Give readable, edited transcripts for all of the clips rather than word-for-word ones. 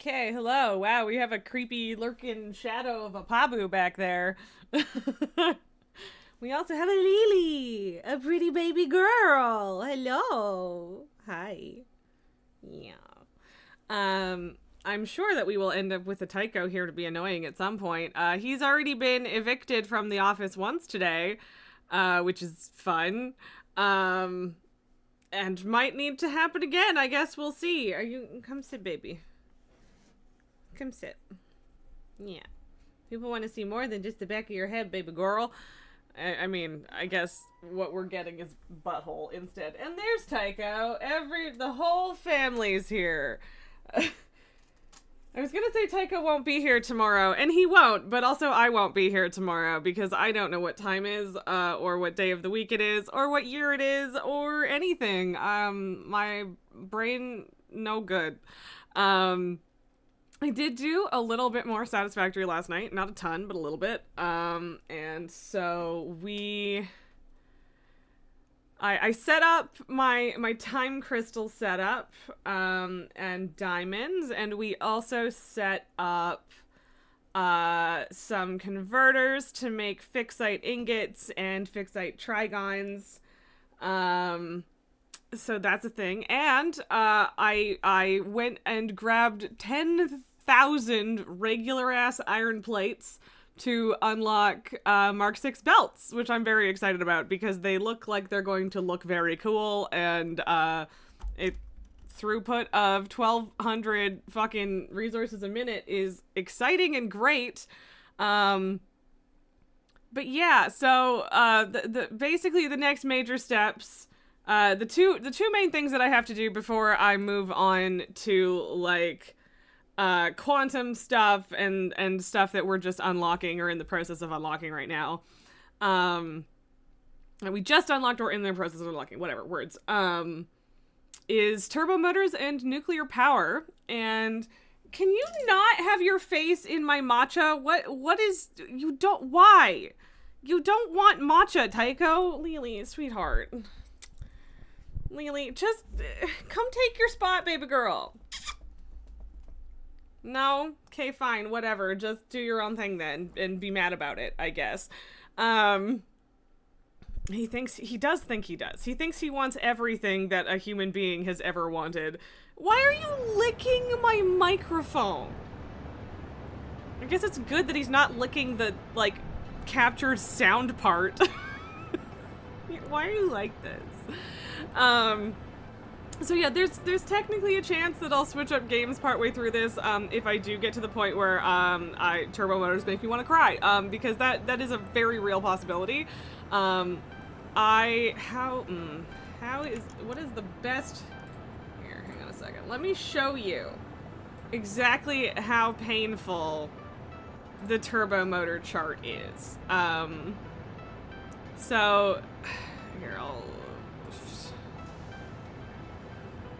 Okay, hello. Wow, we have a creepy lurking shadow of a Pabu back there. We also have a Lily, a pretty baby girl. Hello. Hi. Yeah. I'm sure that we will end up with a Tycho here to be annoying at some point. He's already been evicted from the office once today, which is fun. And might need to happen again. I guess we'll see. Come sit, baby. Come sit. Yeah. People want to see more than just the back of your head, baby girl. I mean, I guess what we're getting is butthole instead. And there's Tycho. The whole family's here. I was gonna say Tycho won't be here tomorrow, and he won't, but also I won't be here tomorrow because I don't know what time is, or what day of the week it is, or what year it is, or anything. My brain, no good. I did do a little bit more Satisfactory last night. Not a ton, but a little bit. And so I set up my time crystal setup, and diamonds, and we also set up some converters to make fixite ingots and fixite trigons. So that's a thing. And I went and grabbed 10,000 regular ass iron plates to unlock Mark 6 belts, which I'm very excited about because they look like they're going to look very cool, and a throughput of 1,200 fucking resources a minute is exciting and great. But yeah, so basically the next major steps, the two main things that I have to do before I move on to like quantum stuff and stuff that we're just unlocking or in the process of unlocking right now. And we just unlocked or in the process of unlocking, whatever, words. Is turbo motors and nuclear power. And can you not have your face in my matcha? Why? You don't want matcha, Tycho? Lily, sweetheart. Lily, just come take your spot, baby girl. No? Okay, fine, whatever. Just do your own thing then and be mad about it, I guess. He thinks he does. He thinks he wants everything that a human being has ever wanted. Why are you licking my microphone? I guess it's good that he's not licking the, like, captured sound part. Why are you like this? So yeah, there's technically a chance that I'll switch up games partway through this, if I do get to the point where, turbo motors make me want to cry, because that is a very real possibility. What is the best, here, hang on a second, let me show you exactly how painful the turbo motor chart is. So, here,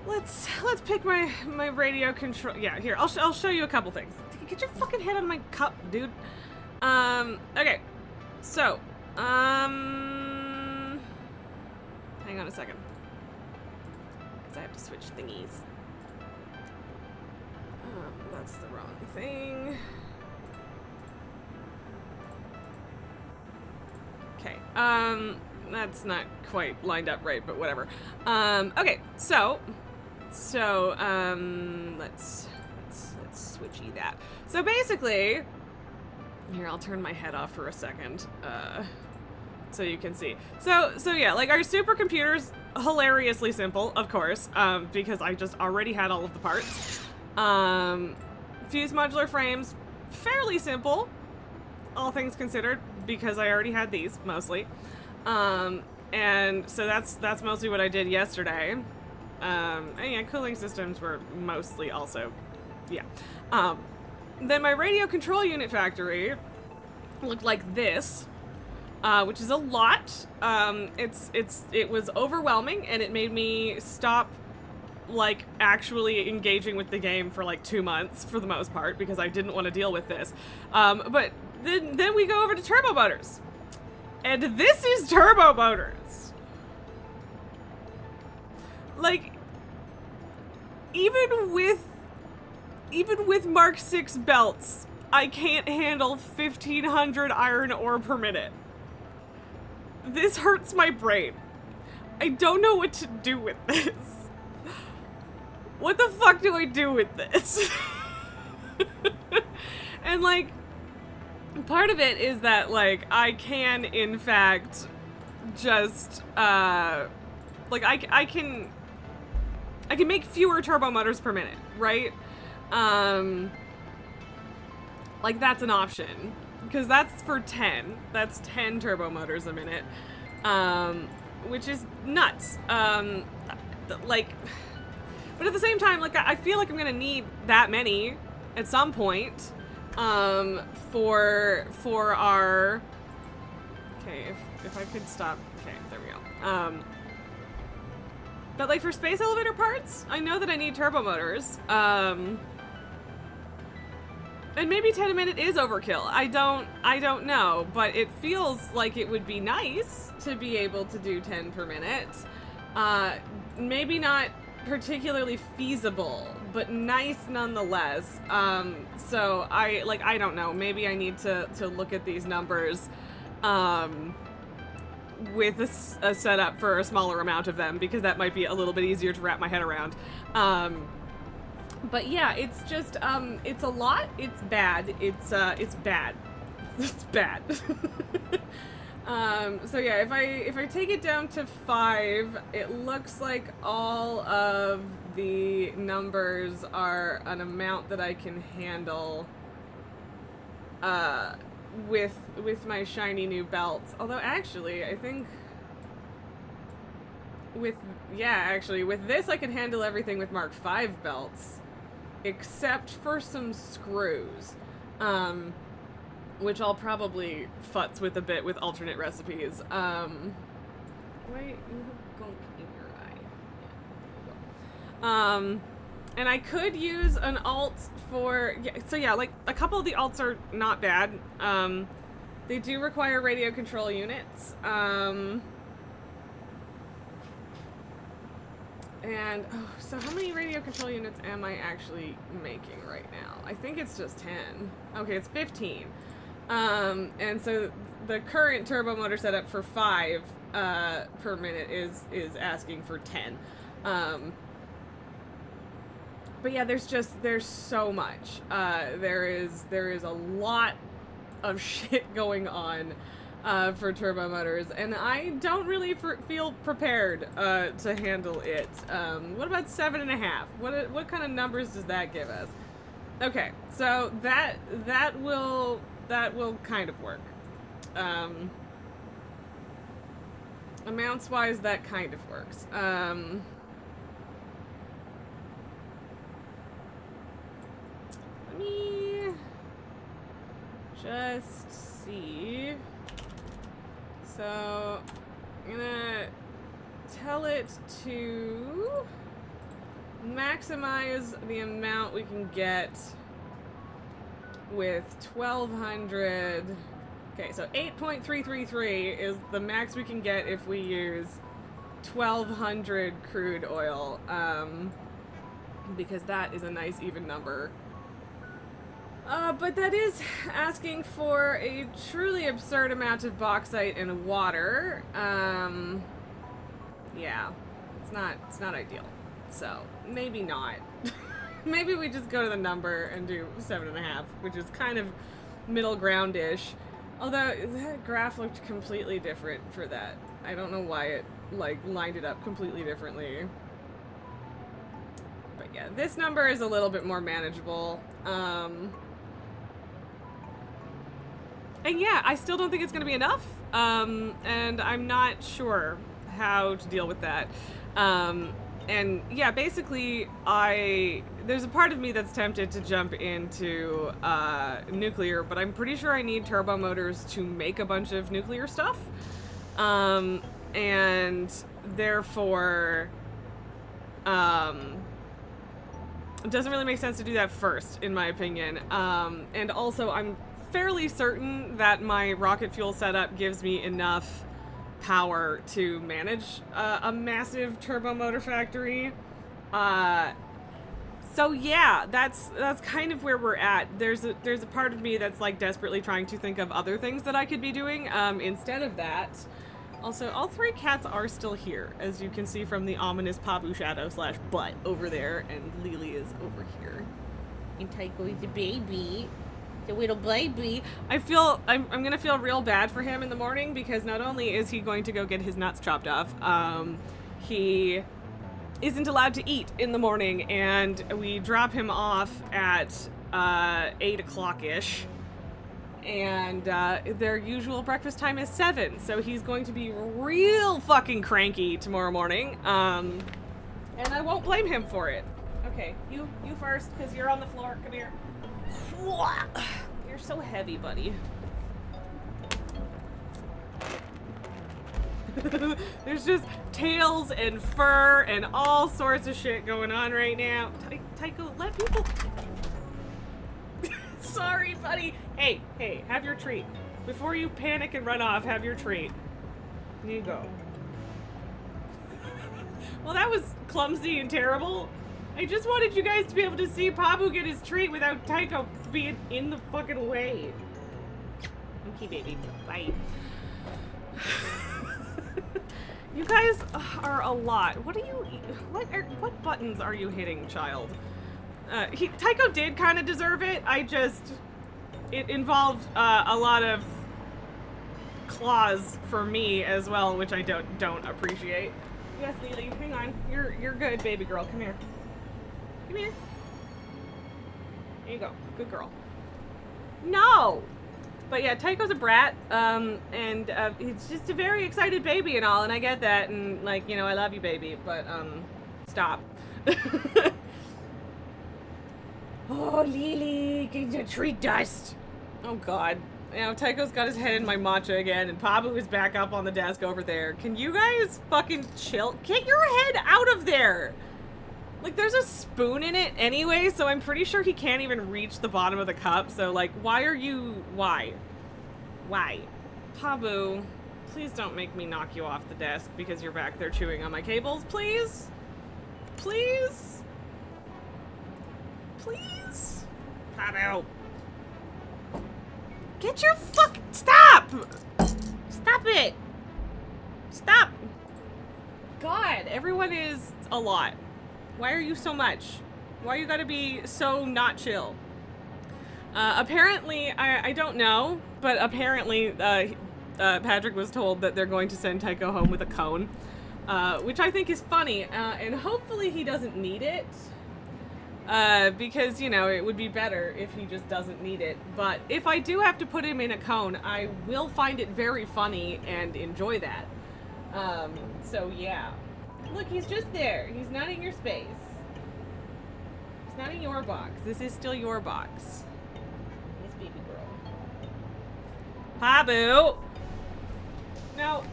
Let's pick my radio control. Yeah, here, I'll show you a couple things. Get your fucking head out of my cup, dude. Okay. So, hang on a second. Because I have to switch thingies. That's the wrong thing. Okay. That's not quite lined up right, but whatever. Okay, so let's switchy that. So basically, here, I'll turn my head off for a second, so you can see. So yeah, like our supercomputer's hilariously simple, of course, because I just already had all of the parts. Fuse modular frames, fairly simple, all things considered, because I already had these, mostly. And so that's mostly what I did yesterday. And yeah, cooling systems were mostly also, yeah. Then my radio control unit factory looked like this, which is a lot. It was overwhelming, and it made me stop, like, actually engaging with the game for like 2 months for the most part, because I didn't want to deal with this. But then we go over to turbo motors. And this is turbo motors. Like, even with even with Mark 6 belts, I can't handle 1,500 iron ore per minute. This hurts my brain. I don't know what to do with this. What the fuck do I do with this? And, like, part of it is that, like, I can, in fact, just, like, I can make fewer turbo motors per minute, right? Like, that's an option. Because that's for 10. That's 10 turbo motors a minute. Which is nuts. Like, but at the same time, like, I feel like I'm gonna need that many at some point, for our, okay, if I could stop, okay, there we go. But, like, for space elevator parts, I know that I need turbo motors, and maybe 10 a minute is overkill. I don't know, but it feels like it would be nice to be able to do 10 per minute. Maybe not particularly feasible, but nice nonetheless. So I don't know. Maybe I need to look at these numbers, with a setup for a smaller amount of them, because that might be a little bit easier to wrap my head around. But yeah, it's just, it's a lot, it's bad, it's bad. It's bad. So yeah, if I take it down to 5, it looks like all of the numbers are an amount that I can handle, with my shiny new belts. Although actually, I think with this I can handle everything with Mark 5 belts, except for some screws, which I'll probably futz with a bit with alternate recipes. Wait, you have gunk in your eye. And I could use an alt for, so yeah, like, a couple of the alts are not bad. They do require radio control units. And, so how many radio control units am I actually making right now? I think it's just 10. Okay, it's 15. And so the current turbo motor setup for 5 per minute is asking for 10. But yeah, there's so much. There is a lot of shit going on for turbo motors, and I don't really feel prepared to handle it. What about 7.5? What kind of numbers does that give us? Okay, so that will kind of work. Amounts wise, that kind of works. Let me just see. So I'm gonna tell it to maximize the amount we can get with 1200. Okay, so 8.333 is the max we can get if we use 1200 crude oil, because that is a nice even number. But that is asking for a truly absurd amount of bauxite and water. Yeah, it's not ideal. So, maybe not. Maybe we just go to the number and do 7.5, which is kind of middle ground-ish. Although, that graph looked completely different for that. I don't know why it, like, lined it up completely differently. But yeah, this number is a little bit more manageable. And yeah, I still don't think it's going to be enough, and I'm not sure how to deal with that. And yeah, basically, there's a part of me that's tempted to jump into nuclear, but I'm pretty sure I need turbo motors to make a bunch of nuclear stuff, and therefore, it doesn't really make sense to do that first, in my opinion. And also, I'm fairly certain that my rocket fuel setup gives me enough power to manage a massive turbo motor factory. So yeah, that's kind of where we're at. There's a part of me that's like desperately trying to think of other things that I could be doing instead of that. Also, all 3 cats are still here, as you can see from the ominous Pabu shadow / butt over there, and Lily is over here. And Tycho is a baby. The little baby. I'm gonna feel real bad for him in the morning, because not only is he going to go get his nuts chopped off, he isn't allowed to eat in the morning, and we drop him off at 8 o'clock-ish, and their usual breakfast time is 7, so he's going to be real fucking cranky tomorrow morning, and I won't blame him for it. Okay, you first, because you're on the floor. Come here. You're so heavy, buddy. There's just tails and fur and all sorts of shit going on right now. Tycho, let people... Sorry, buddy. Hey, have your treat. Before you panic and run off, have your treat. Here you go. Well, that was clumsy and terrible. I just wanted you guys to be able to see Pabu get his treat without Tycho being in the fucking way. Okay, baby. Bye. You guys are a lot. What buttons are you hitting, child? Tycho did kind of deserve it. It involved a lot of claws for me as well, which I don't appreciate. Yes, Lily, hang on. You're good, baby girl. Come here. Come here. There you go. Good girl. No! But yeah, Tycho's a brat, and he's just a very excited baby and all, and I get that, and like, I love you, baby, but, stop. Oh, Lily, get your treat dust. Oh, God. Tycho's got his head in my matcha again, and Pabu is back up on the desk over there. Can you guys fucking chill? Get your head out of there! Like, there's a spoon in it anyway, so I'm pretty sure he can't even reach the bottom of the cup, so, like, why? Pabu, please don't make me knock you off the desk because you're back there chewing on my cables, please? Please? Please? Pabu. Get your stop! Stop it! Stop! God, everyone is a lot. Why are you so much? Why you gotta be so not chill? Apparently, I don't know, but apparently Patrick was told that they're going to send Tycho home with a cone, which I think is funny, and hopefully he doesn't need it, because, it would be better if he just doesn't need it, but if I do have to put him in a cone, I will find it very funny and enjoy that. So yeah. Look, he's just there. He's not in your space. He's not in your box. This is still your box. Yes, baby girl. Pabu! No.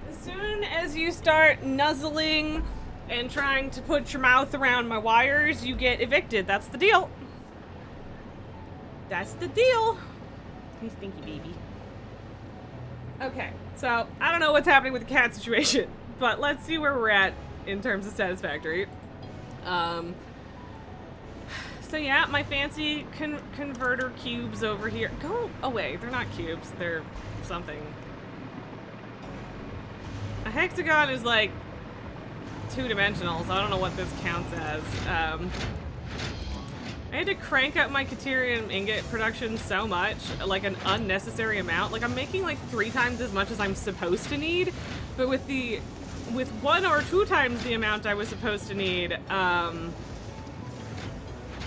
As soon as you start nuzzling and trying to put your mouth around my wires, you get evicted. That's the deal. That's the deal. Hey, stinky baby. Okay, so I don't know what's happening with the cat situation. But let's see where we're at in terms of Satisfactory. So yeah, my fancy converter cubes over here. Go away. They're not cubes. They're something. A hexagon is like 2-dimensional, so I don't know what this counts as. I had to crank up my Caterium ingot production so much, like an unnecessary amount. Like, I'm making like 3 times as much as I'm supposed to need, but with 1 or 2 times the amount I was supposed to need,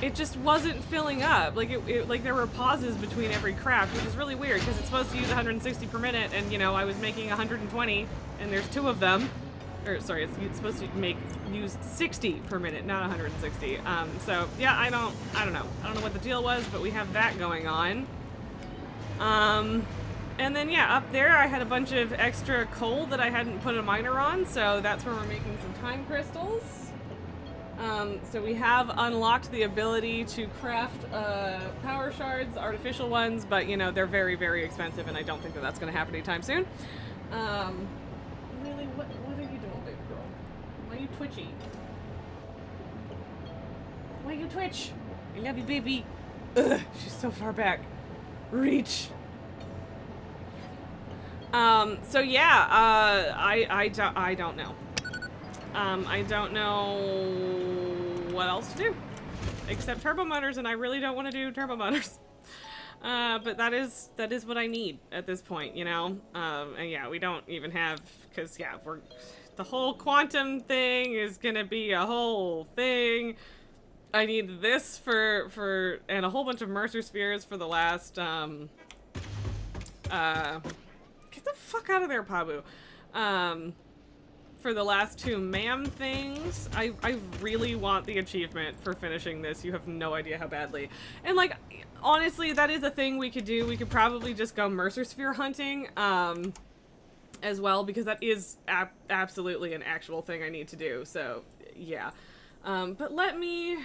it just wasn't filling up. Like, like there were pauses between every craft, which is really weird because it's supposed to use 160 per minute, and I was making 120, and there's 2 of them. Or sorry, it's supposed to use 60 per minute, not 160. So yeah, I don't know. I don't know what the deal was, but we have that going on. And then yeah, up there I had a bunch of extra coal that I hadn't put a miner on, so that's where we're making some time crystals. So we have unlocked the ability to craft power shards, artificial ones, but they're very, very expensive, and I don't think that that's going to happen anytime soon. Really, what are you doing, baby girl? Why are you twitchy? Why you twitch? I love you, baby. Ugh, she's so far back. Reach. So yeah, I don't know. I don't know what else to do. Except turbo motors, and I really don't want to do turbo motors. But that is what I need at this point, you know? And yeah, we don't even have, because yeah, the whole quantum thing is gonna be a whole thing. I need this and a whole bunch of Mercer spheres for the last, get the fuck out of there, Pabu. For the last 2 ma'am things. I really want the achievement for finishing this. You have no idea how badly. And like, honestly, that is a thing we could do. We could probably just go Mercer sphere hunting, as well, because that is absolutely an actual thing I need to do. So yeah. But let me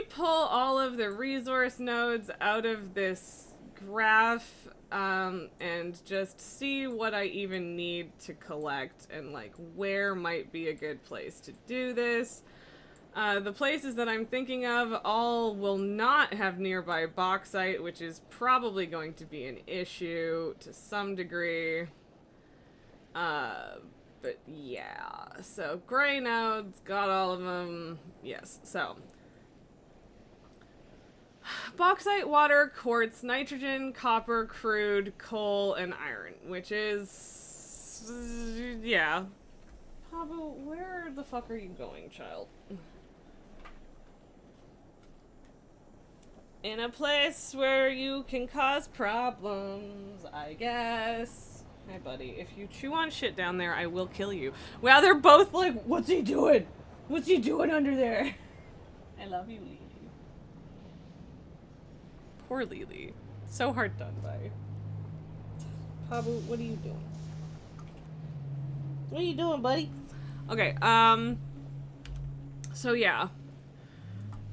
pull all of the resource nodes out of this graph, and just see what I even need to collect and like where might be a good place to do this. The places that I'm thinking of all will not have nearby bauxite, which is probably going to be an issue to some degree. But yeah, so gray nodes, got all of them. Yes, so bauxite, water, quartz, nitrogen, copper, crude, coal, and iron, which is, yeah. Pablo, where the fuck are you going, child? In a place where you can cause problems, I guess. Hey, buddy, if you chew on shit down there, I will kill you. Wow, they're both like, what's he doing? What's he doing under there? I love you, Lily. Poor Lily. So hard done by. Pabu, what are you doing? What are you doing, buddy? Okay, so yeah.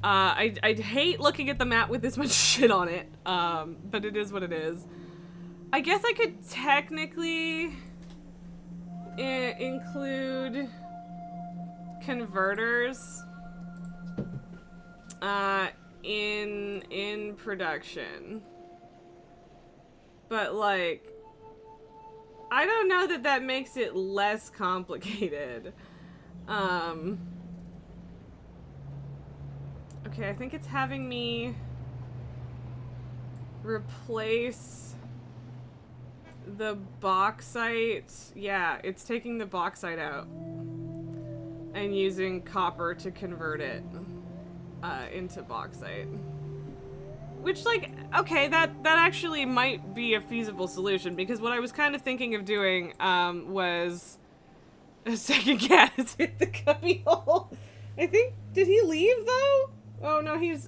I'd hate looking at the map with this much shit on it, but it is what it is. I guess I could technically include converters in production. But like, I don't know that that makes it less complicated. Okay, I think it's having me replace the bauxite. Yeah, it's taking the bauxite out and using copper to convert it into bauxite. Which, like, okay, that actually might be a feasible solution, because what I was kind of thinking of doing was a second cat has hit the cubby hole. I think, did he leave though? Oh no, he's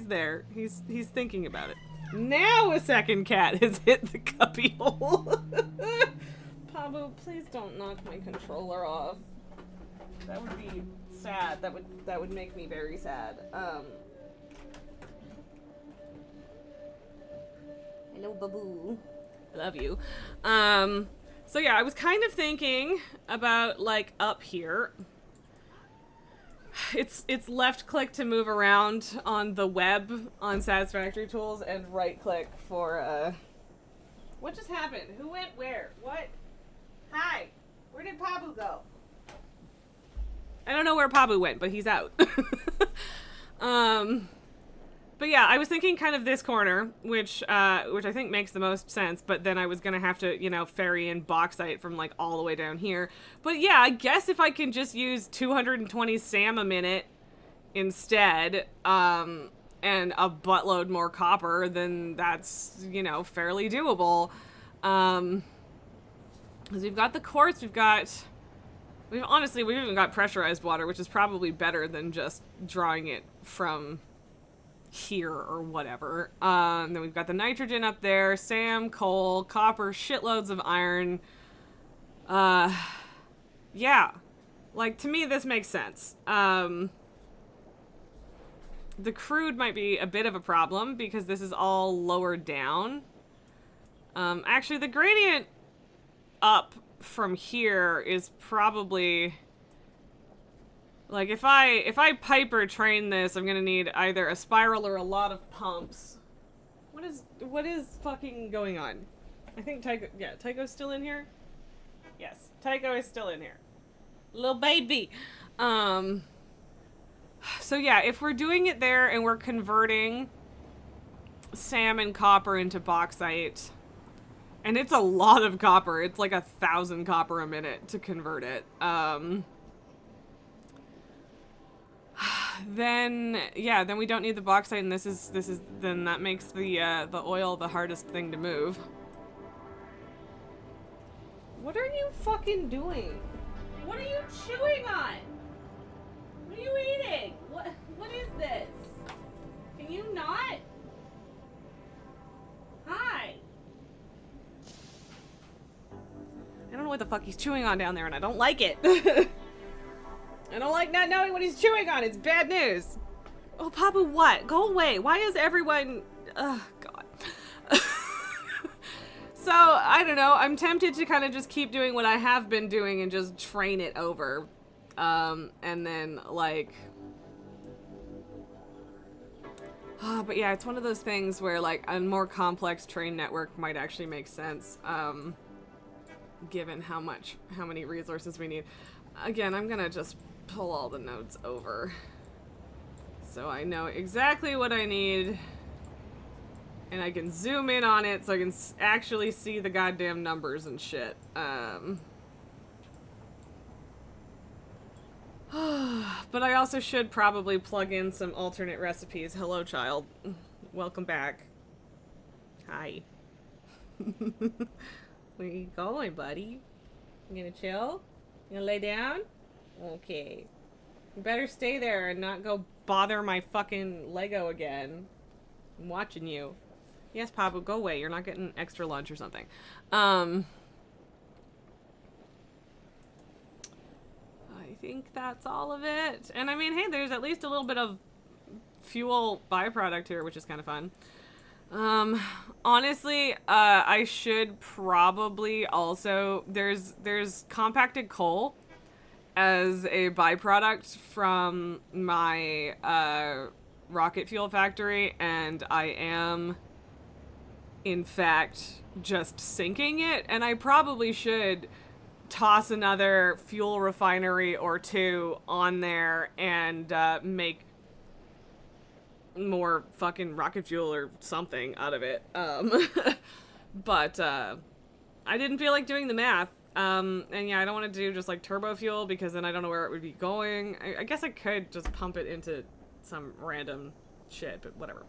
there. He's thinking about it. Now a second cat has hit the cubby hole. Pablo, please don't knock my controller off. That would be sad. That would make me very sad. Hello, Babu. I love you. So yeah, I was kind of thinking about like up here. It's left click to move around on the web on Satisfactory tools, and right click for what just happened? Who went where? What? Hi. Where did Pabu go? I don't know where Pabu went, but he's out. But yeah, I was thinking kind of this corner, which I think makes the most sense, but then I was gonna have to, you know, ferry in bauxite from like all the way down here. But yeah, I guess if I can just use 220 SAM a minute instead, and a buttload more copper, then that's, you know, fairly doable. Because we've got the quartz, we've even got pressurized water, which is probably better than just drawing it from here or whatever. Then we've got the nitrogen up there, SAM, coal, copper, shitloads of iron. Yeah. Like, to me, this makes sense. The crude might be a bit of a problem because this is all lower down. Actually, the gradient up from here is probably Like, if I Piper train this, I'm gonna need either a spiral or a lot of pumps. What is fucking going on? I think Tycho's still in here? Yes, Tycho is still in here. Little baby. So yeah, if we're doing it there and we're converting salmon copper into bauxite, and it's a lot of copper, it's like 1,000 copper a minute to convert it, then we don't need the bauxite, and then that makes the oil the hardest thing to move. What are you fucking doing? What are you chewing on? What are you eating? What is this? Can you not? Hi. I don't know what the fuck he's chewing on down there, and I don't like it. I don't like not knowing what he's chewing on. It's bad news. Oh, Papa, what? Go away. Why is everyone... Oh, God. So, I don't know. I'm tempted to kind of just keep doing what I have been doing and just train it over. And then, like... but yeah, it's one of those things where, like, a more complex train network might actually make sense, given how many resources we need. Again, I'm gonna just pull all the nodes over, so I know exactly what I need, and I can zoom in on it so I can actually see the goddamn numbers and shit. But I also should probably plug in some alternate recipes. Hello, child. Welcome back. Hi. Where you going, buddy? You gonna chill? You gonna lay down? Okay. You better stay there and not go bother my fucking Lego again. I'm watching you. Yes, Papa, go away. You're not getting extra lunch or something. I think that's all of it. And I mean, hey, there's at least a little bit of fuel byproduct here, which is kind of fun. Honestly, I should probably also... There's compacted coal as a byproduct from my, rocket fuel factory, and I am, in fact, just sinking it, and I probably should toss another fuel refinery or two on there and make more fucking rocket fuel or something out of it. But I didn't feel like doing the math. And yeah, I don't want to do just like turbo fuel because then I don't know where it would be going. I guess I could just pump it into some random shit, but whatever.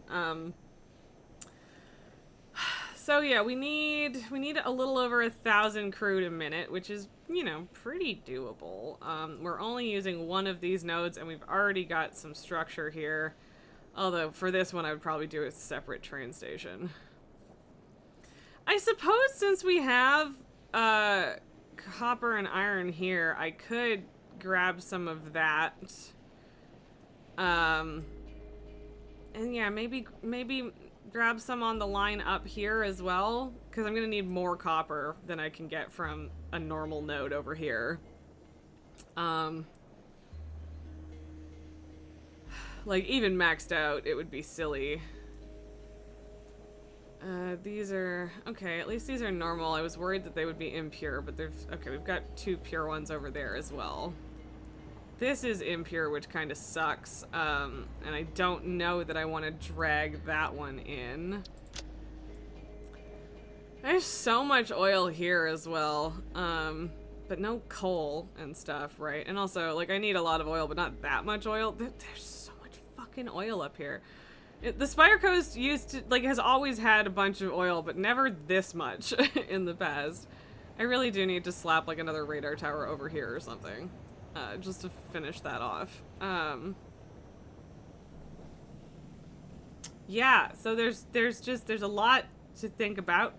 So yeah, we need a little over 1,000 crude a minute, which is, you know, pretty doable. We're only using one of these nodes, and we've already got some structure here. Although for this one, I would probably do a separate train station. I suppose since we have copper and iron here, I could grab some of that. And yeah, maybe grab some on the line up here as well, because I'm going to need more copper than I can get from a normal node over here. Like, even maxed out, it would be silly. These are... Okay, at least these are normal. I was worried that they would be impure, but there's... Okay, we've got 2 pure ones over there as well. This is impure, which kind of sucks. And I don't know that I want to drag that one in. There's so much oil here as well. But no coal and stuff, right? And also, like, I need a lot of oil, but not that much oil. There's so much fucking oil up here. The Spire Coast has always had a bunch of oil, but never this much in the past. I really do need to slap, like, another radar tower over here or something. Just to finish that off. Yeah, so there's a lot to think about,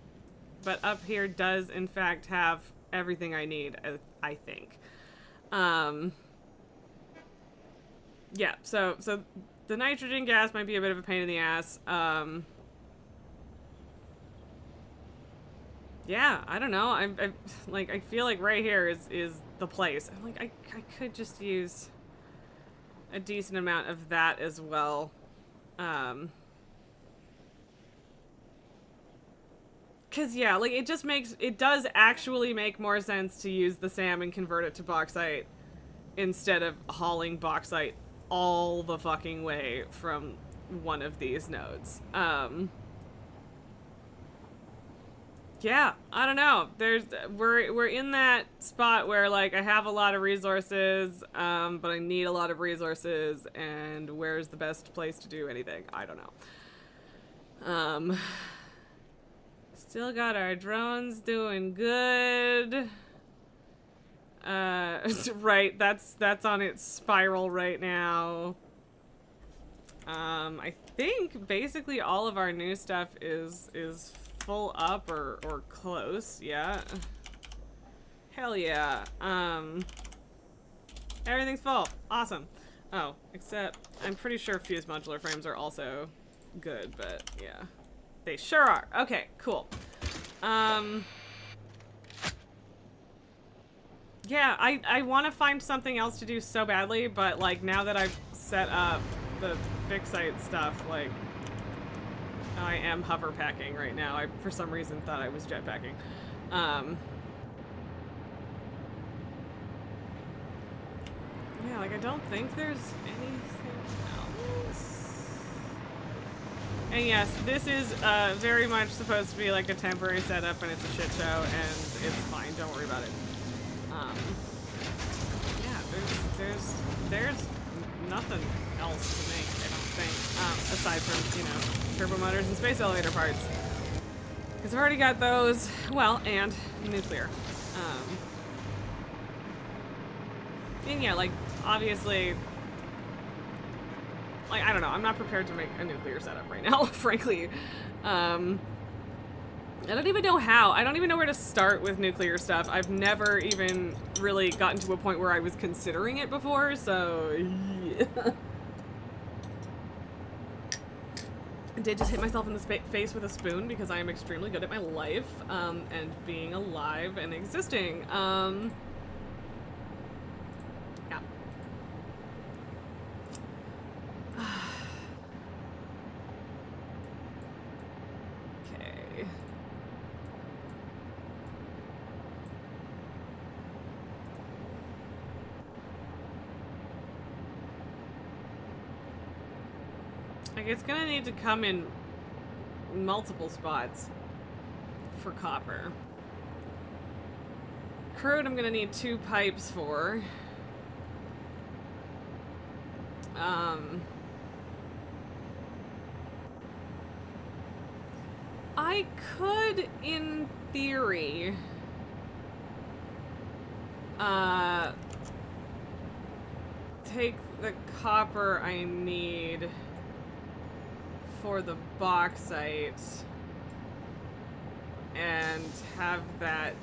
but up here does, in fact, have everything I need, I think. Yeah, so the nitrogen gas might be a bit of a pain in the ass. Yeah, I don't know. I feel like right here is the place. I'm like, I could just use a decent amount of that as well. Cause yeah, like it does actually make more sense to use the SAM and convert it to bauxite instead of hauling bauxite all the fucking way from one of these nodes. Yeah, I don't know. We're in that spot where like I have a lot of resources, but I need a lot of resources, and where's the best place to do anything? I don't know. Still got our drones doing good. Right, that's on its spiral right now. I think basically all of our new stuff is full up or close, yeah. Hell yeah. Everything's full. Awesome. Oh, except I'm pretty sure fused modular frames are also good, but yeah. They sure are. Okay, cool. Yeah, I want to find something else to do so badly, but like now that I've set up the fixite stuff, like I am hover packing right now. I for some reason thought I was jetpacking. Yeah, like I don't think there's anything else. And yes, this is very much supposed to be like a temporary setup, and it's a shit show, and it's fine. Don't worry about it. Yeah, there's nothing else to make, I don't think, aside from, you know, turbo motors and space elevator parts. Because I've already got those, well, and nuclear. And yeah, like, obviously, like, I don't know, I'm not prepared to make a nuclear setup right now, frankly. I don't even know how. I don't even know where to start with nuclear stuff. I've never even really gotten to a point where I was considering it before, so yeah. I did just hit myself in the face with a spoon because I am extremely good at my life, and being alive and existing. Yeah. Okay. Like, it's gonna need to come in multiple spots for copper. Crude, I'm gonna need 2 pipes for. I could, in theory, take the copper I need for the bauxite and have that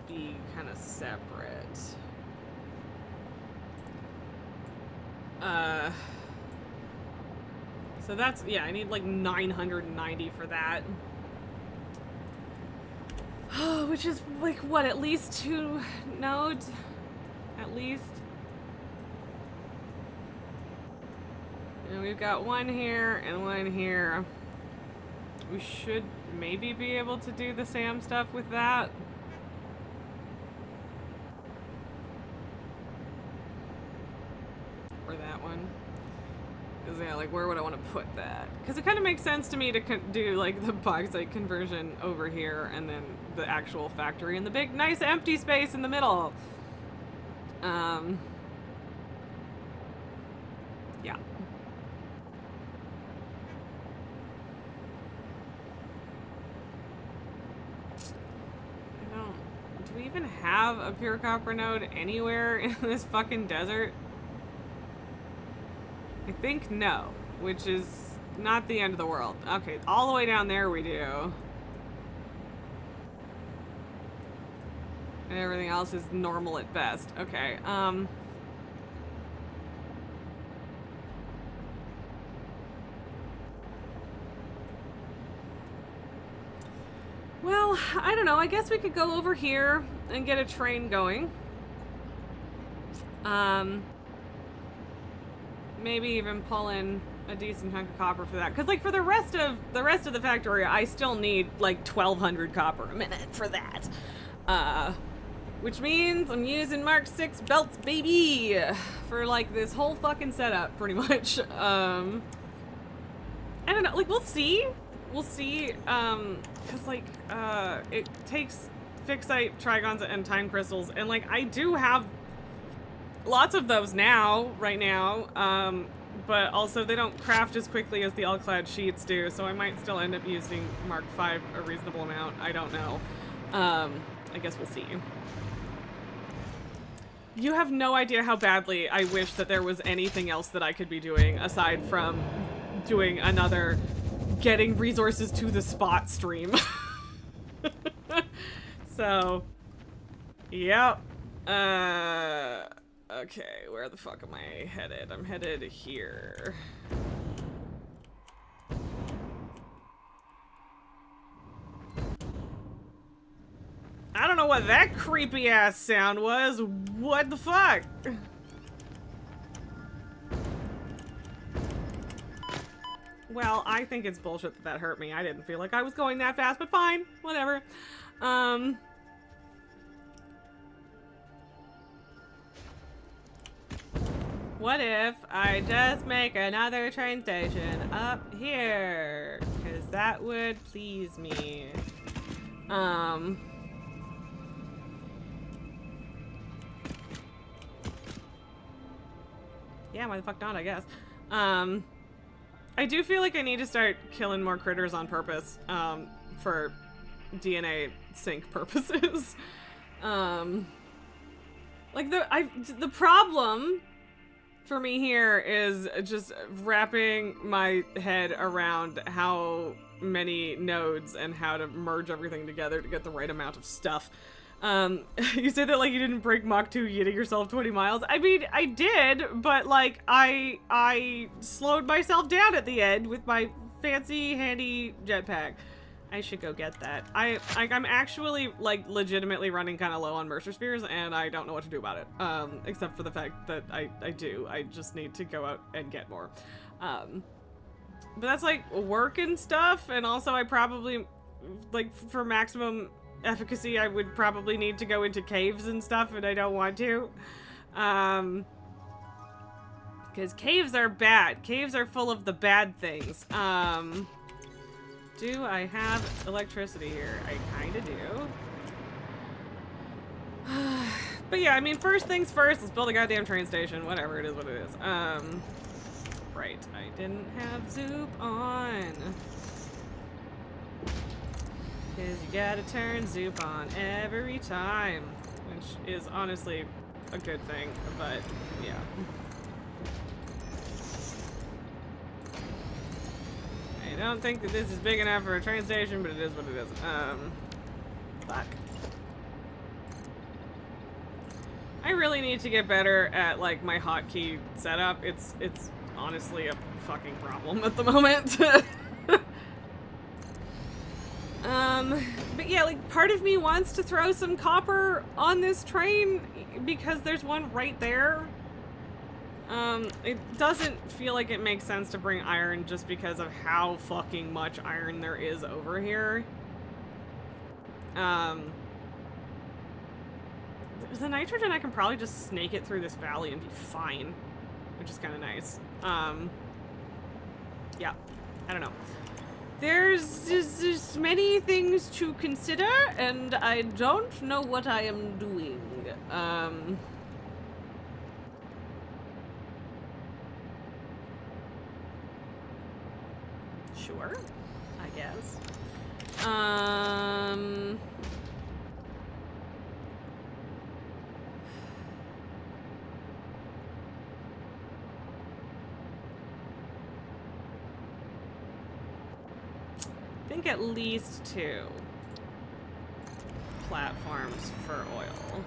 be kind of separate. So that's, yeah, I need like 990 for that. Which is like, what, at least 2 nodes? At least. And we've got 1 here and 1 here. We should maybe be able to do the SAM stuff with that. Or that one. Because, yeah, like, where would I want to put that? Because it kind of makes sense to me to do, like, the bauxite conversion over here and then the actual factory in the big, nice, empty space in the middle. Yeah. Do we even have a pure copper node anywhere in this fucking desert? I think no, which is not the end of the world. Okay, all the way down there we do. And everything else is normal at best. Okay, well, I don't know. I guess we could go over here and get a train going. maybe even pull in a decent chunk of copper for that. Because, like, for the rest of the factory, I still need, like, 1,200 copper a minute for that. Which means I'm using Mark 6 belts, baby! For, like, this whole fucking setup, pretty much. I don't know, like, we'll see. We'll see, because, like, it takes fixite, trigons, and time crystals, and, like, I do have lots of those now, right now, but also they don't craft as quickly as the all-clad sheets do, so I might still end up using Mark 5 a reasonable amount. I don't know. I guess we'll see. You have no idea how badly I wish that there was anything else that I could be doing aside from doing another getting resources to the spot stream. So, yep. Okay, where the fuck am I headed? I'm headed here. I don't know what that creepy ass sound was. What the fuck? Well, I think it's bullshit that that hurt me. I didn't feel like I was going that fast, but fine. Whatever. What if I just make another train station up here? Because that would please me. Yeah, why the fuck not, I guess. I do feel like I need to start killing more critters on purpose, for DNA sync purposes. Like, the problem for me here is just wrapping my head around how many nodes and how to merge everything together to get the right amount of stuff. You say that like you didn't break Mach 2 yeeting yourself 20 miles. I mean, I did, but like I slowed myself down at the end with my fancy handy jetpack. I should go get that. I'm actually like legitimately running kind of low on Mercer Spheres, and I don't know what to do about it. Except for the fact that I do. I just need to go out and get more. But that's like work and stuff, and also I probably like for maximum efficacy I would probably need to go into caves and stuff, and I don't want to. Because caves are bad. Caves are full of the bad things. Do I have electricity here? I kinda do. But yeah, I mean, first things first, let's build a goddamn train station. Whatever, it is what it is. Right, I didn't have Zoop on. Because you gotta turn Zoop on every time. Which is honestly a good thing, but yeah. I don't think that this is big enough for a train station, but it is what it is. Fuck. I really need to get better at, like, my hotkey setup. It's honestly a fucking problem at the moment. But yeah, like, part of me wants to throw some copper on this train because there's one right there. It doesn't feel like it makes sense to bring iron just because of how fucking much iron there is over here. The nitrogen, I can probably just snake it through this valley and be fine, which is kind of nice. Yeah, I don't know. There's just many things to consider, and I don't know what I am doing. Sure, I guess. I think at least 2 platforms for oil.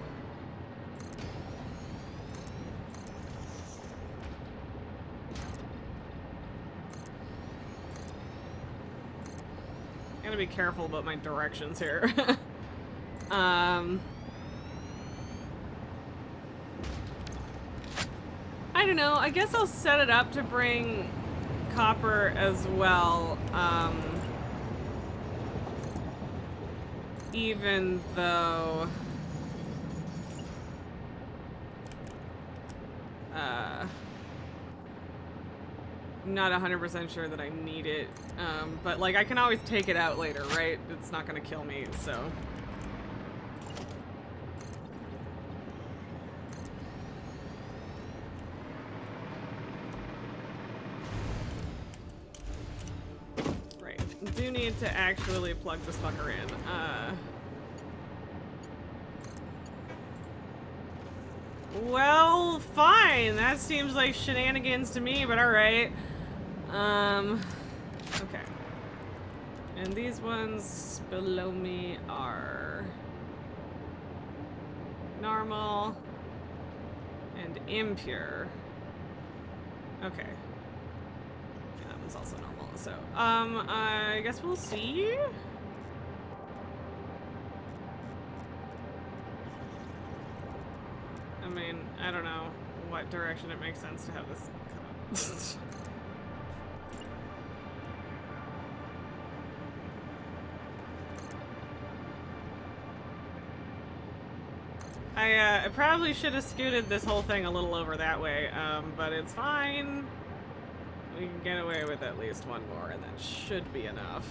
Gotta be careful about my directions here. I I don't know. I guess I'll set it up to bring copper as well. Even though... I'm not 100% sure that I need it. But, like, I can always take it out later, right? It's not gonna kill me, so... Right. Do need to actually plug this fucker in. Well, fine. That seems like shenanigans to me, but alright. Okay. And these ones below me are normal and impure. Okay. Yeah, that one's also normal. So, I guess we'll see. I mean, I don't know what direction it makes sense to have this come up. I probably should have scooted this whole thing a little over that way, but it's fine. We can get away with at least one more, and that should be enough.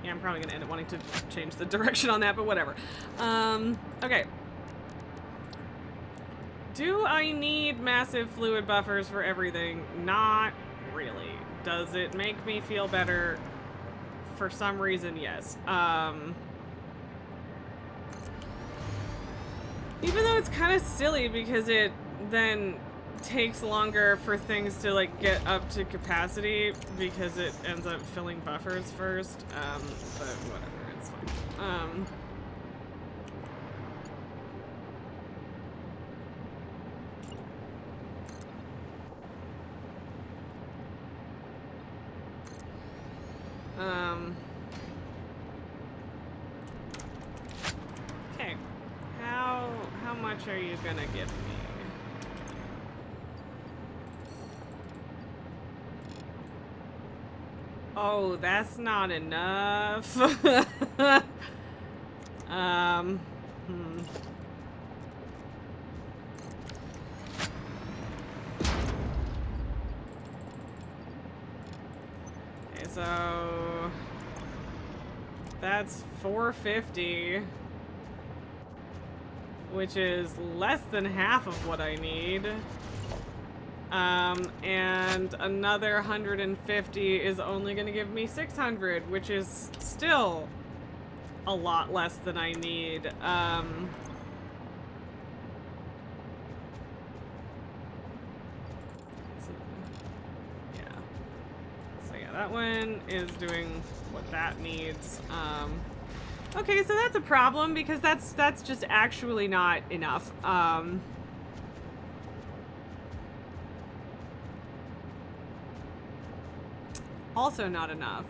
Yeah, I'm probably gonna end up wanting to change the direction on that, but whatever. Okay. Do I need massive fluid buffers for everything? Not really. Does it make me feel better? For some reason, yes. Even though it's kind of silly because it then takes longer for things to like get up to capacity because it ends up filling buffers first. But whatever, it's fine. Okay. How much are you gonna give me? Oh, that's not enough. Okay, so that's 450, which is less than half of what I need. And another 150 is only going to give me 600, which is still a lot less than I need. Yeah. So yeah, that one is doing what that needs. Okay, so that's a problem because that's just actually not enough. Also not enough.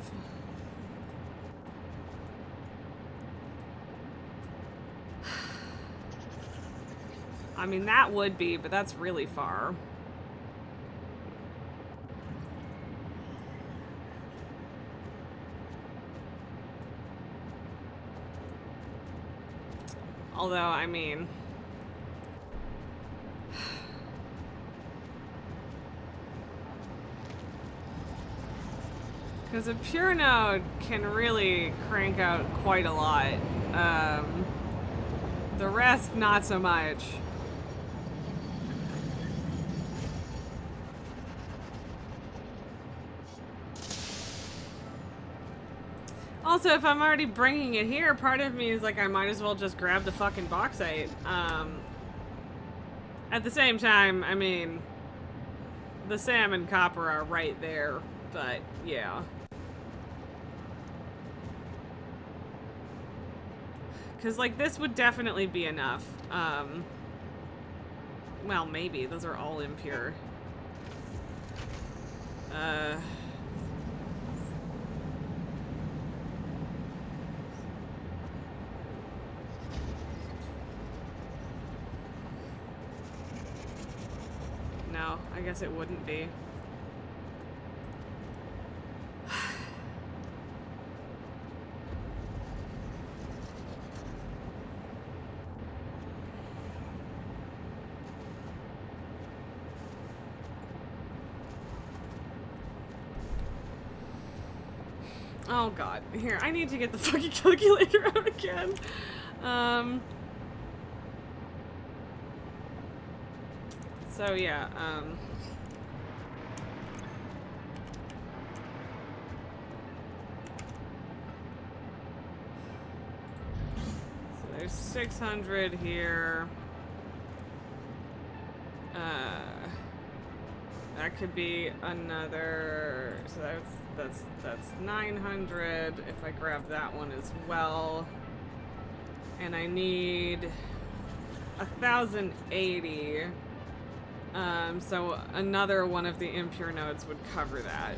I mean, that would be, but that's really far. Although, I mean... Because a pure node can really crank out quite a lot. The rest, not so much. Also, if I'm already bringing it here, part of me is like, I might as well just grab the fucking bauxite. At the same time, I mean, the SAM and copper are right there, but yeah. Because, like, this would definitely be enough. Well, maybe. Those are all impure. I guess it wouldn't be. Oh god. Here, I need to get the fucking calculator out again. So yeah, so there's 600 here. That could be another, so that's 900 if I grab that one as well. And I need 1,080. So another one of the impure nodes would cover that.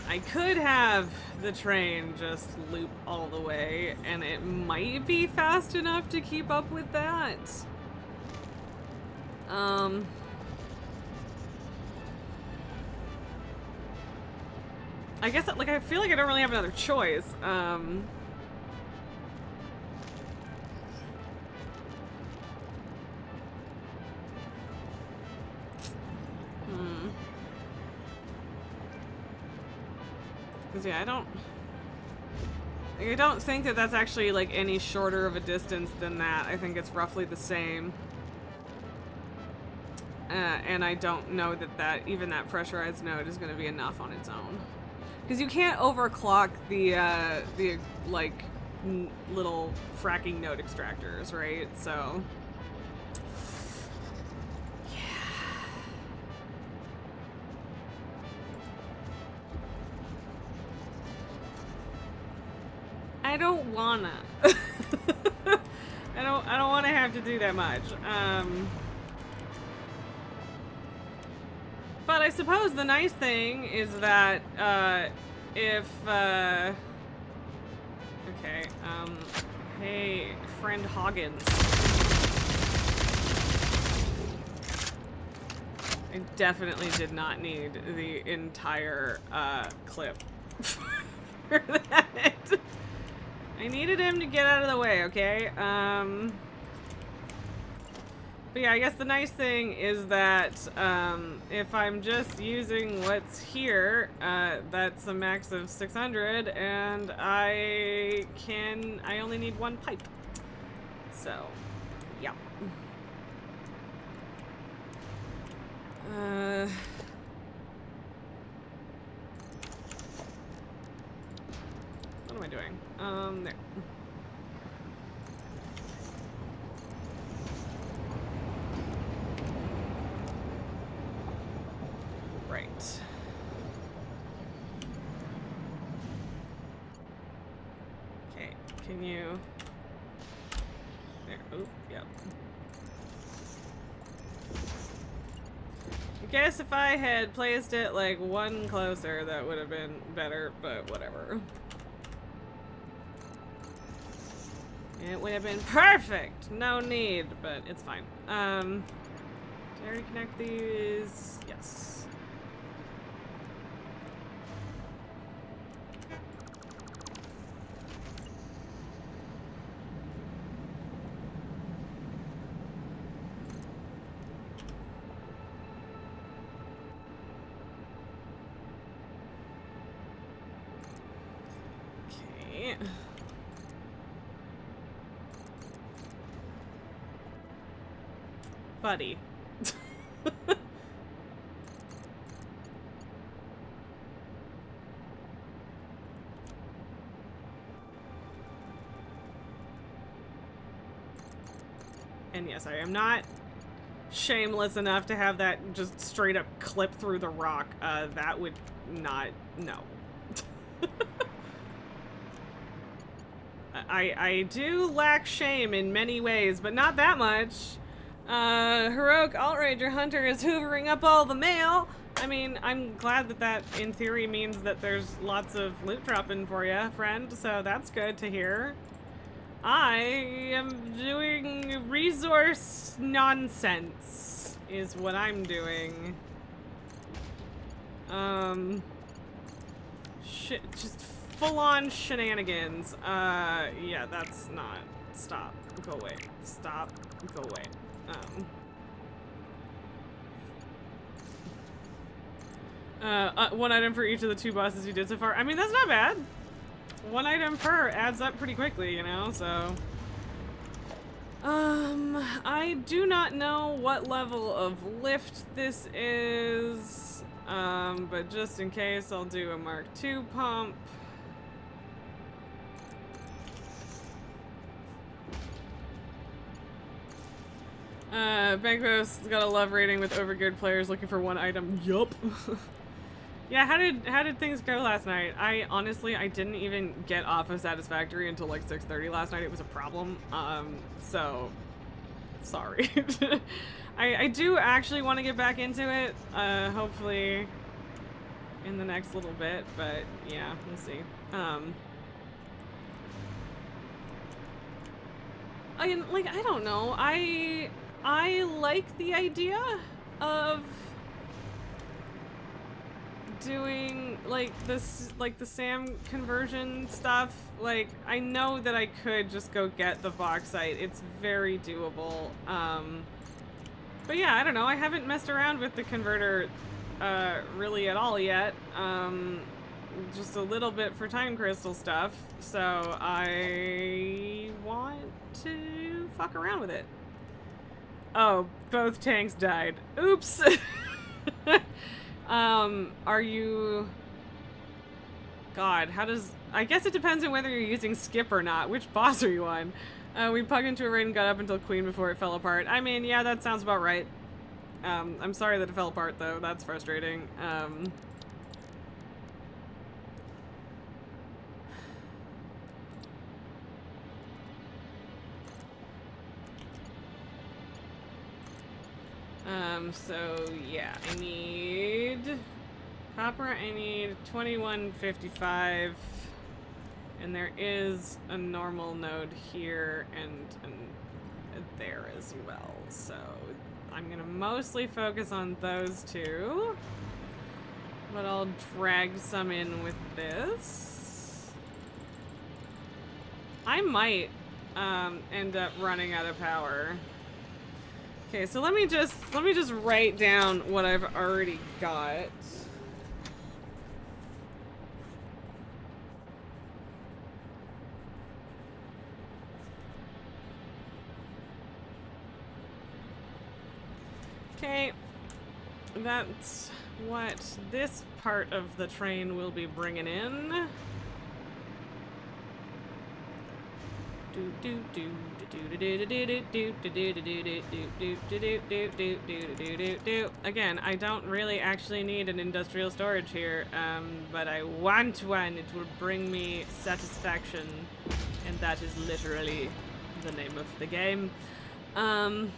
I could have the train just loop all the way, and it might be fast enough to keep up with that. I guess, like, I feel like I don't really have another choice. Because, yeah, I don't think that that's actually, like, any shorter of a distance than that. I think it's roughly the same. And I don't know that even that pressurized node is going to be enough on its own. Because you can't overclock the like, little fracking node extractors, right? So... I don't wanna. I don't wanna have to do that much. But I suppose the nice thing is that, if, okay, hey, friend Hoggins. I definitely did not need the entire, clip for that. I needed him to get out of the way, okay? But yeah, I guess the nice thing is that if I'm just using what's here, that's a max of 600, and I only need one pipe. So, yeah. What am I doing? There. Right. Okay, can you... There, oop, yep. I guess if I had placed it like one closer, that would have been better, but whatever. It would have been perfect! No need, but it's fine. Did I already connect these? Yes. Okay. Buddy. And yes, I am not shameless enough to have that just straight up clip through the rock. That would not, no. I do lack shame in many ways, but not that much. Heroic Alt-Rager Hunter is hoovering up all the mail. I mean, I'm glad that that, in theory, means that there's lots of loot dropping for you, friend, so that's good to hear. I am doing resource nonsense. is what I'm doing. Shit, just full-on shenanigans. Yeah, that's not. Stop. Go away. Stop. Go away. One item for each of the 2 bosses you did so far. I mean, that's not bad. 1 item per adds up pretty quickly, you know, so. I do not know what level of lift this is, but just in case, I'll do a Mark II pump. Bankos got a love rating with overgeared players looking for 1 item. Yup. Yeah, how did things go last night? I honestly didn't even get off of Satisfactory until like 6:30 last night. It was a problem. So sorry. I do actually want to get back into it. Hopefully in the next little bit, but yeah, we'll see. I don't know. I like the idea of doing like this, like the SAM conversion stuff. Like, I know that I could just go get the bauxite. It's very doable. But yeah, I don't know. I haven't messed around with the converter really at all yet. Just a little bit for time crystal stuff. So I want to fuck around with it. Oh, both tanks died. Oops. Are you... God, how does... I guess it depends on whether you're using skip or not. Which boss are you on? We plugged into a raid and got up until Queen before it fell apart. I mean, yeah, that sounds about right. I'm sorry that it fell apart, though. That's frustrating. So yeah, I need copper, I need 2155, and there is a normal node here and there as well, so I'm gonna mostly focus on those 2, but I'll drag some in with this. I might end up running out of power. Okay, so let me just write down what I've already got. Okay, that's what this part of the train will be bringing in. Again, I don't really actually need an industrial storage here, but I want one. It will bring me satisfaction, and that is literally the name of the game. I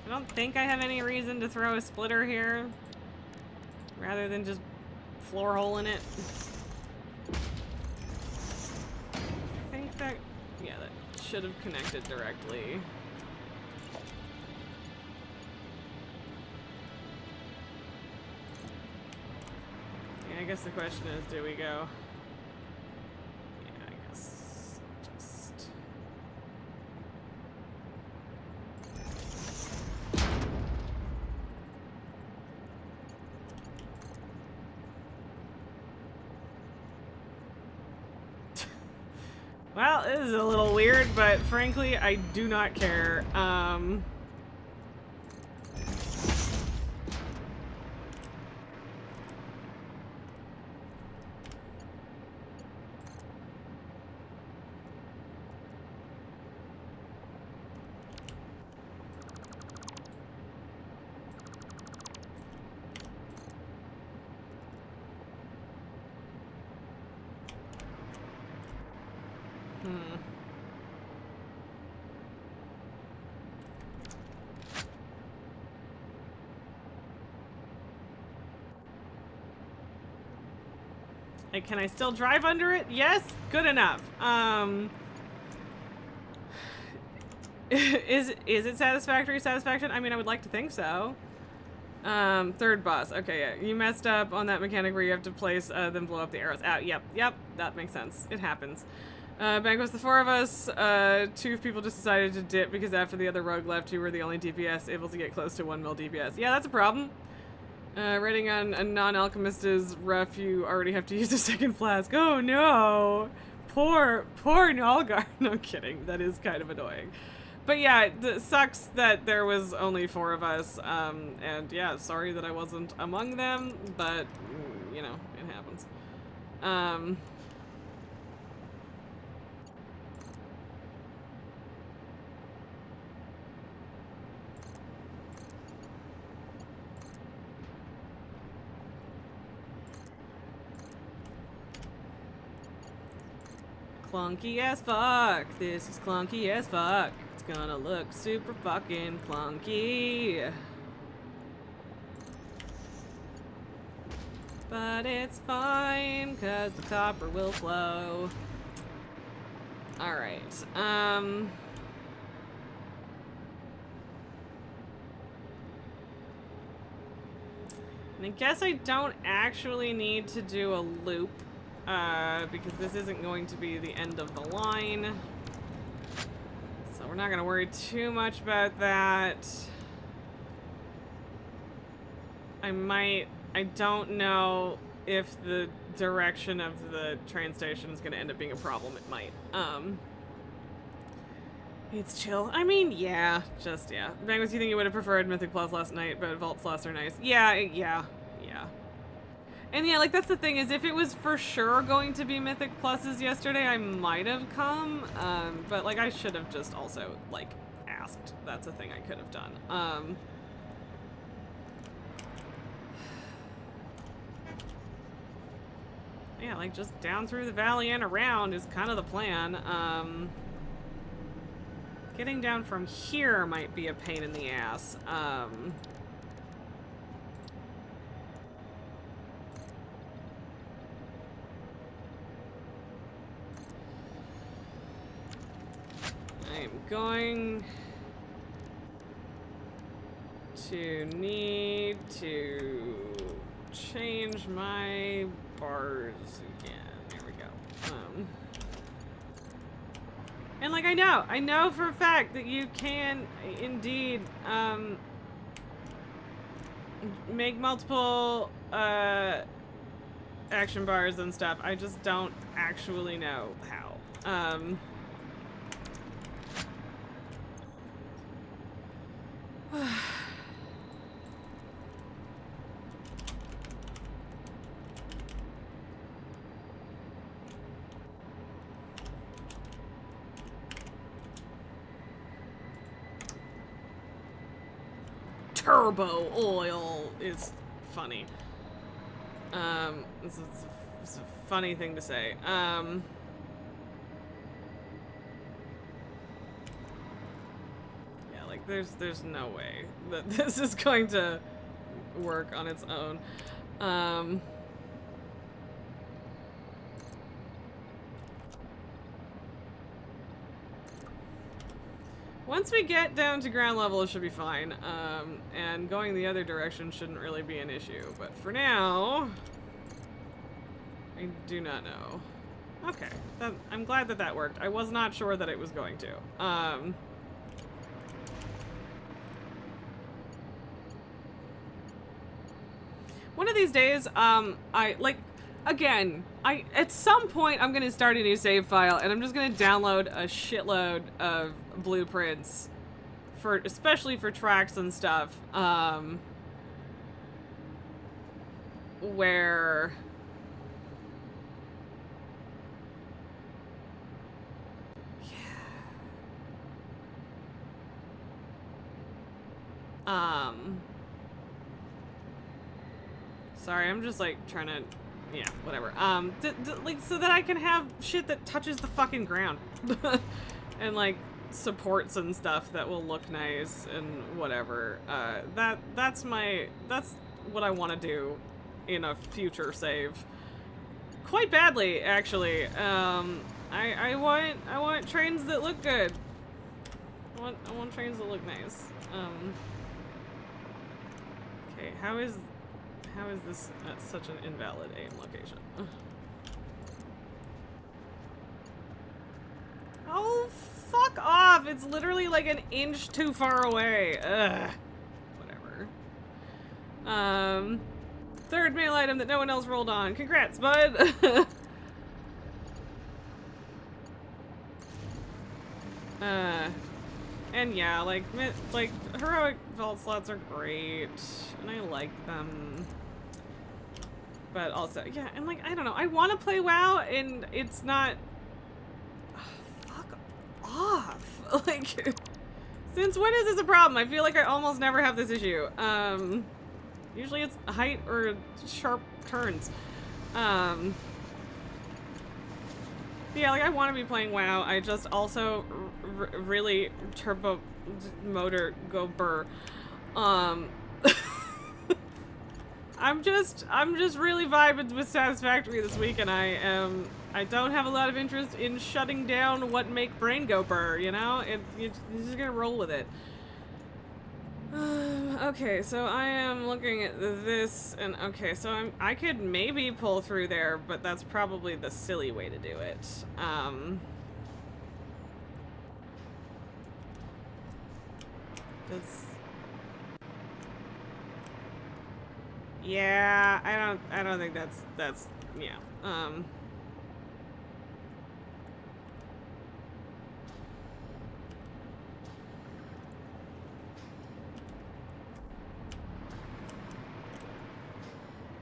don't think I have any reason to throw a splitter here, rather than just floor hole in it. Yeah, that should have connected directly. Yeah, I guess the question is, do we go? Yeah, I guess just... Well, this is a little weird, but frankly, I do not care. Like, can I still drive under it? Yes? Good enough. Is it satisfactory satisfaction? I mean, I would like to think so. Third boss. Okay, yeah. You messed up on that mechanic where you have to place, then blow up the arrows. Yep, that makes sense. It happens. Bank was the four of us. Two people just decided to dip because after the other rogue left, you were the only DPS able to get close to 1 mil DPS. Yeah, that's a problem. Rating on a non-alchemist is rough. You already have to use a second flask. Oh no! Poor Nalgar. No kidding. That is kind of annoying. But yeah, it sucks that there was only 4 of us. And yeah, sorry that I wasn't among them, but you know, it happens. Clunky as fuck. This is clunky as fuck. It's gonna look super fucking clunky. But it's fine, cause the copper will flow. Alright, I guess I don't actually need to do a loop. Because this isn't going to be the end of the line. So we're not going to worry too much about that. I don't know if the direction of the train station is going to end up being a problem. It might. It's chill. I mean, yeah. Magnus, you think you would have preferred Mythic Plus last night, but Vault Slots are nice. Yeah. And yeah, like, that's the thing, is if it was for sure going to be Mythic Pluses yesterday, I might have come, but, like, I should have just also, like, asked. That's a thing I could have done. Yeah, like, just down through the valley and around is kind of the plan. Getting down from here might be a pain in the ass. I'm going to need to change my bars again. There we go. And like, I know for a fact that you can indeed make multiple action bars and stuff. I just don't actually know how. Turbo oil is funny. It's a funny thing to say. Yeah, like there's no way that this is going to work on its own. Once we get down to ground level, it should be fine. And going the other direction shouldn't really be an issue. But for now, I do not know. Okay, I'm glad that that worked. I was not sure that it was going to. One of these days, again, at some point I'm gonna start a new save file and I'm just gonna download a shitload of blueprints especially for tracks and stuff, where sorry, I'm just like trying to, yeah, whatever. Like, so that I can have shit that touches the fucking ground. And like supports and stuff that will look nice and whatever. That's what I want to do in a future save. Quite badly, actually. I want trains that look good. I want trains that look nice. Okay, how is this such an invalid aim location? Oh, fuck off! It's literally like an inch too far away. Ugh. Whatever. Third mail item that no one else rolled on. Congrats, bud! And yeah, like heroic vault slots are great, and I like them. But also, yeah, and like, I don't know, I want to play WoW, and it's not... fuck off! Like, since when is this a problem? I feel like I almost never have this issue. Usually it's height or sharp turns. Yeah, like, I want to be playing WoW. I just also really turbo motor go burr. I'm just really vibing with Satisfactory this week, and I don't have a lot of interest in shutting down what make brain go burr, you know? You're just gonna roll with it. Okay, so I am looking at this, and okay, so I could maybe pull through there, but that's probably the silly way to do it. Yeah, I don't think that's yeah.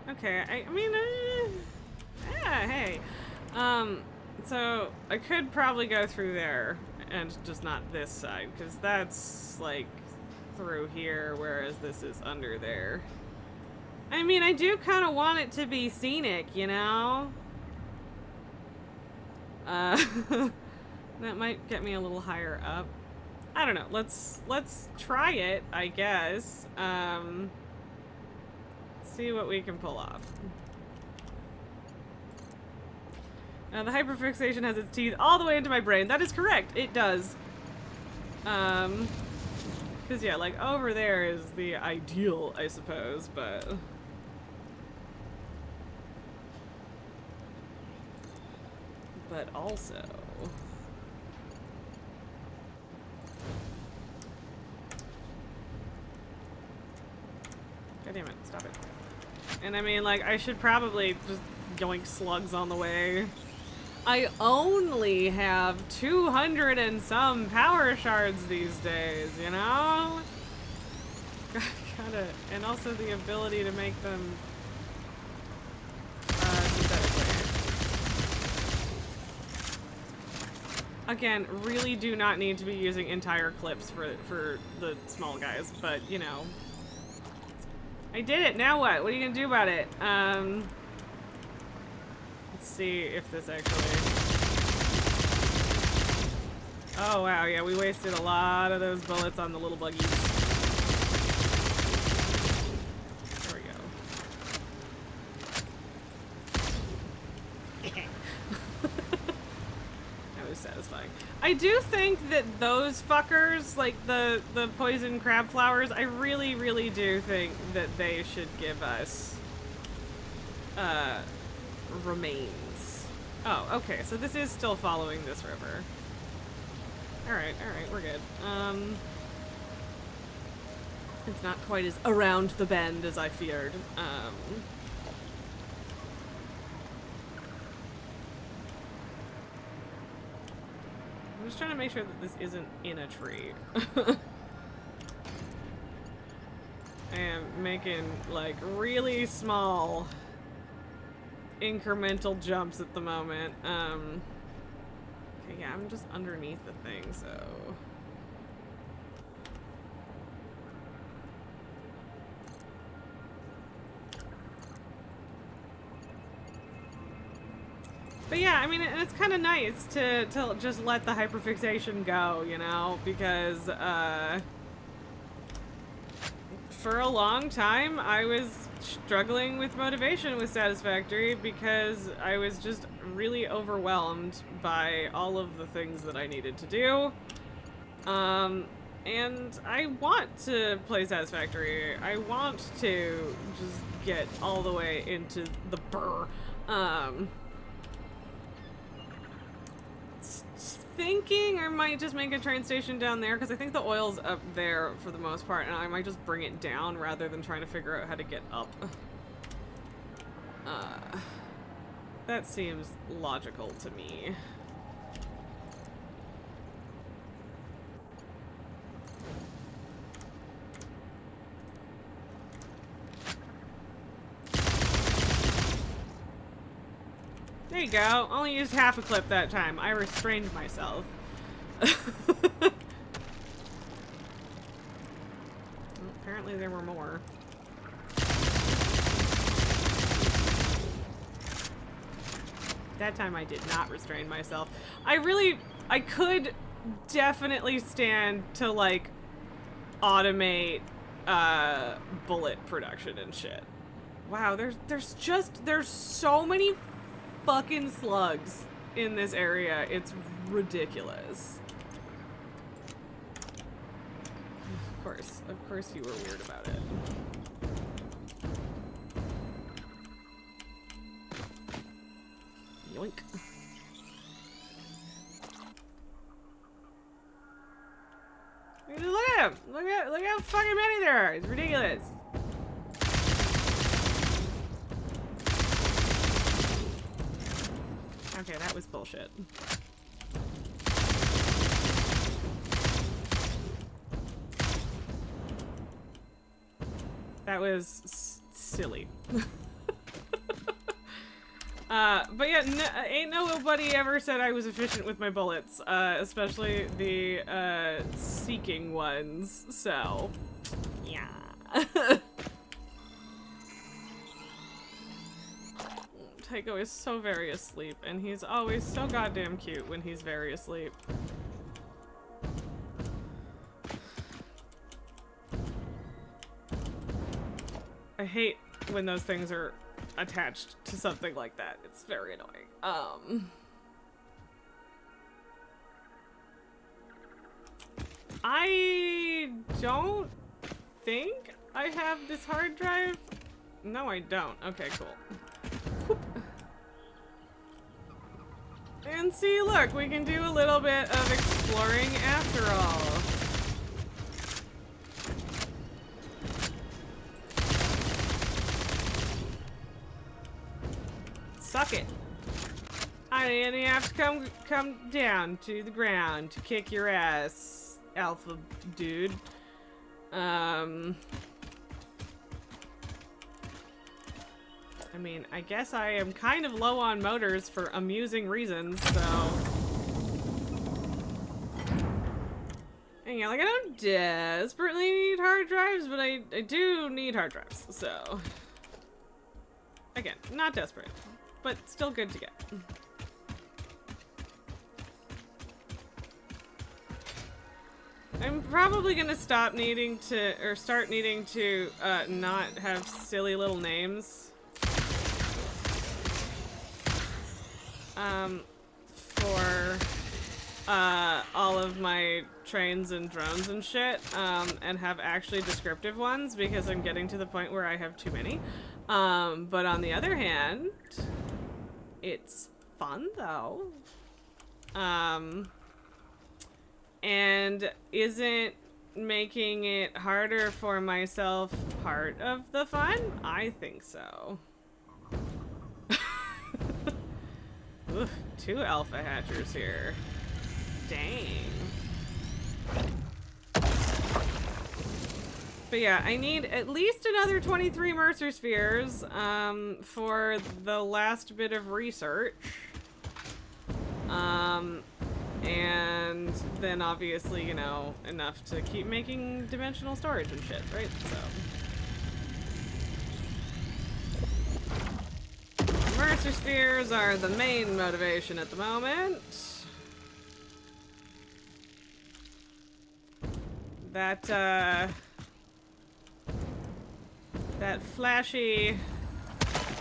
Okay, I mean, yeah, hey. So I could probably go through there and just not this side, because that's like through here, whereas this is under there. I mean, I do kind of want it to be scenic, you know? That might get me a little higher up. I don't know. Let's try it, I guess. See what we can pull off. The hyperfixation has its teeth all the way into my brain. That is correct. It does. Because, yeah, like, over there is the ideal, I suppose, but... But also... God damn it, stop it. And I mean, like, I should probably just yoink slugs on the way. I only have 200 and some power shards these days, you know? Gotta, and also the ability to make them synthetically. Again, really do not need to be using entire clips for the small guys, but, you know. I did it, now what? What are you gonna do about it? Let's see if this actually... Oh wow, yeah, we wasted a lot of those bullets on the little buggies. There we go. That was satisfying. I do think that those fuckers, like the poison crab flowers, I really, really do think that they should give us remains. Oh, okay, so this is still following this river. Alright, we're good. It's not quite as around the bend as I feared. I'm just trying to make sure that this isn't in a tree. I am making, like, really small incremental jumps at the moment. Okay, yeah, I'm just underneath the thing, so... But yeah, I mean, it's kind of nice to just let the hyperfixation go, you know, because, for a long time, I was struggling with motivation with Satisfactory because I was just really overwhelmed by all of the things that I needed to do. And I want to play Satisfactory. I want to just get all the way into the BRR. Thinking I might just make a train station down there, because I think the oil's up there for the most part, and I might just bring it down rather than trying to figure out how to get up. That seems logical to me. There you go. Only used half a clip that time. I restrained myself. Well, apparently there were more. That time I did not restrain myself. I could definitely stand to, like, automate, bullet production and shit. Wow, there's so many fucking slugs in this area. It's ridiculous. Of course you were weird about it. Yoink. Look at him! Look how fucking many there are! It's ridiculous. Okay, that was bullshit. That was silly. But yeah, ain't nobody ever said I was efficient with my bullets, especially the, seeking ones, so, yeah. Tycho is so very asleep, and he's always so goddamn cute when he's very asleep. I hate when those things are attached to something like that. It's very annoying. I don't think I have this hard drive. No, I don't. Okay, cool. Whoop. And see, look, we can do a little bit of exploring after all. Suck it. I didn't have to come down to the ground to kick your ass, alpha dude. I mean, I guess I am kind of low on motors for amusing reasons, so. And yeah, like, I don't desperately need hard drives, but I do need hard drives, so. Again, not desperate, but still good to get. I'm probably gonna stop needing to, or start needing to, not have silly little names. For, all of my trains and drones and shit, and have actually descriptive ones, because I'm getting to the point where I have too many. But on the other hand, it's fun though. And isn't making it harder for myself part of the fun? I think so. Oof, 2 alpha hatchers here. Dang. But yeah, I need at least another 23 Mercer spheres for the last bit of research. And then obviously, you know, enough to keep making dimensional storage and shit, right? So. Mercer spheres are the main motivation at the moment. That flashy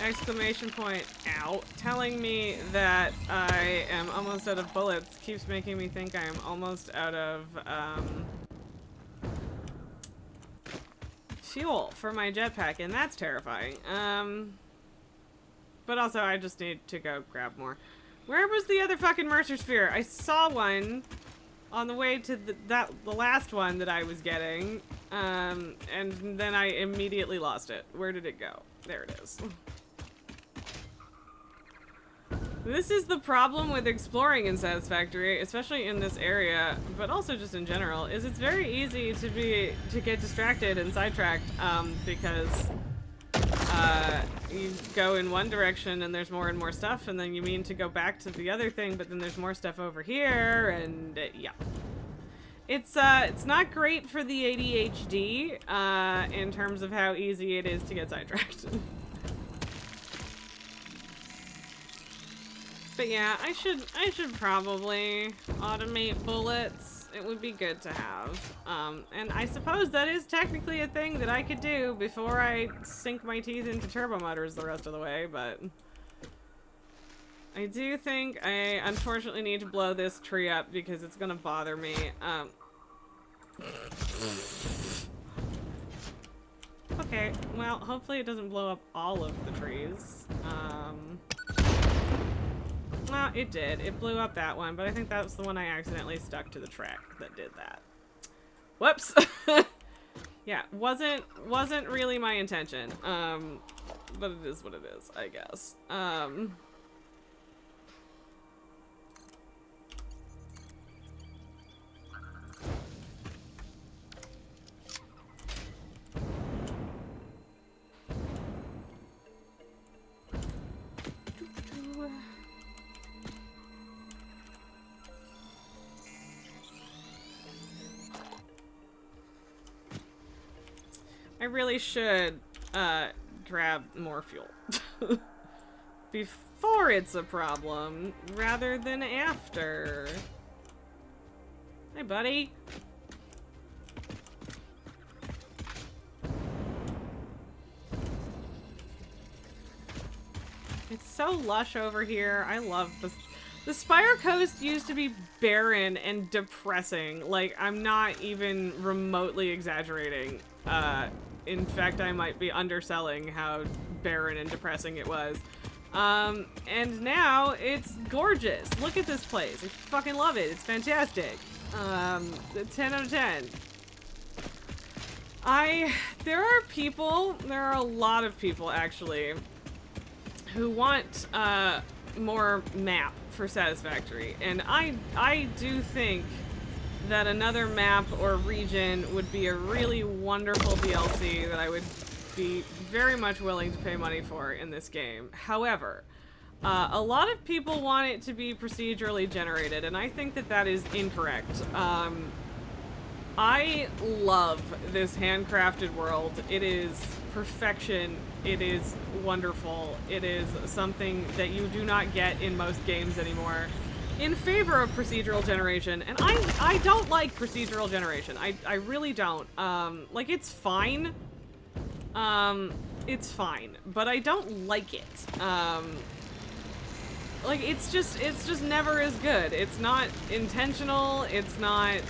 exclamation point, ow, telling me that I am almost out of bullets keeps making me think I am almost out of, fuel for my jetpack, and that's terrifying. But also I just need to go grab more. Where was the other fucking Mercer Sphere? I saw one on the way to the last one that I was getting, and then I immediately lost it. Where did it go? There it is. This is the problem with exploring in Satisfactory, especially in this area, but also just in general, is it's very easy to get distracted and sidetracked, because you go in one direction and there's more and more stuff, and then you mean to go back to the other thing, but then there's more stuff over here, and yeah. It's not great for the ADHD, in terms of how easy it is to get sidetracked. But yeah, I should probably automate bullets. It would be good to have. And I suppose that is technically a thing that I could do before I sink my teeth into turbo motors the rest of the way, but I do think I unfortunately need to blow this tree up because it's gonna bother me. Okay, well, hopefully it doesn't blow up all of the trees. Well, it did. It blew up that one, but I think that was the one I accidentally stuck to the track that did that. Whoops! Yeah, wasn't really my intention. But it is what it is, I guess. I really should grab more fuel before it's a problem rather than after. Hey, buddy. It's so lush over here. I love this. The Spire Coast used to be barren and depressing. Like, I'm not even remotely exaggerating. In fact, I might be underselling how barren and depressing it was. And now it's gorgeous. Look at this place. I fucking love it. It's fantastic. 10 out of 10. There are a lot of people actually who want more map for Satisfactory, and I do think that another map or region would be a really wonderful DLC that I would be very much willing to pay money for in this game. However, a lot of people want it to be procedurally generated, and I think that that is incorrect. I love this handcrafted world. It is perfection. It is wonderful. It is something that you do not get in most games anymore. In favor of procedural generation, and I don't like procedural generation. I really don't. Like, it's fine. It's fine, but I don't like it. Like, it's just never as good. It's not intentional. It's not,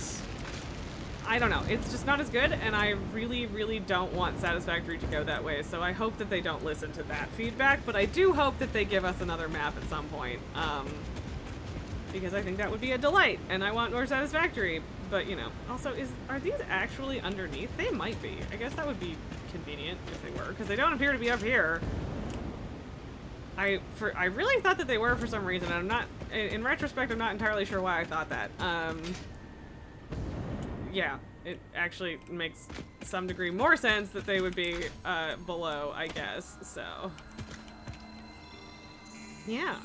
I don't know. It's just not as good, and I really, really don't want Satisfactory to go that way, so I hope that they don't listen to that feedback, but I do hope that they give us another map at some point. Because I think that would be a delight, and I want more Satisfactory. But, you know, also, are these actually underneath? They might be. I guess that would be convenient if they were, because they don't appear to be up here. I really thought that they were for some reason, and I'm not, in retrospect, I'm not entirely sure why I thought that. Yeah, it actually makes some degree more sense that they would be below, I guess, so. Yeah.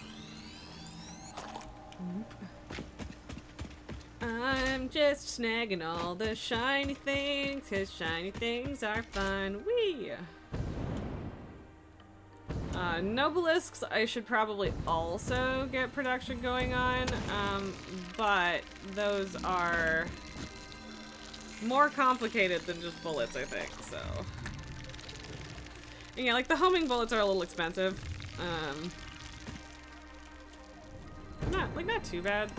I'm just snagging all the shiny things, 'cause shiny things are fun. Whee! Nobelisks, I should probably also get production going on, but those are more complicated than just bullets, I think, so. And yeah, like the homing bullets are a little expensive. Not too bad.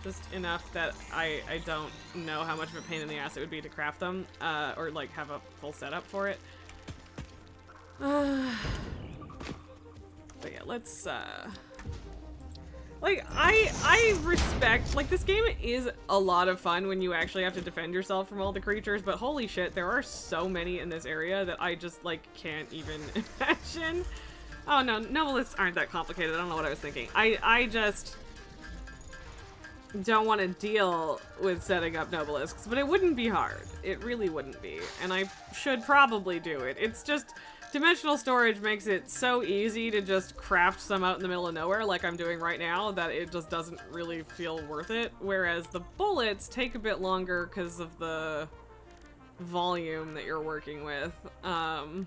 Just enough that I don't know how much of a pain in the ass it would be to craft them, or like have a full setup for it. But yeah, let's like I respect, like, this game is a lot of fun when you actually have to defend yourself from all the creatures, but holy shit, there are so many in this area that I just like can't even imagine. Oh no, novelists aren't that complicated. I don't know what I was thinking. I just don't want to deal with setting up nobelisks, but it wouldn't be hard. It really wouldn't be, and I should probably do it. It's just dimensional storage makes it so easy to just craft some out in the middle of nowhere like I'm doing right now that it just doesn't really feel worth it, whereas the bullets take a bit longer because of the volume that you're working with. And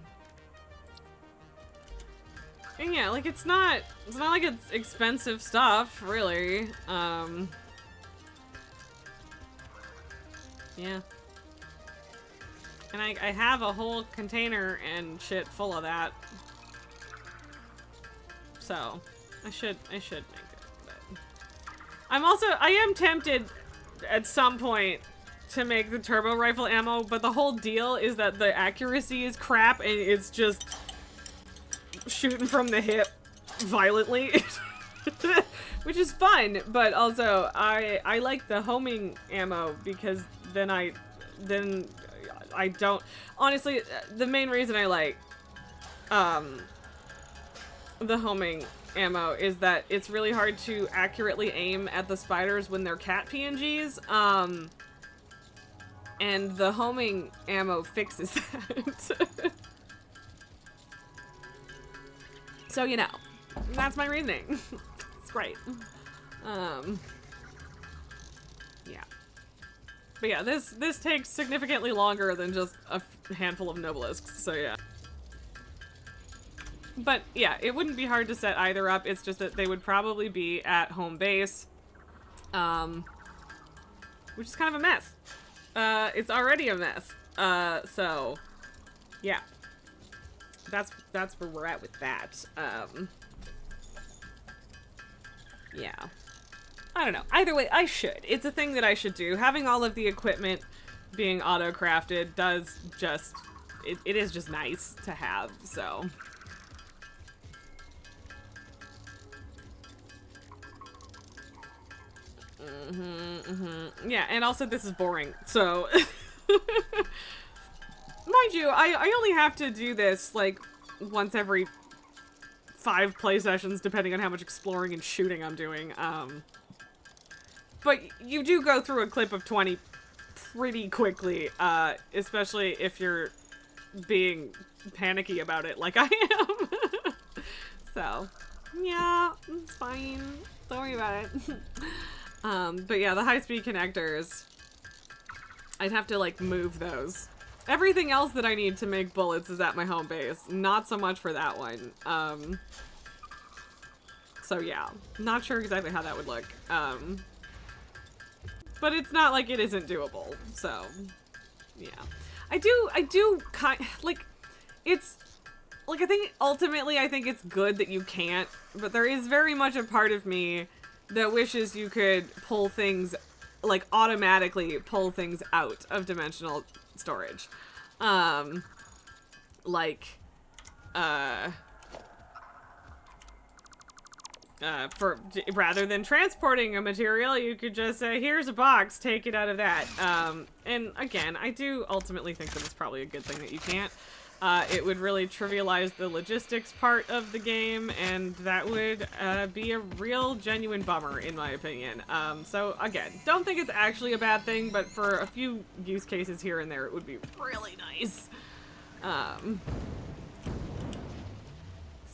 yeah, like it's not like it's expensive stuff, really. Yeah. And I have a whole container and shit full of that. So, I should make it. But I am tempted at some point to make the turbo rifle ammo, but the whole deal is that the accuracy is crap and it's just shooting from the hip violently. Which is fun, but also I like the homing ammo because then I don't, honestly, the main reason I like the homing ammo is that it's really hard to accurately aim at the spiders when they're cat PNGs, and the homing ammo fixes that. So, you know, that's my reasoning. It's great. Yeah. But yeah, this takes significantly longer than just a handful of nobelisks, so yeah. But yeah, it wouldn't be hard to set either up, it's just that they would probably be at home base, which is kind of a mess. It's already a mess, so yeah. That's where we're at with that. Yeah. I don't know. Either way, I should. It's a thing that I should do. Having all of the equipment being auto-crafted does just... It is just nice to have, so... Yeah, and also this is boring, so... Mind you, I only have to do this, like, once every 5 play sessions, depending on how much exploring and shooting I'm doing, But you do go through a clip of 20 pretty quickly, especially if you're being panicky about it like I am. So, yeah, it's fine. Don't worry about it. But yeah, the high-speed connectors, I'd have to, like, move those. Everything else that I need to make bullets is at my home base. Not so much for that one. So yeah, not sure exactly how that would look. But it's not like it isn't doable, so, yeah. I do like, it's, like, I think, ultimately, I think it's good that you can't, but there is very much a part of me that wishes you could pull things, like, automatically pull things out of dimensional storage. Rather than transporting a material, you could just say, here's a box, take it out of that. And again, I do ultimately think that it's probably a good thing that you can't. It would really trivialize the logistics part of the game, and that would be a real genuine bummer, in my opinion. So again, don't think it's actually a bad thing, but for a few use cases here and there, it would be really nice.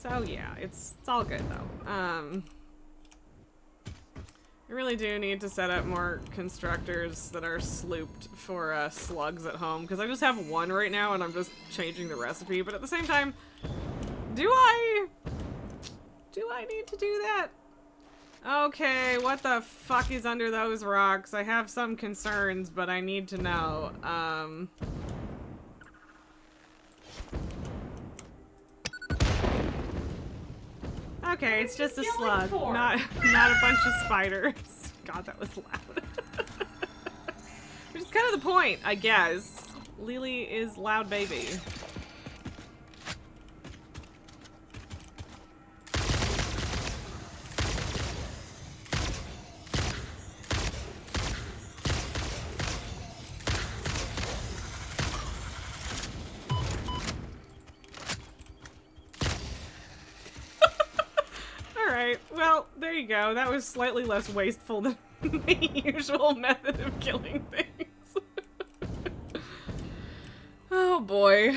So yeah, it's all good though. I really do need to set up more constructors that are slooped for slugs at home, because I just have one right now and I'm just changing the recipe, but at the same time, do I need to do that? Okay, what the fuck is under those rocks? I have some concerns, but I need to know. Okay, it's just a slug, not a bunch of spiders. God, that was loud. Which is kind of the point, I guess. Lily is loud baby. Alright, well, there you go. That was slightly less wasteful than the usual method of killing things. Oh boy.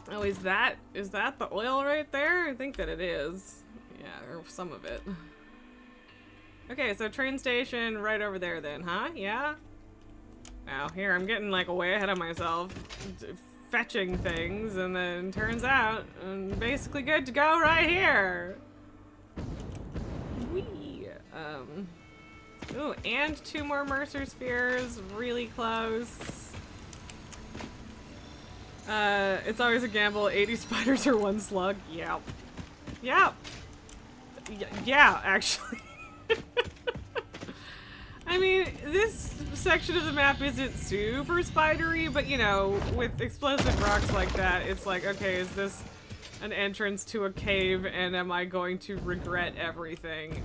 Oh, is that the oil right there? I think that it is. Yeah, or some of it. Okay, so train station right over there then, huh? Yeah? Now, here, I'm getting like way ahead of myself. Fetching things, and then turns out I'm basically good to go right here. Whee! Ooh, and 2 more Mercer spheres, really close. It's always a gamble, 80 spiders or 1 slug. Yep. Yep. Yeah, actually. I mean, this section of the map isn't super spidery, but you know, with explosive rocks like that, it's like, okay, is this an entrance to a cave and am I going to regret everything?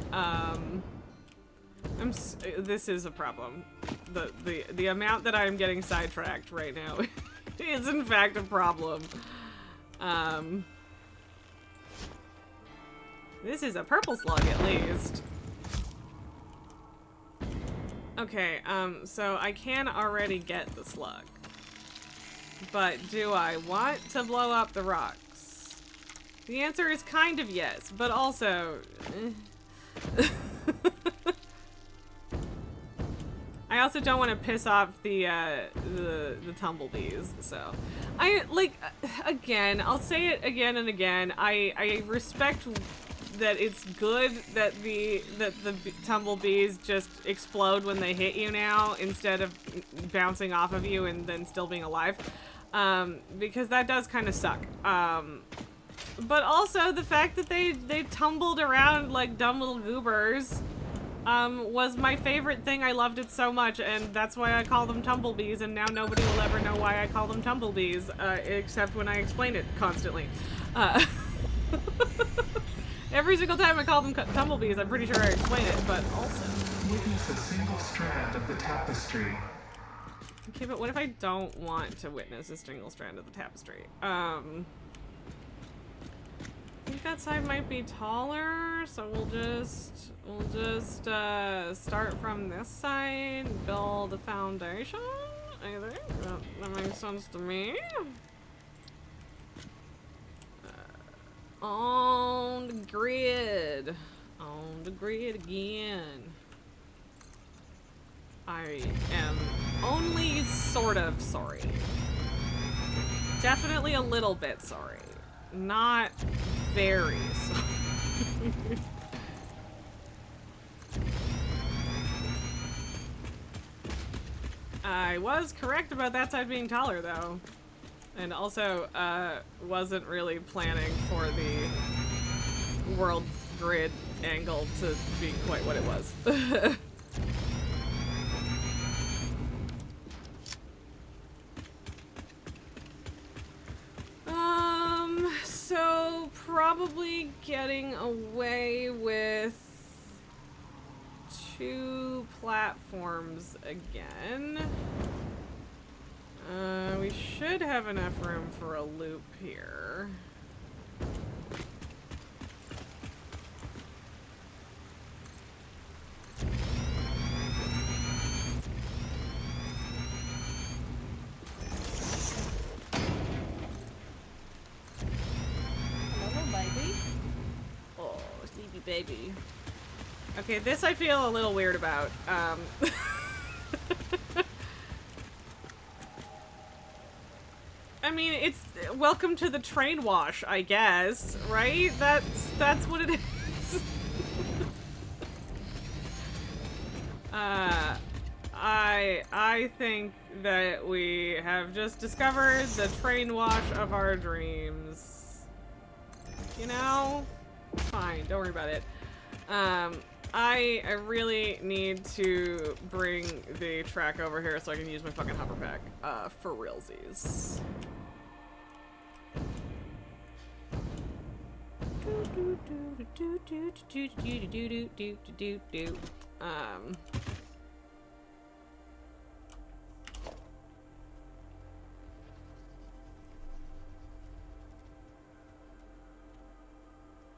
This is a problem. The amount that I'm getting sidetracked right now is in fact a problem. This is a purple slug at least. Okay, so I can already get the slug. But do I want to blow up the rocks? The answer is kind of yes, but also... I also don't want to piss off the tumblebees, so... again, I'll say it again and again, I respect that it's good that the tumblebees just explode when they hit you now instead of bouncing off of you and then still being alive, because that does kind of suck. But also the fact that they tumbled around like dumb little goobers was my favorite thing. I loved it so much, and that's why I call them tumblebees, and now nobody will ever know why I call them tumblebees, except when I explain it constantly. Every single time I call them tumblebees, I'm pretty sure I explain it, but also... Witness a single strand of the tapestry. Okay, but what if I don't want to witness a single strand of the tapestry? I think that side might be taller, so we'll just start from this side, build a foundation, I think. That makes sense to me. On the grid. On the grid again. I am only sort of sorry. Definitely a little bit sorry. Not very sorry. I was correct about that side being taller, though. And also, wasn't really planning for the world grid angle to be quite what it was. So probably getting away with 2 platforms again. We should have enough room for a loop here. Hello, baby. Oh, sleepy baby. Okay, this I feel a little weird about. I mean, it's welcome to the train wash, I guess, right? That's what it is. I think that we have just discovered the train wash of our dreams. You know? It's fine. Don't worry about it. I really need to bring the track over here so I can use my fucking hover pack. For realsies.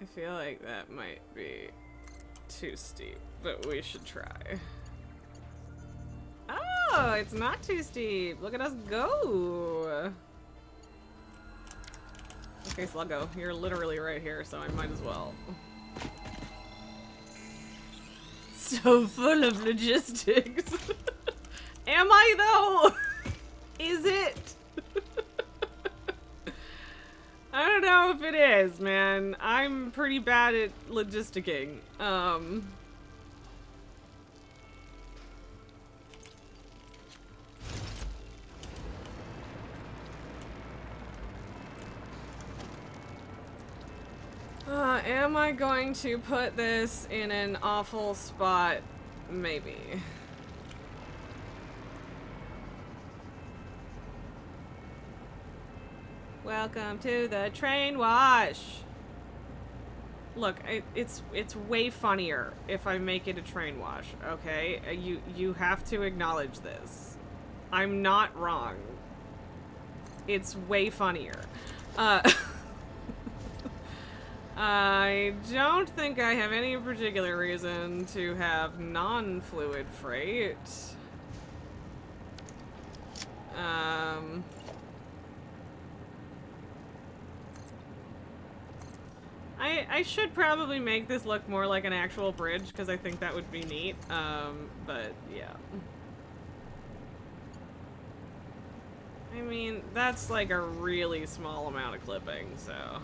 I feel like that might be too steep, but we should try. Oh, it's not too steep. Look at us go. Okay, Sluggo, you're literally right here, so I might as well. So full of logistics. Am I though? Is it? I don't know if it is, man. I'm pretty bad at logisticking. Am I going to put this in an awful spot? Maybe. Welcome to the train wash. Look, it's way funnier if I make it a train wash, okay? You have to acknowledge this. I'm not wrong. It's way funnier. I don't think I have any particular reason to have non-fluid freight. I should probably make this look more like an actual bridge because I think that would be neat. But yeah. I mean, that's like a really small amount of clipping, so.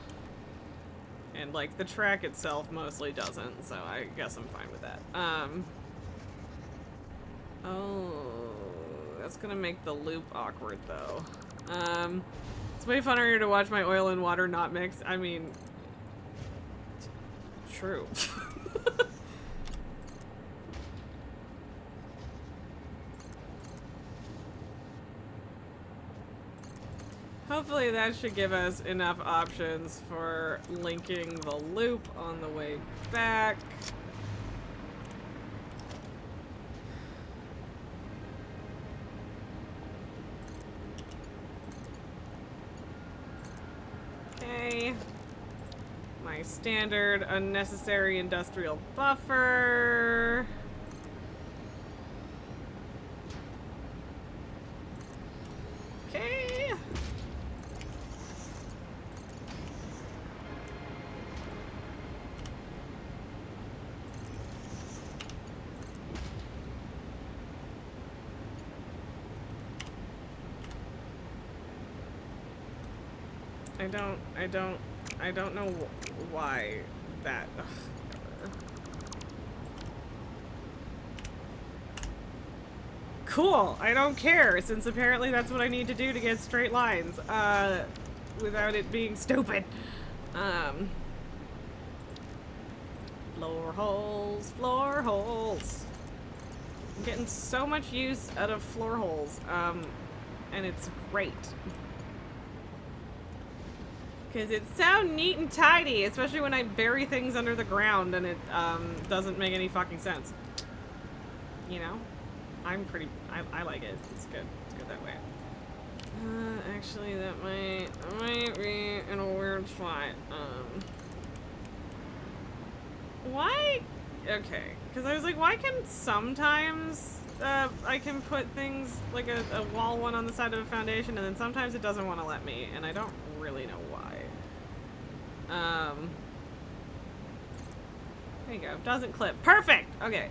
And like the track itself mostly doesn't, so I guess I'm fine with that. Oh, that's gonna make the loop awkward though. It's way funnier to watch my oil and water not mix. I mean, true. Hopefully that should give us enough options for linking the loop on the way back. Okay. My standard unnecessary industrial buffer. Okay. I don't know why that. Ugh, cool. I don't care, since apparently that's what I need to do to get straight lines, without it being stupid. Floor holes, floor holes. I'm getting so much use out of floor holes, and it's great. Because it's so neat and tidy, especially when I bury things under the ground and it doesn't make any fucking sense. You know? I like it. It's good. It's good that way. Actually, that might be in a weird spot. Why? Okay. Because I was like, why can sometimes I can put things like a wall one on the side of a foundation and then sometimes it doesn't want to let me, and I don't really know why. There you go. Doesn't clip. Perfect! Okay,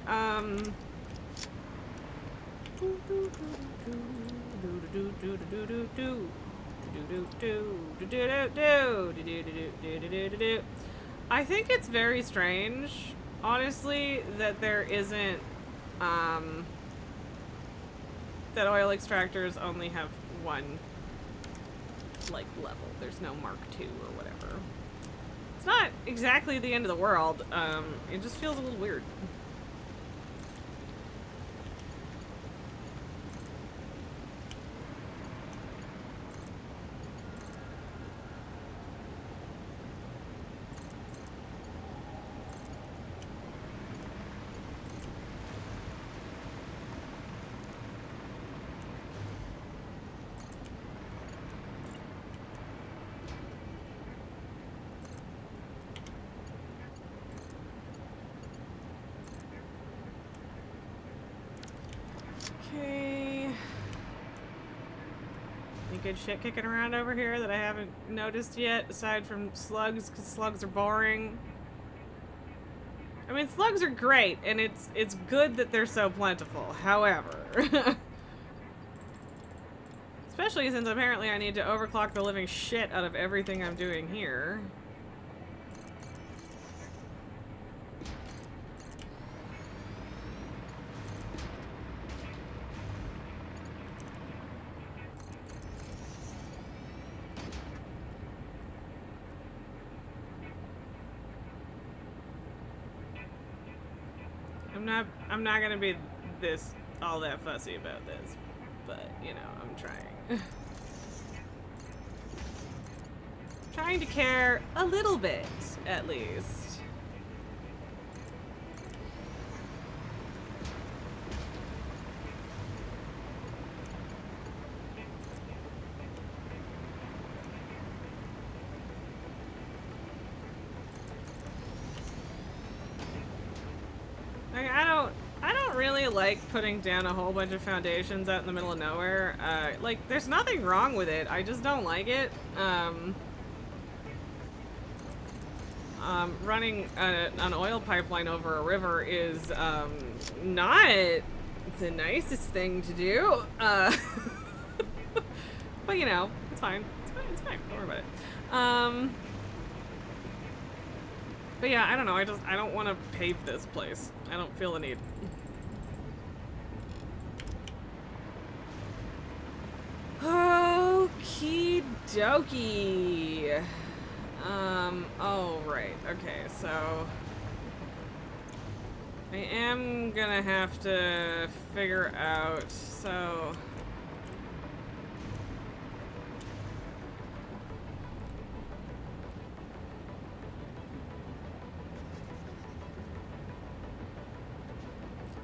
I think it's very strange, honestly, that there isn't, that oil extractors only have one, like, level. There's no Mark II or whatever. It's It's not exactly the end of the world. It just feels a little weird. Okay. Any good shit kicking around over here that I haven't noticed yet, aside from slugs, because slugs are boring? I mean, slugs are great, and it's good that they're so plentiful. However, especially since apparently I need to overclock the living shit out of everything I'm doing here. I'm not gonna be all that fussy about this, but you know, I'm trying. Trying to care a little bit, at least. Like, I don't really like putting down a whole bunch of foundations out in the middle of nowhere. Like, there's nothing wrong with it. I just don't like it. Running an oil pipeline over a river is not the nicest thing to do. But you know, it's fine. It's fine. It's fine. Don't worry about it. But yeah, I don't know. I don't want to pave this place. I don't feel the need. Okie dokie. Oh, right. Okay, so I am gonna have to figure out, so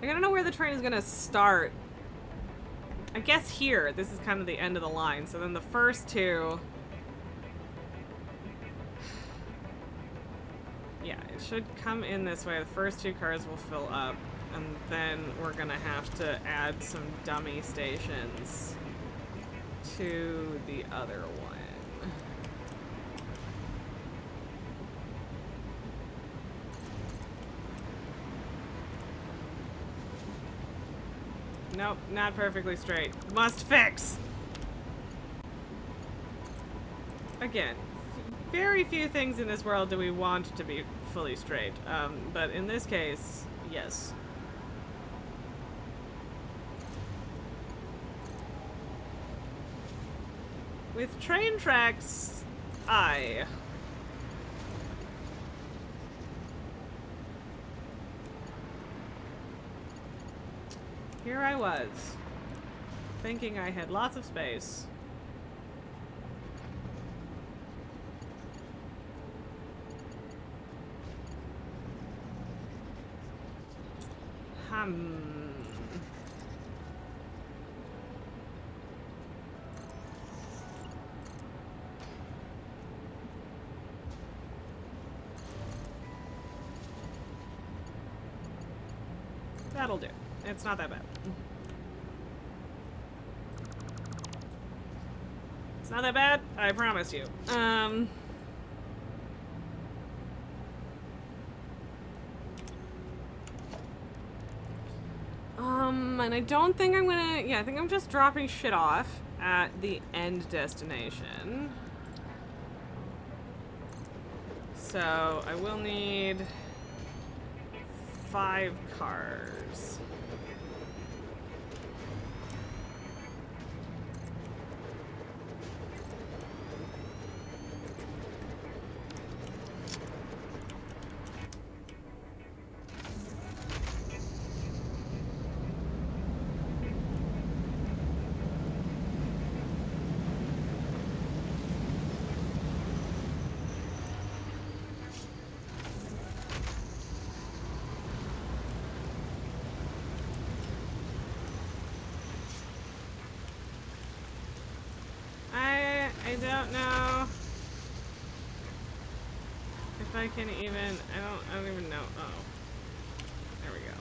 I gotta know where the train is gonna start. I guess here. This is kind of the end of the line, so then the first two... Yeah, it should come in this way. The first two cars will fill up, and then we're gonna have to add some dummy stations to the other one. Nope, not perfectly straight. Must fix! Again, very few things in this world do we want to be fully straight. But in this case, yes. With train tracks, Here I was, thinking I had lots of space. That'll do. It's not that bad. It's not that bad, I promise you. And I don't think I'm gonna... Yeah, I think I'm just dropping shit off at the end destination. So, I will need 5 cars. don't know if I can even, I don't even know. Oh, there we go.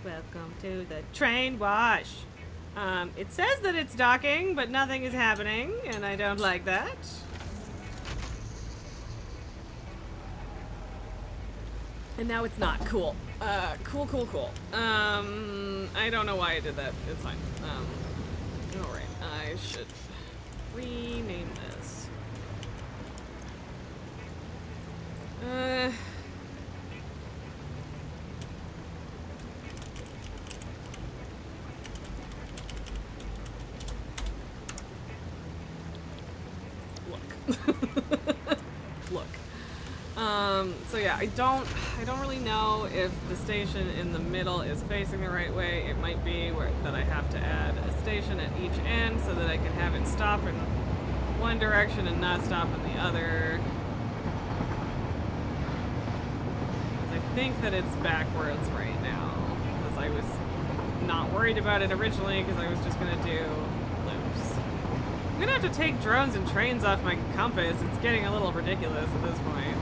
Welcome to the train wash. It says that it's docking, but nothing is happening, and I don't like that. And now it's not. Cool. Cool. I don't know why I did that. It's fine. Alright. I should rename this. Look. So yeah, I don't really know if the station in the middle is facing the right way. It might be that I have to add a station at each end so that I can have it stop in one direction and not stop in the other. Because I think that it's backwards right now. Because I was not worried about it originally because I was just gonna do loops. I'm gonna have to take drones and trains off my compass. It's getting a little ridiculous at this point.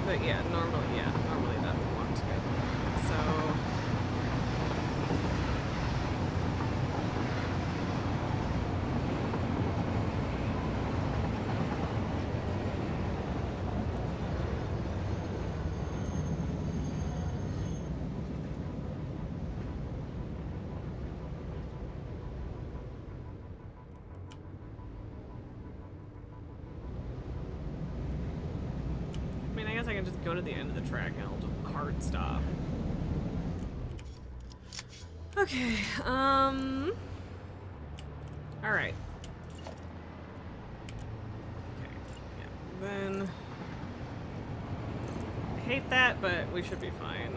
But yeah, normally that would want to go. So I mean, I guess I can just go to the end of the track and I'll just hard stop. Okay, alright. Okay, yeah, then... I hate that, but we should be fine.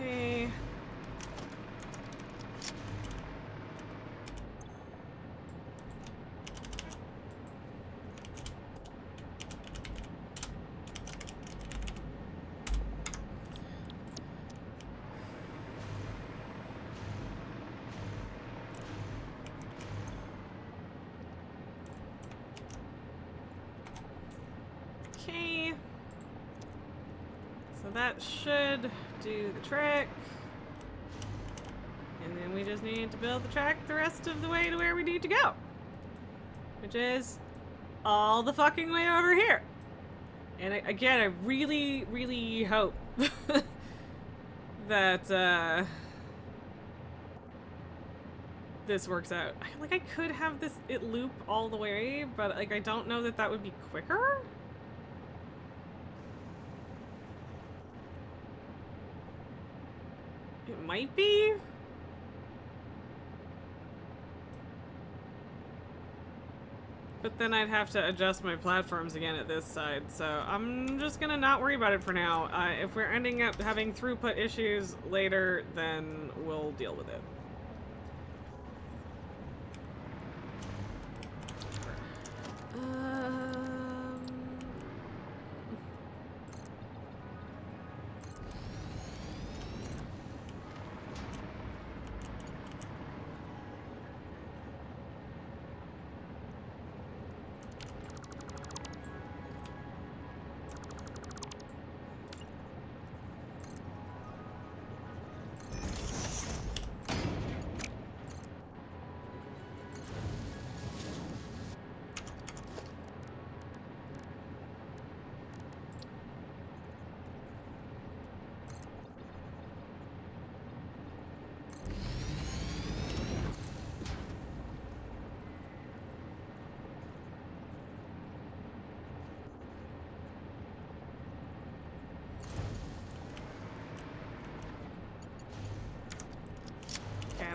Okay. Okay. So that should do the trick. And then we just need to build the track the rest of the way to where we need to go. Which is all the fucking way over here. And again, I really, really hope that this works out. Like, I could have it loop all the way, but like, I don't know that that would be quicker. It might be. But then I'd have to adjust my platforms again at this side, so I'm just gonna not worry about it for now. If we're ending up having throughput issues later, then we'll deal with it.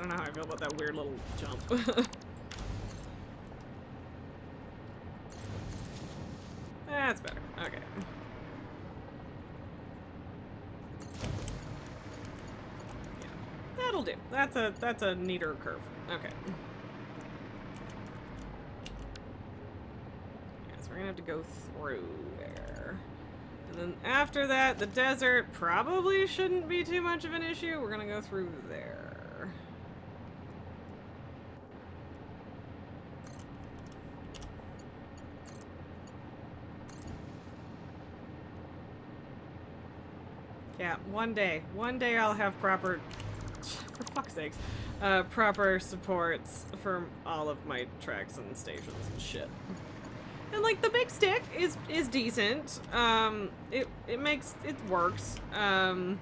don't know how I feel about that weird little jump. That's better. Okay. Yeah, that'll do. That's a neater curve. Okay. Yeah, so we're gonna have to go through there. And then after that, the desert probably shouldn't be too much of an issue. We're gonna go through there. Yeah, one day I'll have proper, for fuck's sakes, proper supports for all of my tracks and stations and shit. And like the big stick is decent. It works. And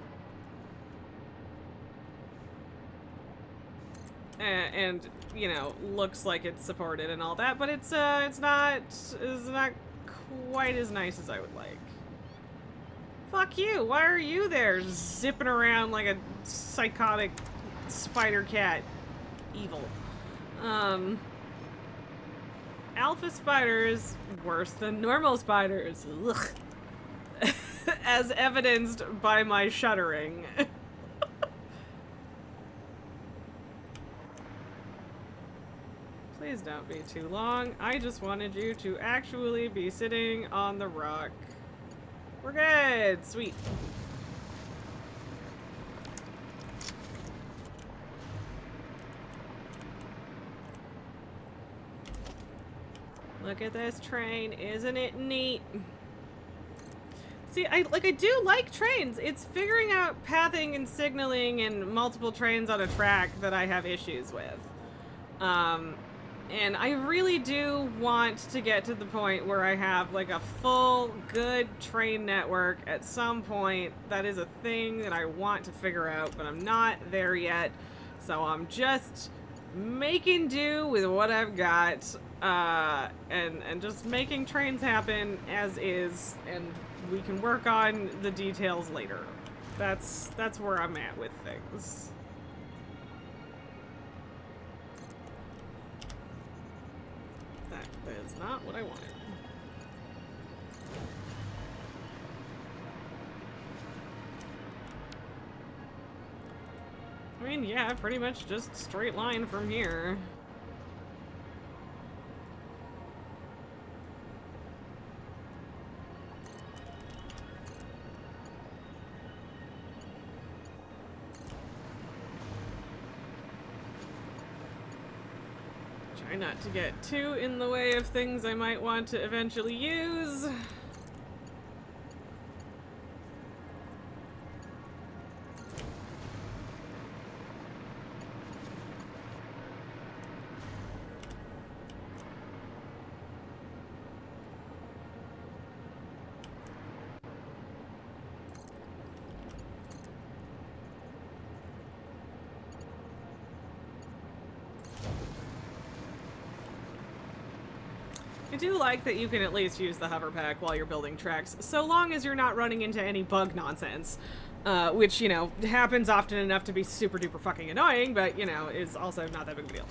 you know, looks like it's supported and all that, but it's not quite as nice as I would like. Fuck you! Why are you there zipping around like a psychotic spider cat? Evil. Alpha spiders worse than normal spiders. Ugh. As evidenced by my shuddering. Please don't be too long. I just wanted you to actually be sitting on the rock. We're good. Sweet. Look at this train. Isn't it neat? See, I do like trains. It's figuring out pathing and signaling and multiple trains on a track that I have issues with. And I really do want to get to the point where I have like a full, good train network at some point. That is a thing that I want to figure out, but I'm not there yet. So I'm just making do with what I've got, and just making trains happen as is, and we can work on the details later. That's where I'm at with things. That is not what I wanted. I mean, yeah, pretty much just straight line from here. Try not to get too in the way of things I might want to eventually use. I do like that you can at least use the hover pack while you're building tracks, so long as you're not running into any bug nonsense. Which, you know, happens often enough to be super duper fucking annoying, but, you know, is also not that big of a deal.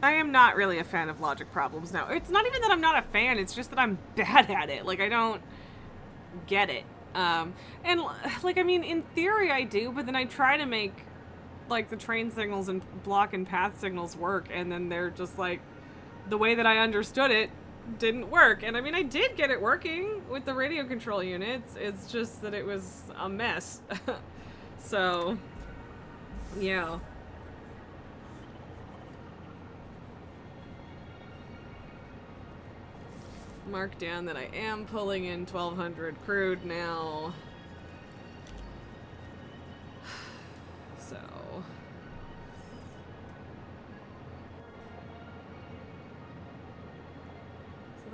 I am not really a fan of logic problems now. It's not even that I'm not a fan, it's just that I'm bad at it. Like, I don't get it. And, like, I mean, in theory I do, but then I try to make, like, the train signals and block and path signals work, and then they're just, like, the way that I understood it didn't work. And, I mean, I did get it working with the radio control units. It's just that it was a mess. So, yeah. Mark down that I am pulling in 1200 crude now. So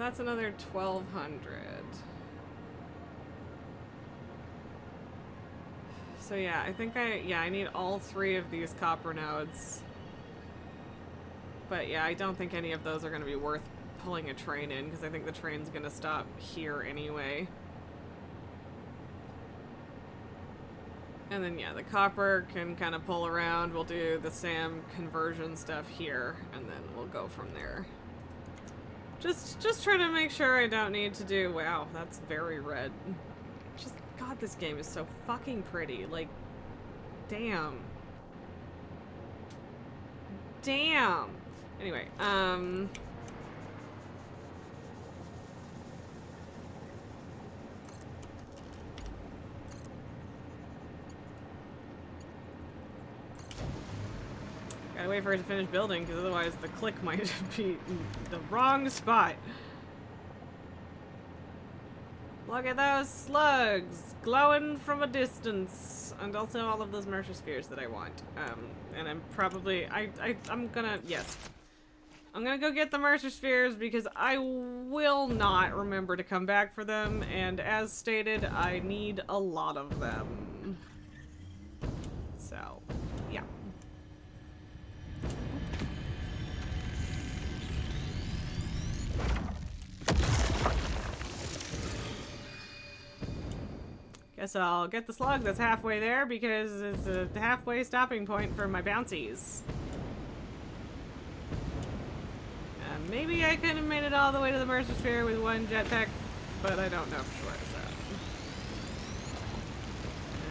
that's another 1,200. So yeah, I think I need all 3 of these copper nodes. But yeah, I don't think any of those are going to be worth pulling a train in, because I think the train's going to stop here anyway. And then yeah, the copper can kind of pull around. We'll do the SAM conversion stuff here, and then we'll go from there. Just try to make sure I don't need to do... Wow, that's very red. Just, God, this game is so fucking pretty. Like, damn. Damn. Anyway, gotta wait for it to finish building, because otherwise the click might be in the wrong spot. Look at those slugs glowing from a distance, and also all of those Mercer spheres that I want. And I'm probably I'm gonna I'm gonna go get the Mercer spheres because I will not remember to come back for them, and as stated, I need a lot of them. So, yeah. Guess I'll get the slug that's halfway there because it's a halfway stopping point for my bouncies. Maybe I could have made it all the way to the Mercer Sphere with 1 jetpack, but I don't know for sure, so.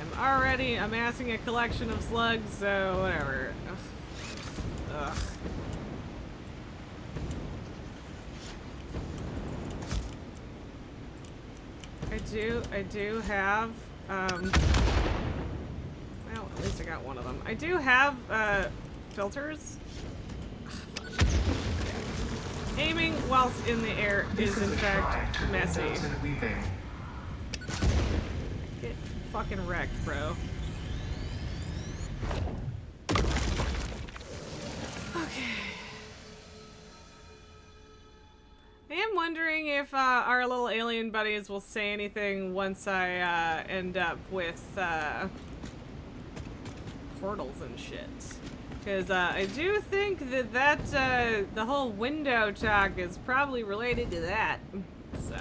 I'm already amassing a collection of slugs, so whatever. Ugh. I do have, well, at least I got one of them. I do have, filters. Aiming whilst in the air is in fact messy. Get fucking wrecked, bro. Okay. I am wondering if our little alien buddies will say anything once I end up with portals and shit. Because I do think that the whole window talk is probably related to that. So,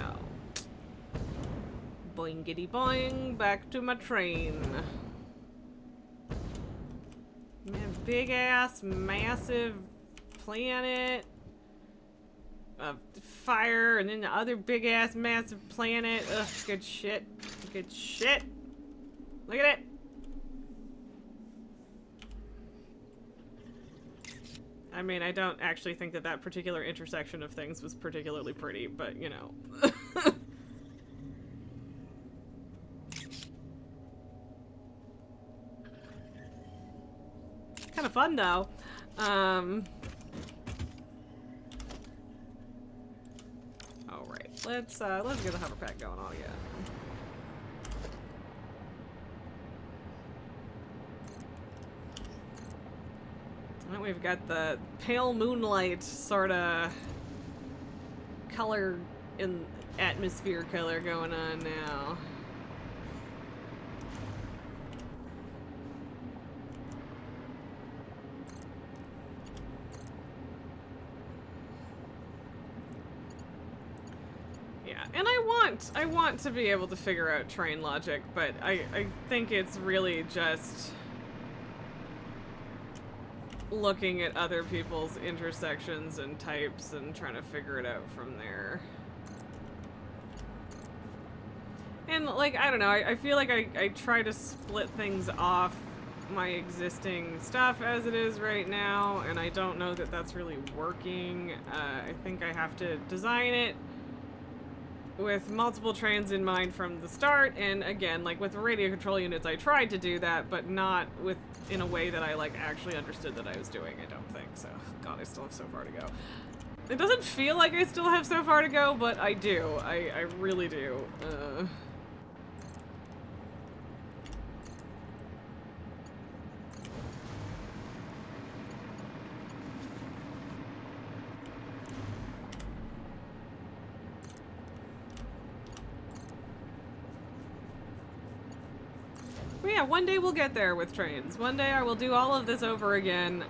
boingity boing, back to my train. Man, big ass, massive planet of fire, and then the other big ass, massive planet. Ugh, good shit. Good shit. Look at it. I mean, I don't actually think that that particular intersection of things was particularly pretty, but, you know. Kind of fun, though. Alright, let's get the hover pack going on again. We've got the pale moonlight sort of color in atmosphere color going on now. Yeah, and I want to be able to figure out train logic, but I think it's really just looking at other people's intersections and types and trying to figure it out from there. And, like, I don't know, I feel like I try to split things off my existing stuff as it is right now, and I don't know that that's really working. I think I have to design it with multiple trains in mind from the start, and again, like with radio control units, I tried to do that, but not in a way that I like actually understood that I was doing, I don't think. So, God, I still have so far to go. It doesn't feel like I still have so far to go, but I do. I really do. But yeah, one day we'll get there with trains. One day I will do all of this over again,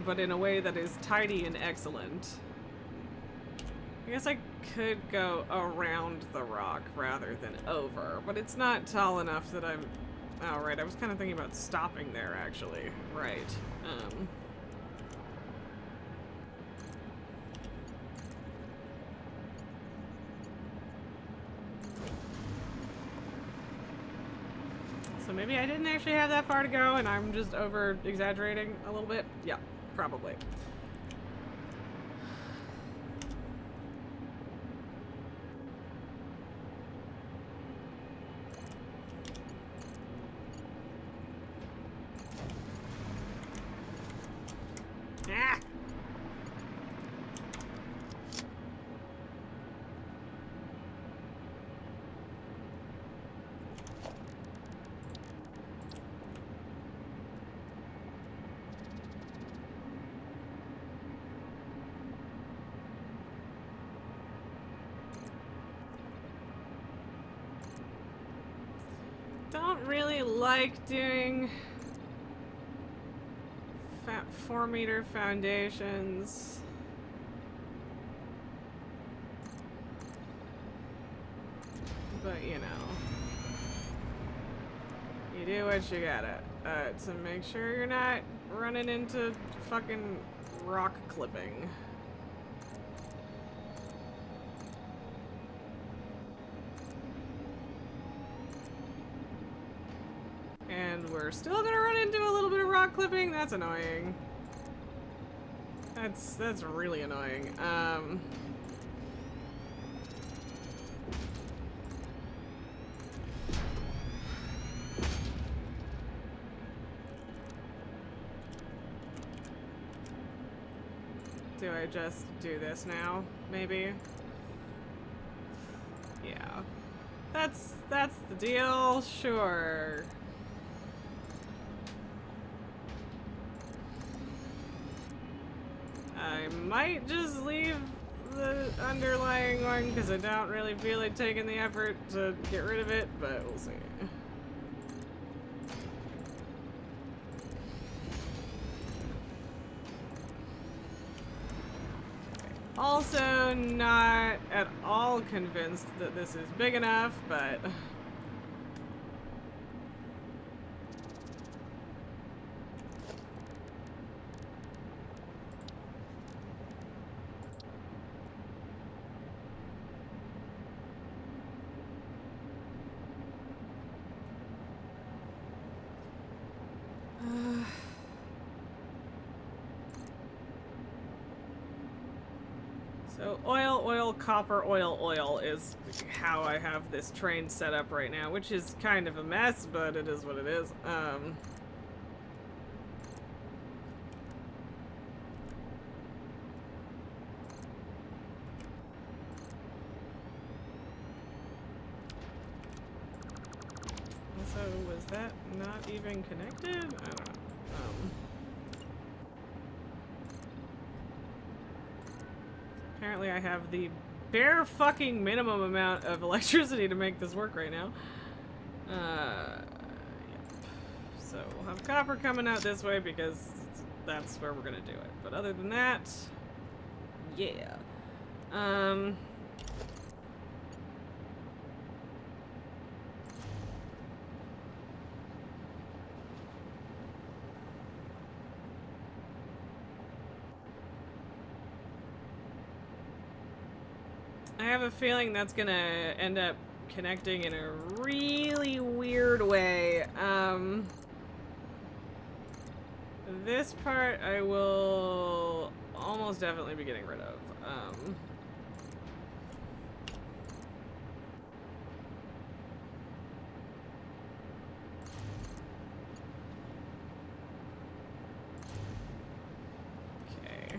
but in a way that is tidy and excellent. I guess I could go around the rock rather than over, but it's not tall enough that I'm... Oh, right, I was kind of thinking about stopping there, actually. Right. So maybe I didn't actually have that far to go and I'm just over-exaggerating a little bit? Yeah, probably. Ah! Don't really like doing 4-meter foundations. But, you know. You do what you gotta. To make sure you're not running into fucking rock clipping. And we're still gonna run into a little bit of rock clipping? That's annoying. That's really annoying. Do I just do this now? Maybe? Yeah. That's the deal? Sure. I might just leave the underlying one because I don't really feel like taking the effort to get rid of it, but we'll see. Also not at all convinced that this is big enough, but... So oil, copper, oil is how I have this train set up right now, which is kind of a mess, but it is what it is. Also, was that not even connected? I don't know. Apparently I have the bare fucking minimum amount of electricity to make this work right now. Yep. So we'll have copper coming out this way because that's where we're gonna do it. But other than that, yeah. I have a feeling that's gonna end up connecting in a really weird way. This part I will almost definitely be getting rid of. Okay.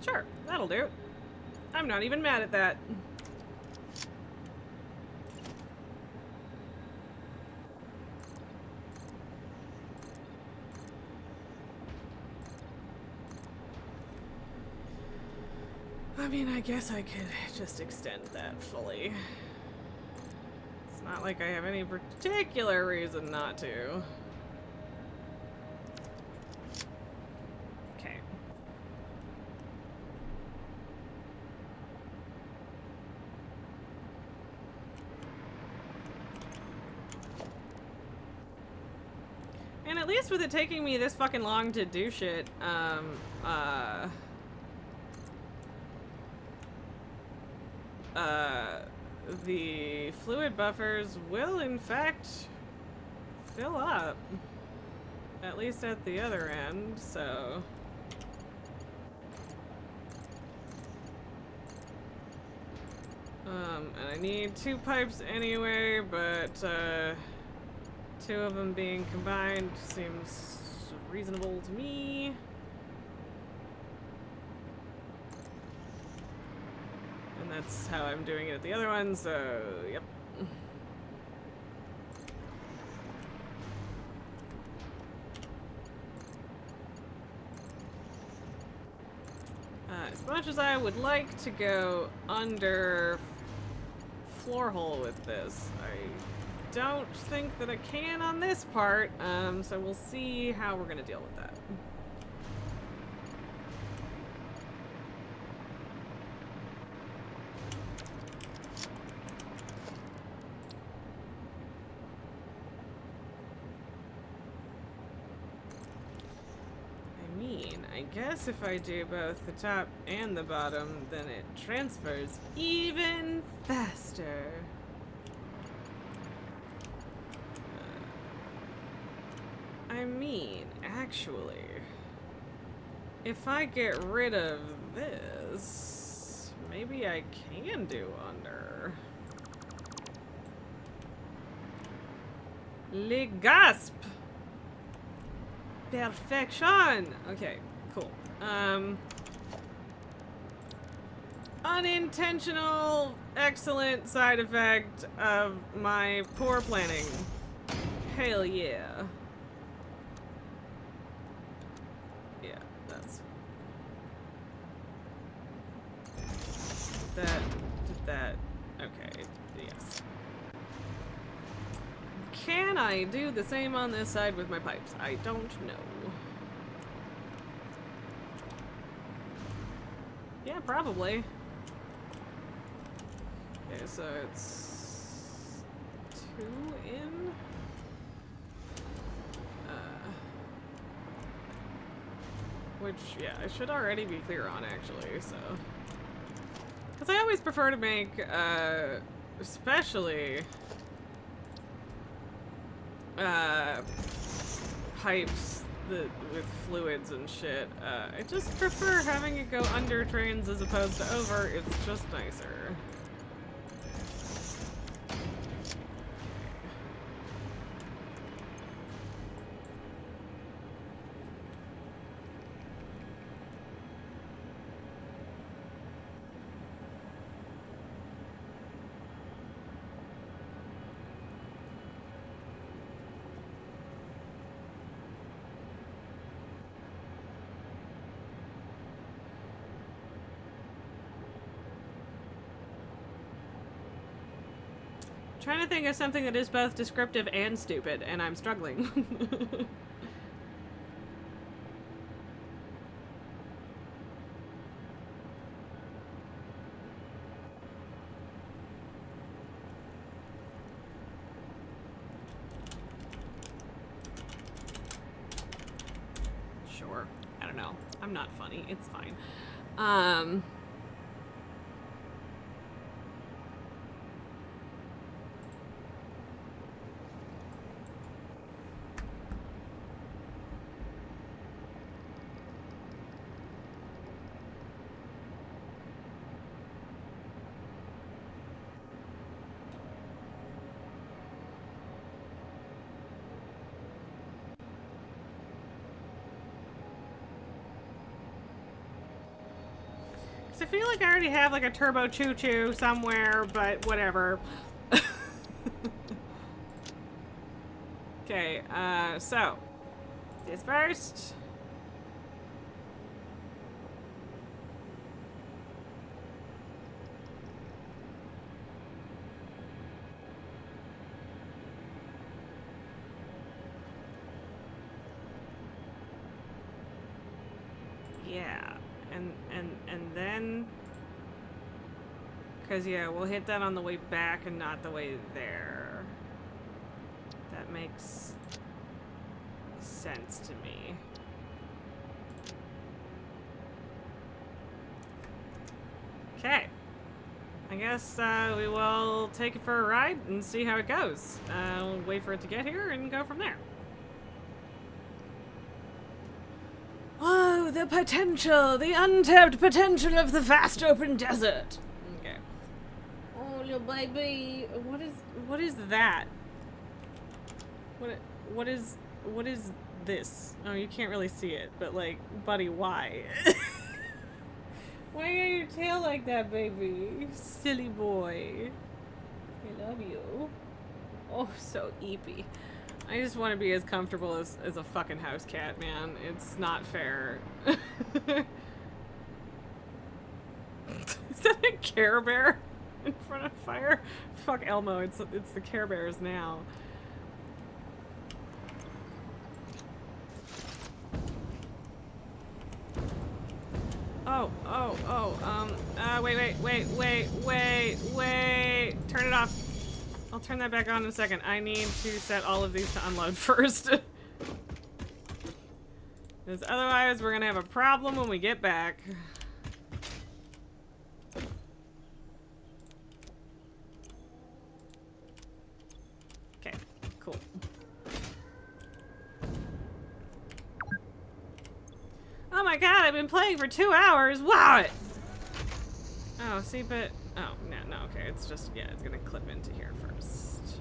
Sure, that'll do. I'm not even mad at that. I mean, I guess I could just extend that fully. It's not like I have any particular reason not to. Okay. And at least with it taking me this fucking long to do shit, the fluid buffers will in fact fill up. At least at the other end, so... and I need 2 pipes anyway, but, 2 of them being combined seems reasonable to me. And that's how I'm doing it at the other one, so, yep. As much as I would like to go under floor hole with this, I don't think that I can on this part, so we'll see how we're gonna deal with that. I guess if I do both the top and the bottom, then it transfers even faster. I mean, actually, if I get rid of this, maybe I can do under. Le gasp! Perfection! Okay, cool. Unintentional, excellent side effect of my poor planning. Hell yeah. Yeah, that's... Did that... Okay, yes. Can I do the same on this side with my pipes? I don't know. Yeah, probably. Okay, so it's 2 in. Which, yeah, I should already be clear on, actually, so. Because I always prefer to make, especially, pipes with fluids and shit. I just prefer having it go under trains as opposed to over. It's just nicer. Trying to think of something that is both descriptive and stupid, and I'm struggling. Sure. I don't know. I'm not funny. It's fine. I feel like I already have like a turbo choo-choo somewhere, but whatever. Okay, so this first. Yeah, and then, cause yeah, we'll hit that on the way back and not the way there. That makes sense to me. Okay, I guess we will take it for a ride and see how it goes. We'll wait for it to get here and go from there. Oh, the potential, the untapped potential of the vast open desert. Okay. Oh, little baby, what is that? What is this? Oh, you can't really see it, but like, buddy, why? Why are your tail like that, baby? Silly boy. I love you. Oh, so eepy. I just want to be as comfortable as a fucking house cat, man. It's not fair. Is that a Care Bear in front of fire? Fuck Elmo, it's the Care Bears now. Wait. Turn it off. I'll turn that back on in a second. I need to set all of these to unload first. Because otherwise we're gonna have a problem when we get back. Okay, cool. Oh my god, I've been playing for 2 hours. What? Oh, see, but oh no, okay. It's just it's gonna clip into here first,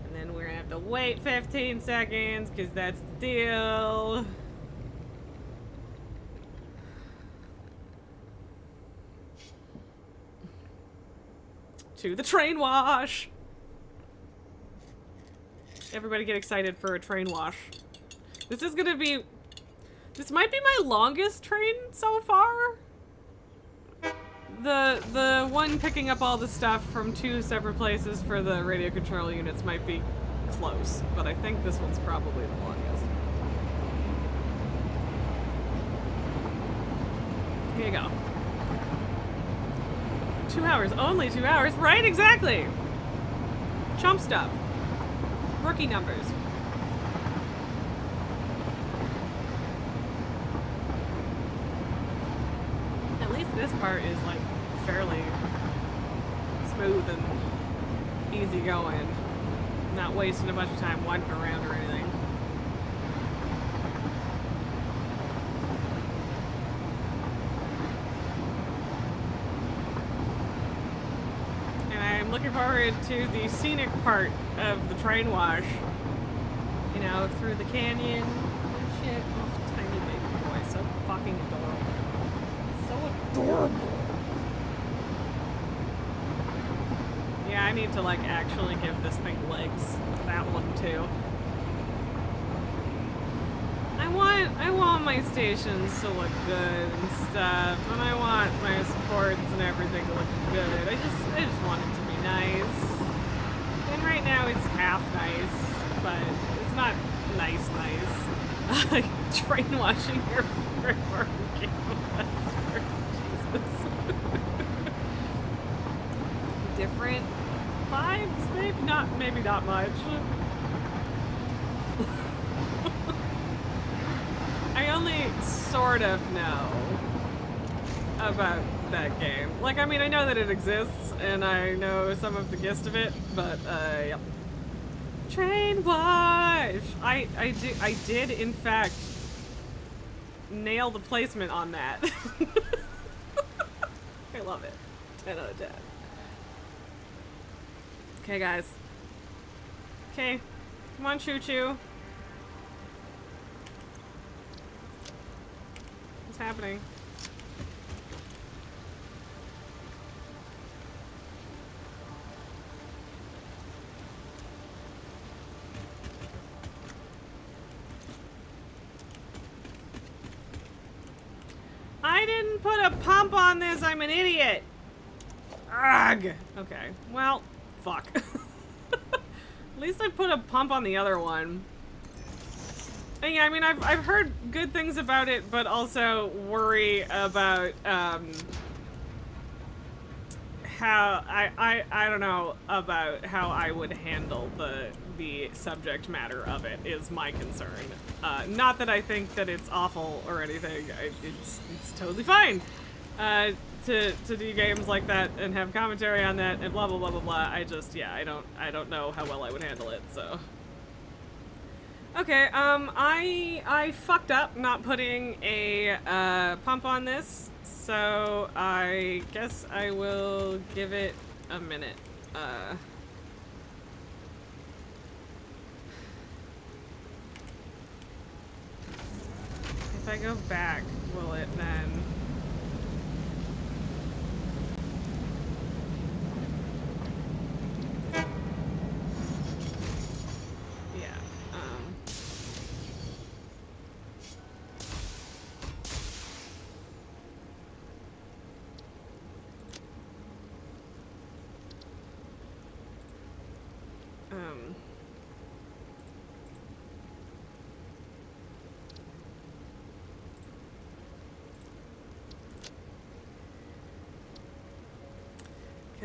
and then we're gonna have to wait 15 seconds because that's the deal. To the train wash. Everybody get excited for a train wash. This might be my longest train so far. The one picking up all the stuff from 2 separate places for the radio control units might be close, but I think this one's probably the longest. Here you go. 2 hours, only 2 hours, right? Exactly! Chump stuff. Rookie numbers. At least this part is like fairly smooth and easy going. Not wasting a bunch of time wandering around or anything. And I'm looking forward to the scenic part of the train wash. You know, through the canyon and shit. Oh, tiny baby boy, so fucking adorable. So adorable. Yeah, I need to like actually give this thing legs. That one too. I want my stations to look good and stuff, and I want my supports and everything to look good. I just want it to be nice. And right now it's half nice, but it's not nice. Train washing your favorite game. Jesus. Different vibes, maybe not much. I only sort of know about that game. Like, I mean, I know that it exists, and I know some of the gist of it, but, yep. Train wash! I did, in fact, nail the placement on that. I love it. 10 out of 10. Okay, guys. Okay. Come on, choo-choo. What's happening? put a pump on this, I'm an idiot. Ugh. Okay, well, fuck. At least I put a pump on the other one. And yeah, I mean, I've heard good things about it, but also worry about, how, I don't know about how I would handle the subject matter of it is my concern. Not that I think that it's awful or anything. It's totally fine to do games like that and have commentary on that and blah blah blah blah blah. I just, yeah, I don't know how well I would handle it. So okay, I fucked up not putting a pump on this, so I guess I will give it a minute. If I go back, will it then? Yeah,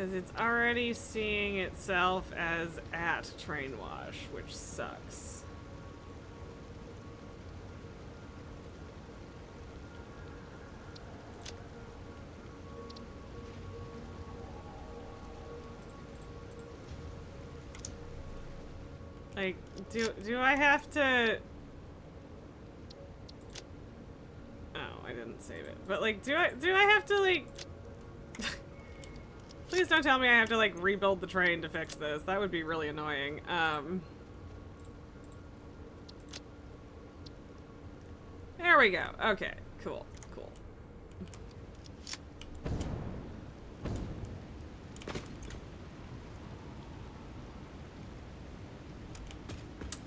because it's already seeing itself as at train wash, which sucks. Like, do I have to... Oh, I didn't save it. But like, do I have to like... Please don't tell me I have to like rebuild the train to fix this. That would be really annoying. There we go. Okay, cool, cool.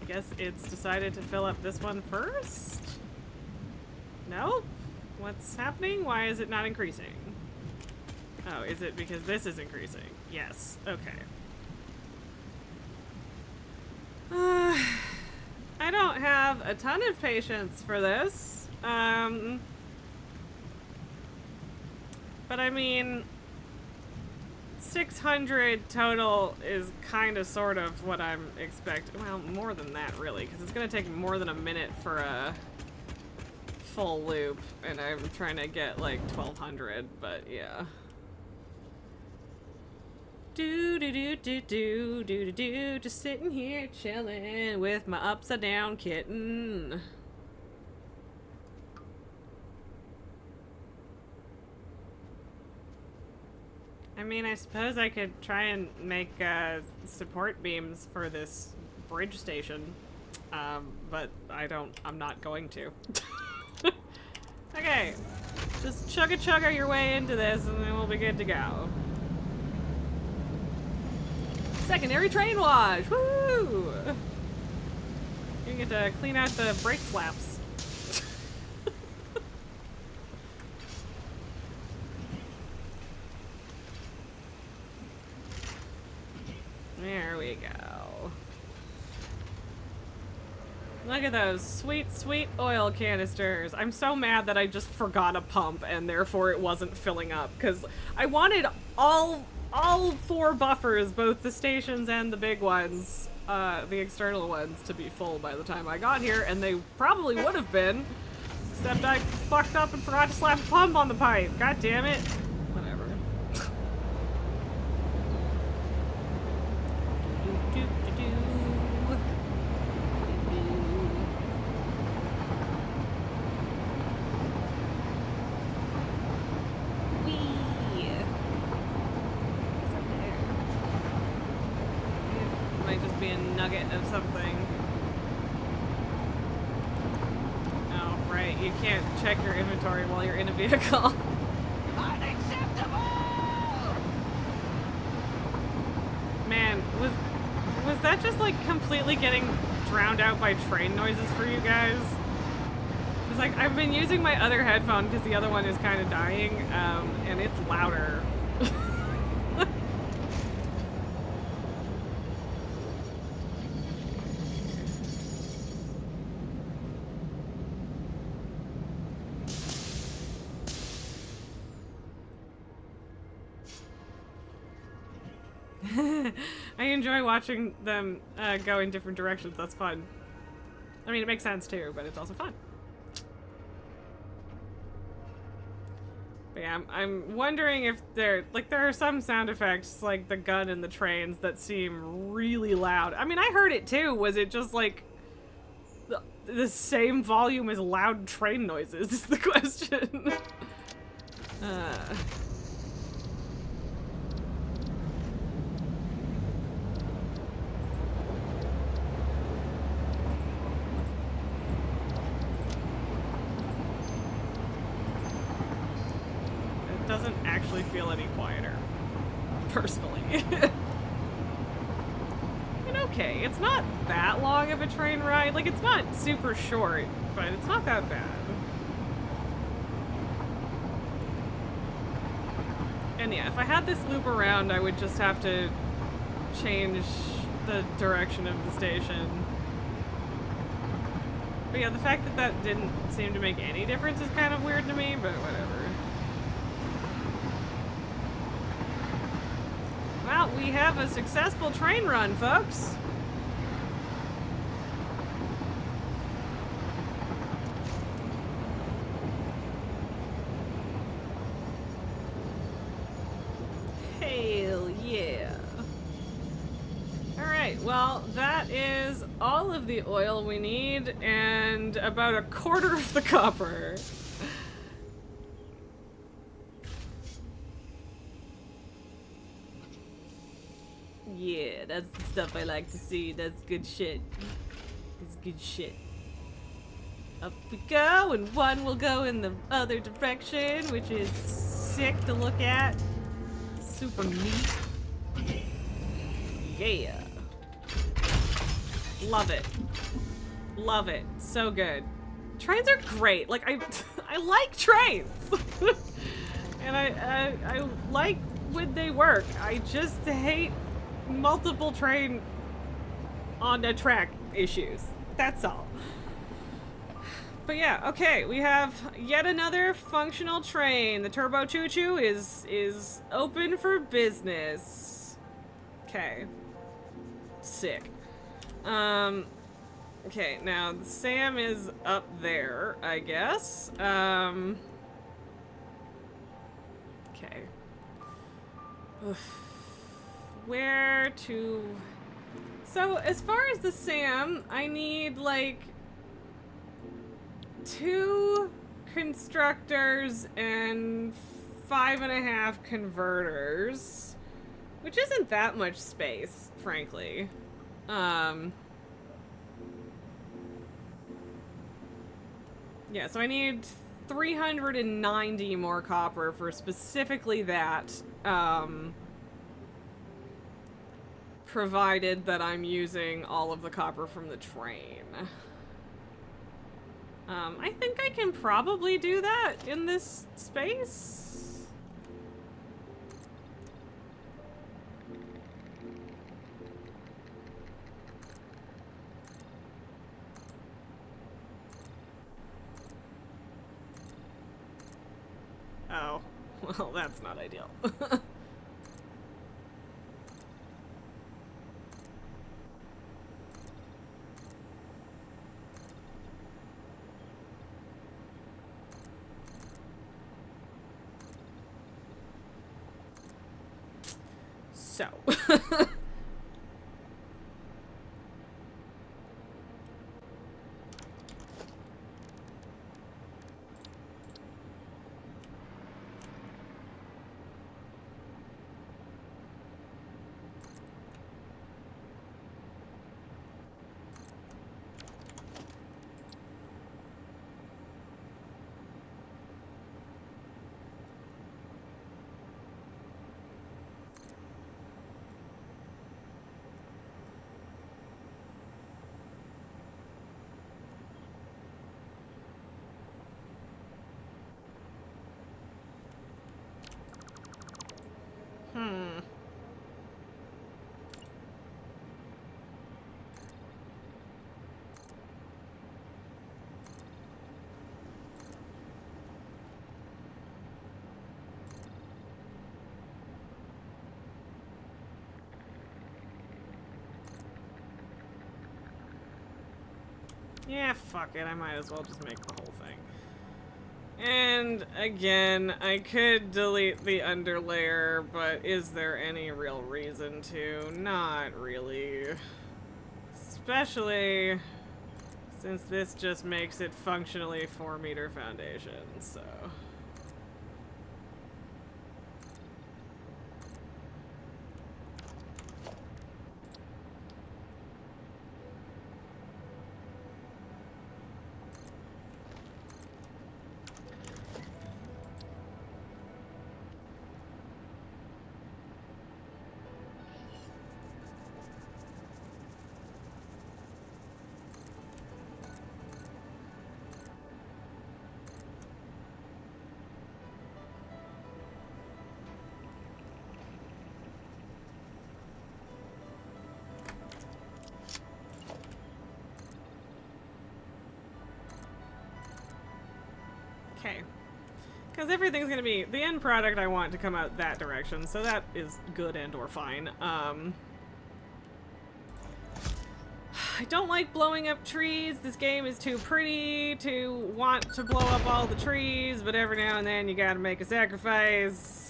I guess it's decided to fill up this one first? Nope. What's happening? Why is it not increasing? Oh, is it because this is increasing? Yes. Okay. I don't have a ton of patience for this. But I mean, 600 total is kind of sort of what I'm expecting. Well, more than that, really, because it's going to take more than a minute for a full loop, and I'm trying to get like 1200, but yeah. Do, just sitting here chilling with my upside down kitten. I mean, I suppose I could try and make support beams for this bridge station, but I'm not going to. Okay, just chugga your way into this and then we'll be good to go. Secondary train wash! Woo! You get to clean out the brake flaps. There we go. Look at those sweet, sweet oil canisters. I'm so mad that I just forgot a pump and therefore it wasn't filling up, because I wanted all 4 buffers, both the stations and the big ones, the external ones, to be full by the time I got here, and they probably would have been, except I fucked up and forgot to slap a pump on the pipe. God damn it. Whatever. Of something. Oh, right. You can't check your inventory while you're in a vehicle. Unacceptable! Man, was that just like completely getting drowned out by train noises for you guys? It's like I've been using my other headphone because the other one is kind of dying, and it's louder. I enjoy watching them go in different directions. That's fun. I mean, it makes sense too, but it's also fun. But yeah, I'm wondering if there are some sound effects, like the gun and the trains, that seem really loud. I mean, I heard it too. Was it just like the same volume as loud train noises is the question. It doesn't actually feel any quieter, personally. And okay, it's not that long of a train ride. Like, it's not super short, but it's not that bad. And yeah, if I had this loop around, I would just have to change the direction of the station. But yeah, the fact that that didn't seem to make any difference is kind of weird to me, but whatever. Well, we have a successful train run, folks. Hell yeah. Alright, well, that is all of the oil we need and about a quarter of the copper. Yeah, that's the stuff I like to see. That's good shit. It's good shit. Up we go, and one will go in the other direction, which is sick to look at. Super neat. Yeah. Love it. Love it. So good. Trains are great. Like, I like trains. And I like when they work. I just hate multiple train on a track issues. That's all. But yeah, okay, we have yet another functional train. The Turbo Choo Choo is open for business. Okay. Sick. Okay, now Sam is up there, I guess. Okay. Oof. Where to... So, as far as the Sam, I need, like, 2 constructors and 5.5 converters, which isn't that much space, frankly. Yeah, so I need 390 more copper for specifically that, provided that I'm using all of the copper from the train. I think I can probably do that in this space. Oh, well, that's not ideal. So. Yeah, fuck it. I might as well just make the whole thing. And again, I could delete the underlayer, but is there any real reason to? Not really. Especially since this just makes it functionally 4-meter foundation, so... Okay. Because everything's gonna be... The end product I want to come out that direction, so that is good and or fine. I don't like blowing up trees. This game is too pretty to want to blow up all the trees, but every now and then you gotta make a sacrifice.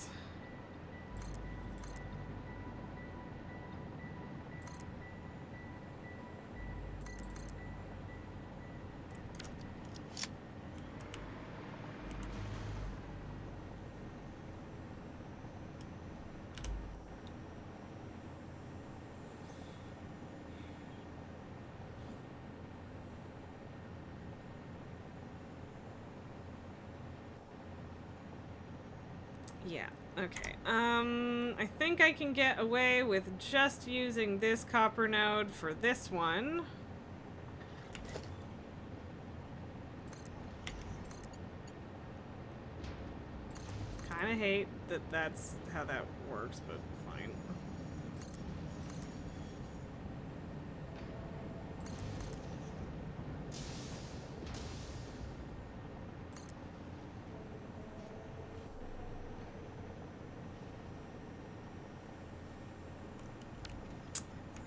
Yeah, okay. I think I can get away with just using this copper node for this one. Kinda hate that that's how that works, but fine.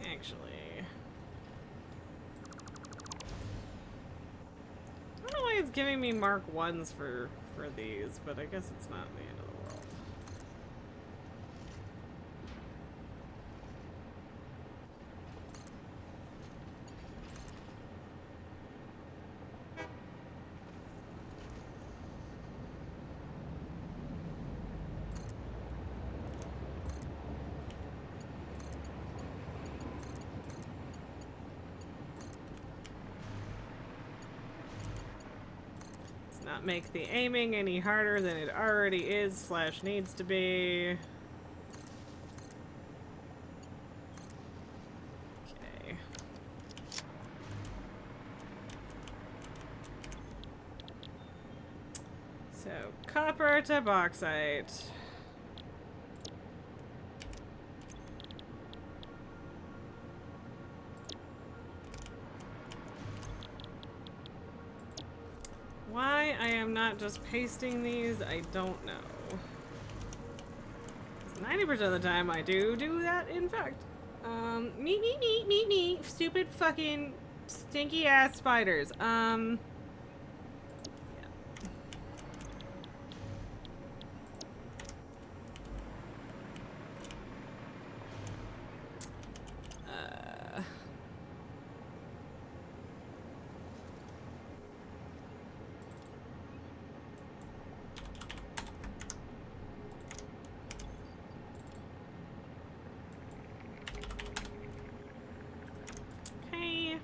Actually, I don't know why it's giving me Mark 1s for these, but I guess it's not the end of the world. Not make the aiming any harder than it already is / needs to be. Okay. So, copper to bauxite. Why I am not just pasting these, I don't know. 90% of the time I do that, in fact. Me, stupid fucking stinky ass spiders. Yeah. Okay.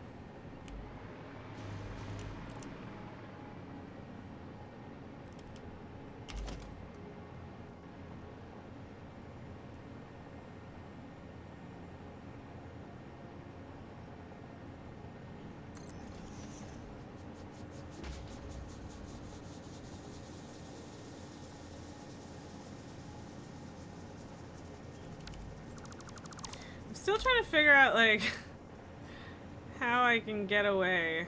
I'm still trying to figure out, like, how I can get away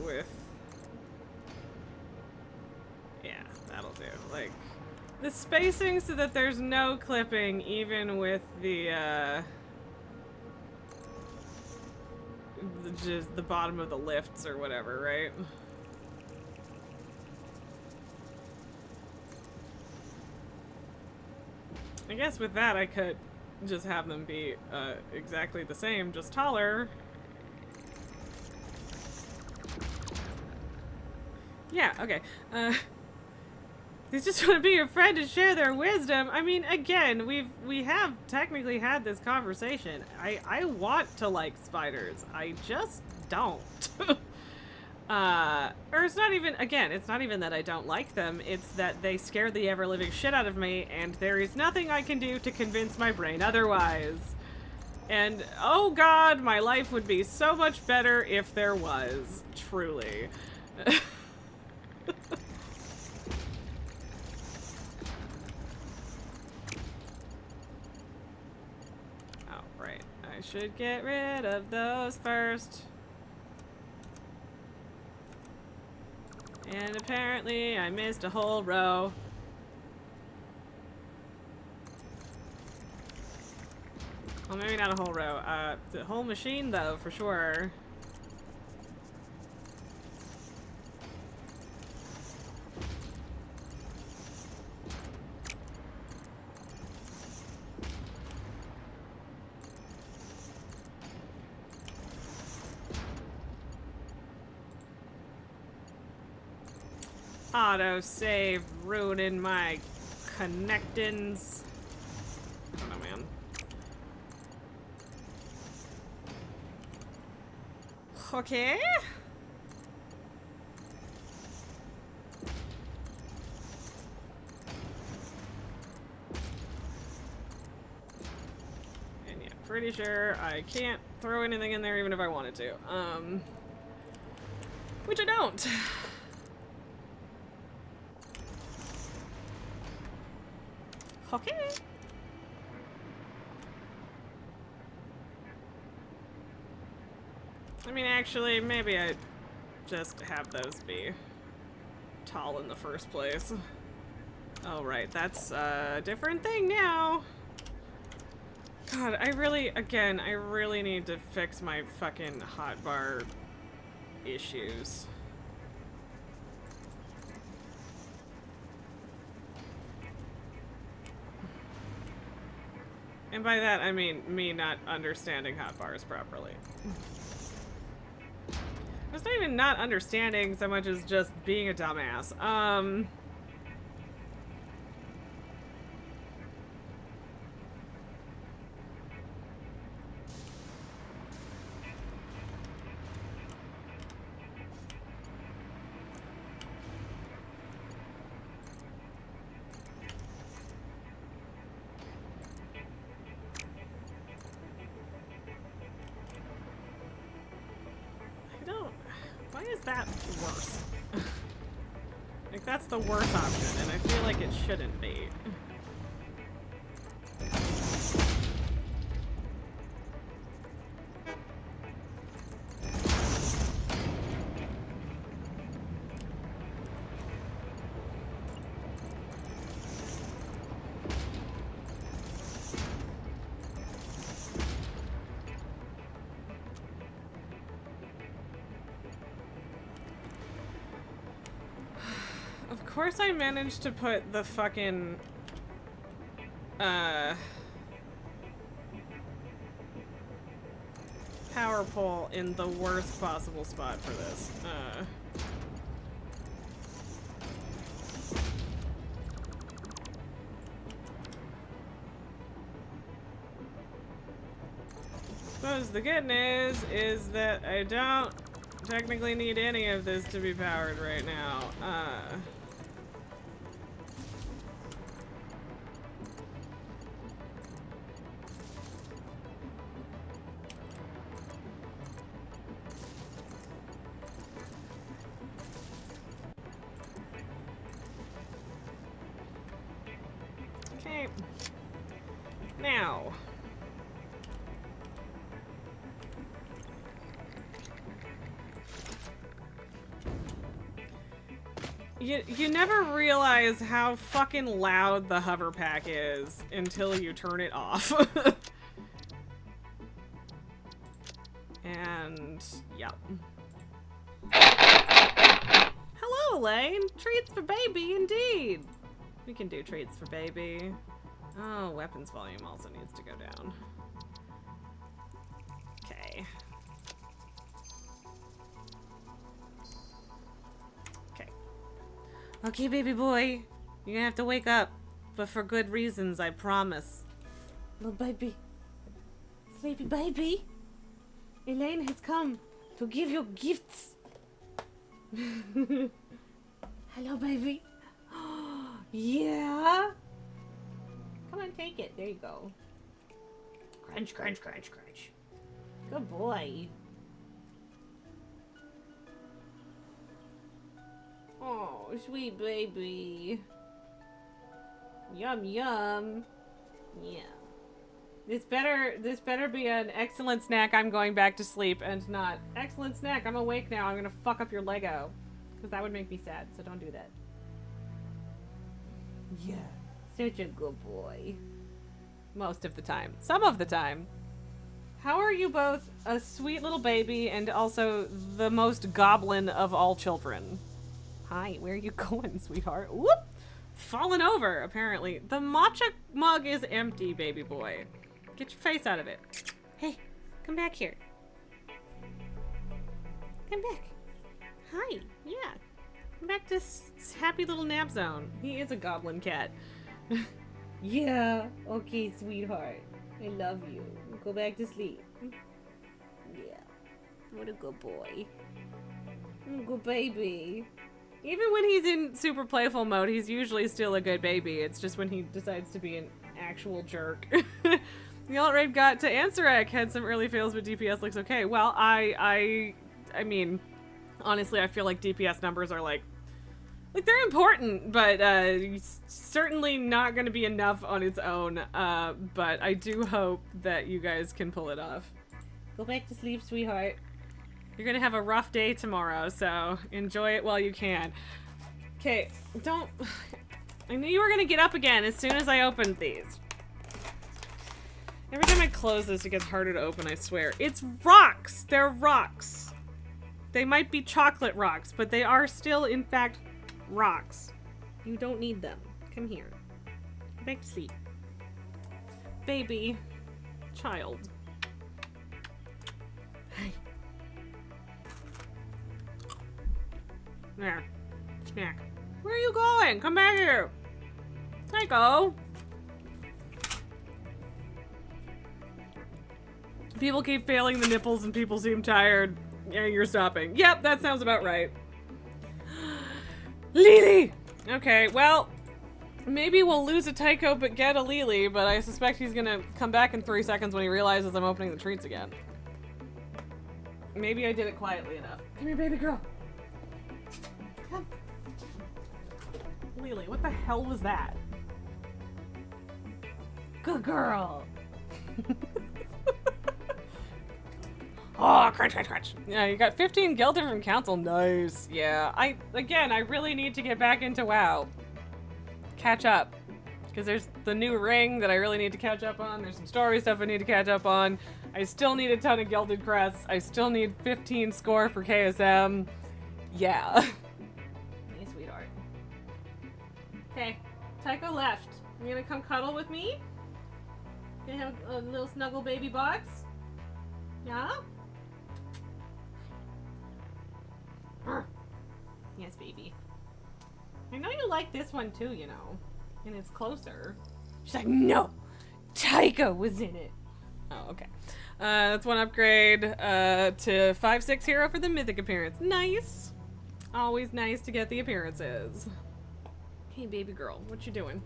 with... Yeah, that'll do. Like, the spacing so that there's no clipping even with the, just the bottom of the lifts or whatever, right? I guess with that I could just have them be exactly the same, just taller. Yeah, okay. They just want to be your friend and share their wisdom. I mean, again, we have technically had this conversation. I want to like spiders. I just don't. Or it's not even, again, it's not even that I don't like them. It's that they scare the ever-living shit out of me, and there is nothing I can do to convince my brain otherwise. And, oh god, my life would be so much better if there was. Truly. I should get rid of those first. And apparently I missed a whole row. Well, maybe not a whole row. The whole machine though, for sure. Autosave ruining my connectins. I don't know, man. Okay. And yeah, pretty sure I can't throw anything in there even if I wanted to. Which I don't. Okay. I mean, actually, maybe I just have those be tall in the first place. Oh, right, that's a different thing now. God, I really need to fix my fucking hotbar issues. And by that, I mean me not understanding hotbars properly. It's not even not understanding so much as just being a dumbass. Why is that worse? Like, that's the worst option, and I feel like it shouldn't be. Of course I managed to put the fucking, power pole in the worst possible spot for this. Suppose the good news is that I don't technically need any of this to be powered right now. Okay. Now. You never realize how fucking loud the hover pack is until you turn it off. And, yep. Hello, Elaine. Treats for baby, indeed. We can do treats for baby. Oh, weapons volume also needs to go down. Okay. Okay. Okay, baby boy. You're gonna have to wake up. But for good reasons, I promise. Little baby. Sleepy baby. Elaine has come to give you gifts. Hello, baby. Yeah. Come on, take it. There you go. Crunch, crunch, crunch, crunch. Good boy. Oh, sweet baby. Yum, yum. Yeah. This better be an excellent snack. I'm going back to sleep, and not excellent snack. I'm awake now. I'm gonna fuck up your Lego, because that would make me sad. So don't do that. Yeah, such a good boy. Most of the time. Some of the time. How are you both a sweet little baby and also the most goblin of all children? Hi, where are you going, sweetheart? Whoop! Fallen over, apparently. The matcha mug is empty, baby boy. Get your face out of it. Hey, come back here. Come back. Hi, yeah. Come back to happy little nap zone. He is a goblin cat. Yeah, okay, sweetheart. I love you. Go back to sleep. Yeah. What a good boy. Good baby. Even when he's in super playful mode, he's usually still a good baby. It's just when he decides to be an actual jerk. The alt-raid got to Ansarek, had some early fails, but DPS looks okay. Well, I mean, honestly, I feel like DPS numbers are like they're important, but certainly not going to be enough on its own. But I do hope that you guys can pull it off. Go back to sleep, sweetheart. You're gonna have a rough day tomorrow, so enjoy it while you can. Okay, don't... I knew you were gonna get up again as soon as I opened these. Every time I close this, it gets harder to open, I swear. It's rocks! They're rocks. They might be chocolate rocks, but they are still, in fact, rocks. You don't need them. Come here. Go back to sleep. Baby. Child. Hi. There. Snack. Where are you going? Come back here. Psycho. People keep failing the nipples and people seem tired. Yeah, you're stopping. Yep, that sounds about right. Lily! Okay, well, maybe we'll lose a Tycho but get a Lily, but I suspect he's gonna come back in 3 seconds when he realizes I'm opening the treats again. Maybe I did it quietly enough. Come here, baby girl. Come. Lily, what the hell was that? Good girl. Oh, crunch, crunch, crunch. Yeah, you got 15 Gilded from Council. Nice. Yeah, I really need to get back into WoW. Catch up. Because there's the new ring that I really need to catch up on. There's some story stuff I need to catch up on. I still need a ton of Gilded Crests. I still need 15 score for KSM. Yeah. Hey, sweetheart. Okay, Tycho left. You gonna come cuddle with me? Gonna have a little snuggle baby box? Yeah? Yes, baby. I know you like this one too, you know. And it's closer. She's like, no! Tycho was in it! Oh, okay. That's one upgrade to 5/6 hero for the mythic appearance. Nice! Always nice to get the appearances. Hey, baby girl, what you doing?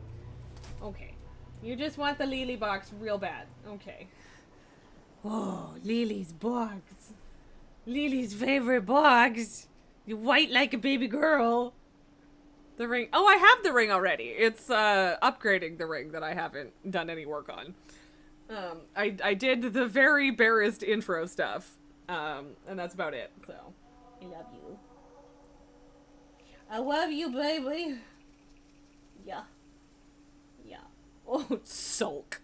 Okay. You just want the Lily box real bad. Okay. Oh, Lily's box. Lily's favorite box. You white like a baby girl. The ring. Oh, I have the ring already. It's upgrading the ring that I haven't done any work on. I did the very barest intro stuff. And that's about it. So, I love you. I love you, baby. Yeah. Yeah. Oh, sulk.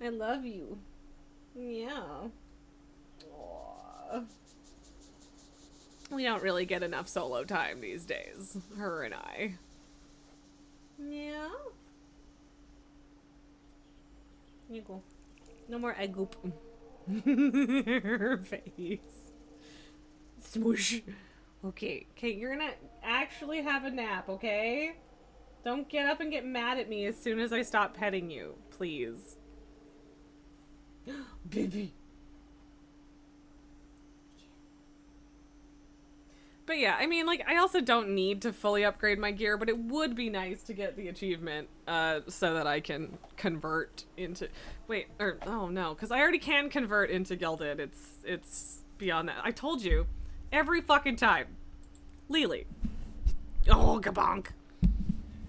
I love you. Yeah. Aww. We don't really get enough solo time these days, her and I. Yeah. You go. No more egg goop. Her face. Smoosh. Okay, you're gonna actually have a nap, okay? Don't get up and get mad at me as soon as I stop petting you, please. Baby. But yeah, I mean, like, I also don't need to fully upgrade my gear, but it would be nice to get the achievement, so that I can convert into... Wait, or, oh no, because I already can convert into Gilded. It's beyond that. I told you, every fucking time. Lily. Oh, kabonk.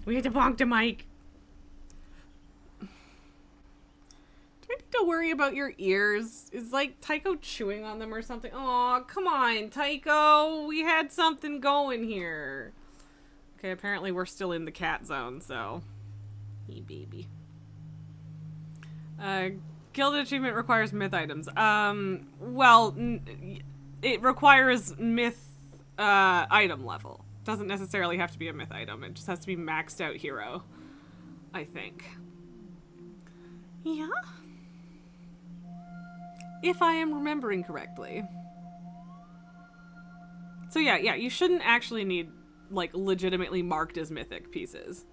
We had to bonk the mic. Do I need to worry about your ears? Is, like, Tycho chewing on them or something? Aw, come on, Tycho. We had something going here. Okay, apparently we're still in the cat zone, so... Hey, baby. Gilded achievement requires myth items. Well, it requires myth, item level. Doesn't necessarily have to be a myth item. It just has to be maxed out hero, I think. Yeah? If I am remembering correctly. So yeah, you shouldn't actually need, like, legitimately marked as mythic pieces.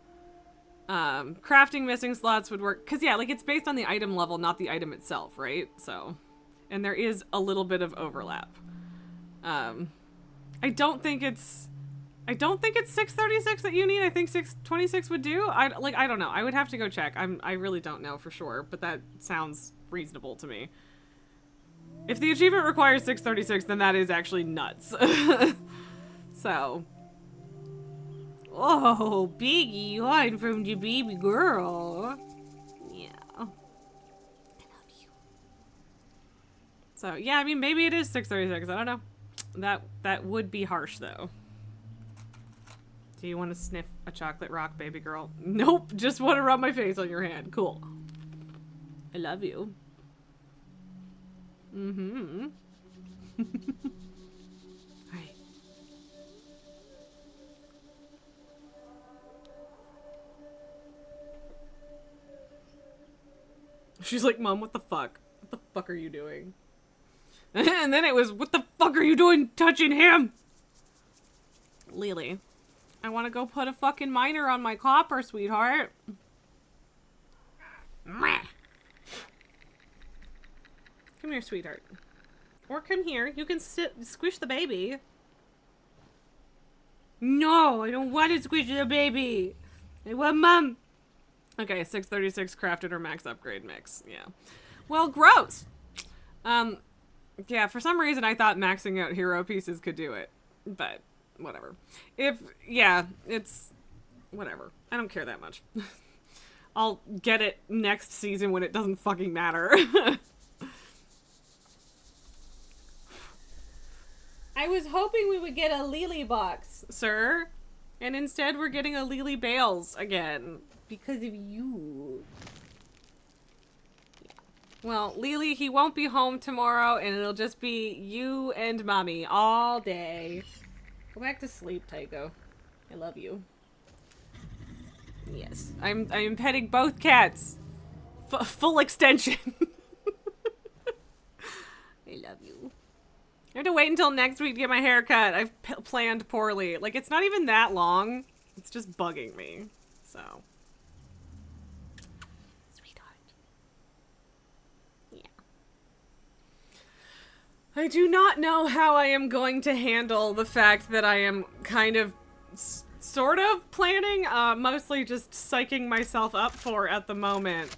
Crafting missing slots would work, because yeah, like, it's based on the item level, not the item itself, right? So, and there is a little bit of overlap. I don't think it's 636 that you need. I think 626 would do. I don't know. I would have to go check. I really don't know for sure, but that sounds reasonable to me. If the achievement requires 636, then that is actually nuts. So. Oh, Biggie, hide from your baby girl. Yeah. I love you. So, yeah, I mean, maybe it is 636. I don't know. That would be harsh, though. Do you want to sniff a chocolate rock, baby girl? Nope, just want to rub my face on your hand. Cool. I love you. Mm-hmm. Hi. She's like, Mom, what the fuck? What the fuck are you doing? And then it was, what the fuck are you doing touching him? Lily, I want to go put a fucking miner on my copper, sweetheart. Come here, sweetheart. Or come here. You can squish the baby. No, I don't want to squish the baby. I want Mom. Okay, 636 crafted or max upgrade mix. Yeah. Well, gross. Yeah, for some reason I thought maxing out hero pieces could do it. But, whatever. It's... Whatever. I don't care that much. I'll get it next season when it doesn't fucking matter. I was hoping we would get a Lily box, sir. And instead we're getting a Lily Bales again. Because of you. Yeah. Well, Lily, he won't be home tomorrow, and it'll just be you and Mommy all day. Go back to sleep, Tycho. I love you. Yes. I'm petting both cats. Full extension. I love you. I have to wait until next week to get my hair cut. I've planned poorly. Like, it's not even that long. It's just bugging me. So. Sweetheart. Yeah. I do not know how I am going to handle the fact that I am kind of, sort of planning, mostly just psyching myself up for at the moment.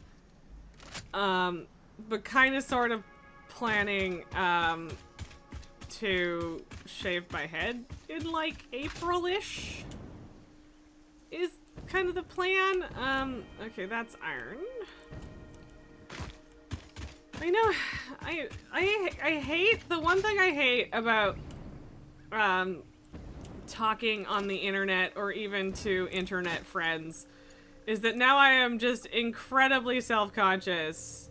But kind of sort of planning, to shave my head in, like, April-ish is kind of the plan. Okay, that's iron. I know, I hate, the one thing I hate about, talking on the internet or even to internet friends is that now I am just incredibly self-conscious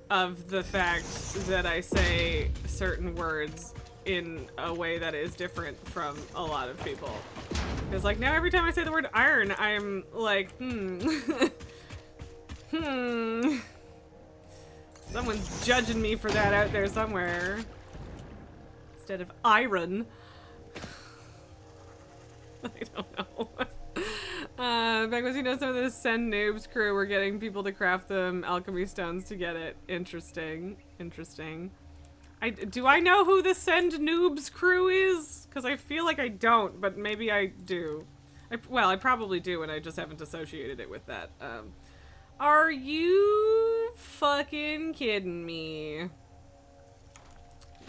of the fact that I say certain words in a way that is different from a lot of people. Because, like, now every time I say the word iron, I'm like, Someone's judging me for that out there somewhere. Instead of iron. I don't know. Back when you know some of the Send Noobs crew were getting people to craft them alchemy stones to get it. Interesting. Interesting. Do I know who the Send Noobs crew is? Because I feel like I don't, but maybe I do. Well, I probably do, and I just haven't associated it with that. Are you fucking kidding me?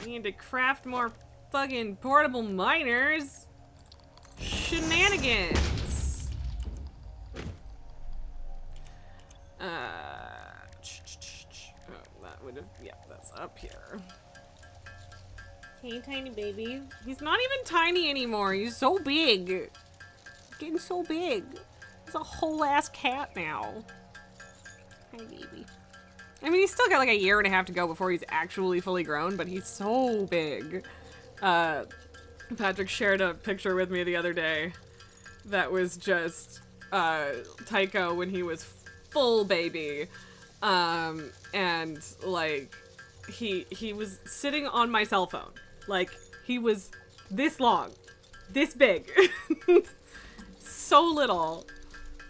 We need to craft more fucking portable miners. Shenanigans. Oh, that would have, yeah, that's up here. Hey, tiny baby. He's not even tiny anymore. He's so big. He's getting so big. He's a whole ass cat now. Hi, baby. I mean, he's still got like a year and a half to go before he's actually fully grown, but he's so big. Patrick shared a picture with me the other day that was just Tycho when he was full baby. And like he was sitting on my cell phone. Like he was this long, this big. So little.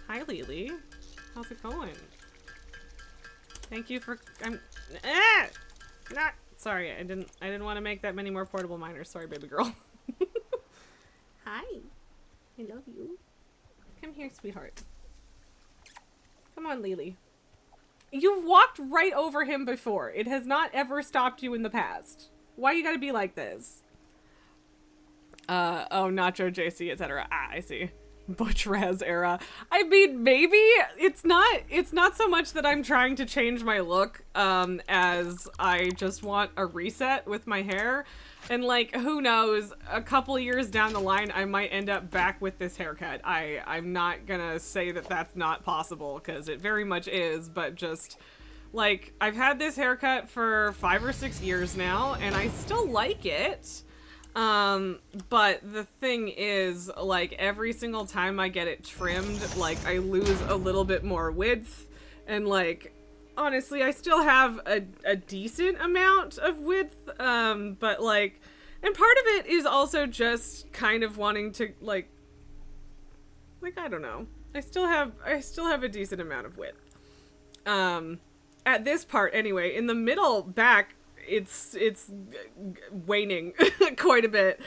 Hi, Lily. How's it going? Thank you for sorry, I didn't want to make that many more portable miners. Sorry, baby girl. Hi. I love you. Come here, sweetheart. Come on, Lily. You've walked right over him before. It has not ever stopped you in the past. Why you gotta be like this? Oh, Nacho, JC, etc. Ah, I see. Butch Raz era. I mean, maybe it's not so much that I'm trying to change my look, as I just want a reset with my hair. And like, who knows, a couple years down the line, I might end up back with this haircut. I'm not gonna say that that's not possible, because it very much is, but just, like, I've had this haircut for 5 or 6 years now, and I still like it. But the thing is, like, every single time I get it trimmed, like, I lose a little bit more width, and like, honestly, I still have a decent amount of width, but like, and part of it is also just kind of wanting to, like, I don't know. I still have a decent amount of width. At this part anyway, in the middle back, it's waning quite a bit.